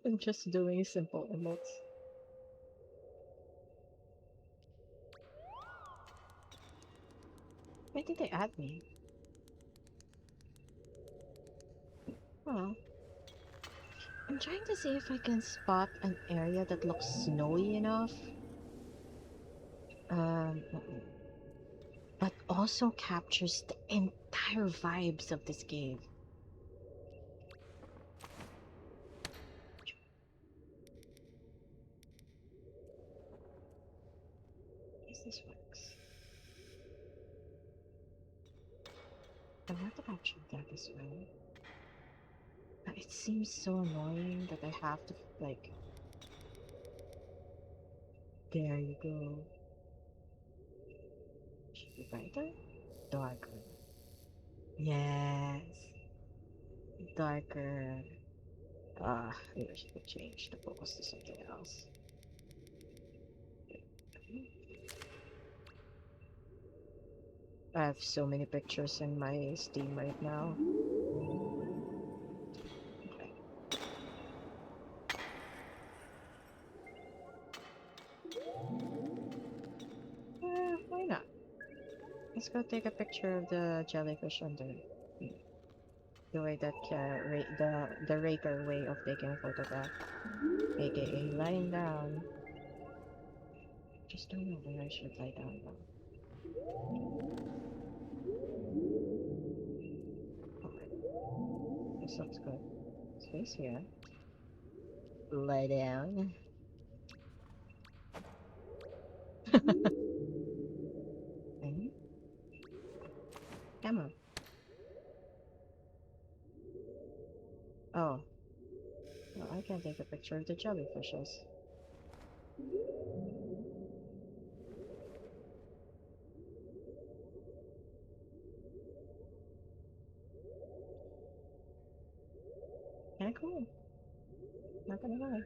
I'm just doing simple emotes. Why did they add me? Huh. I'm trying to see if I can spot an area that looks snowy enough, but also captures the entire vibes of this game. Yes, this works. I want to capture that as well. It seems so annoying that I have to, like, there you go. Should be brighter? Darker. Yes. Darker. I wish I could change the focus to something else. I have so many pictures in my Steam right now. Okay. Why not? Let's go take a picture of the jellyfish under the way that the raker way of taking a photograph, aka lying down. Just don't know where I should lie down though. Okay, this looks good. Space here. Lie down. Okay. Come on. Oh, well, I can take a picture of the jellyfishes. Kinda cool. Not gonna lie.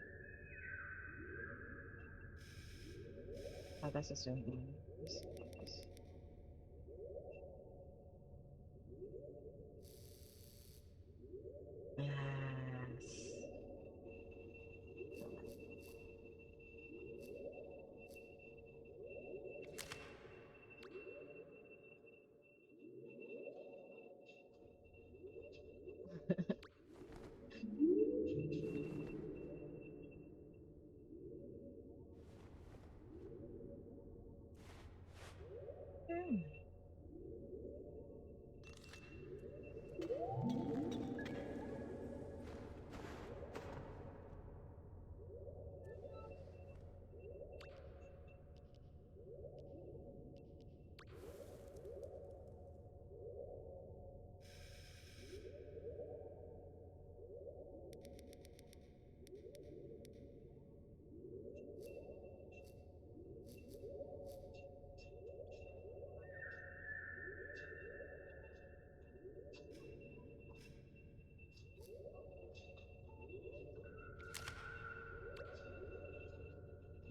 Oh, that's a zoom in. Focus. Yes. Hmm.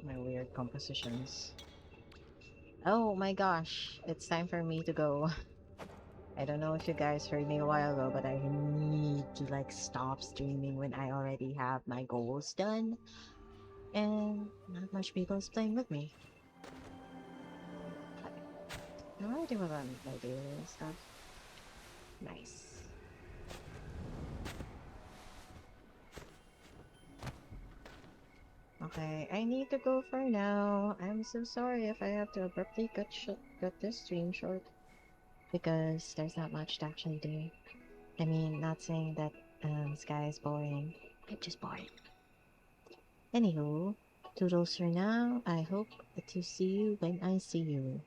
My weird compositions. Oh my gosh, it's time for me to go. I don't know if you guys heard me a while ago, but I need to like stop streaming when I already have my goals done and not much people is playing with me. Okay. I'm already with my daily and stuff. Nice. Okay, I need to go for now. I'm so sorry if I have to abruptly cut this stream short because there's not much to actually do. I mean, not saying that Sky is boring. I'm just boring. Anywho, toodles for now. I hope to see you when I see you.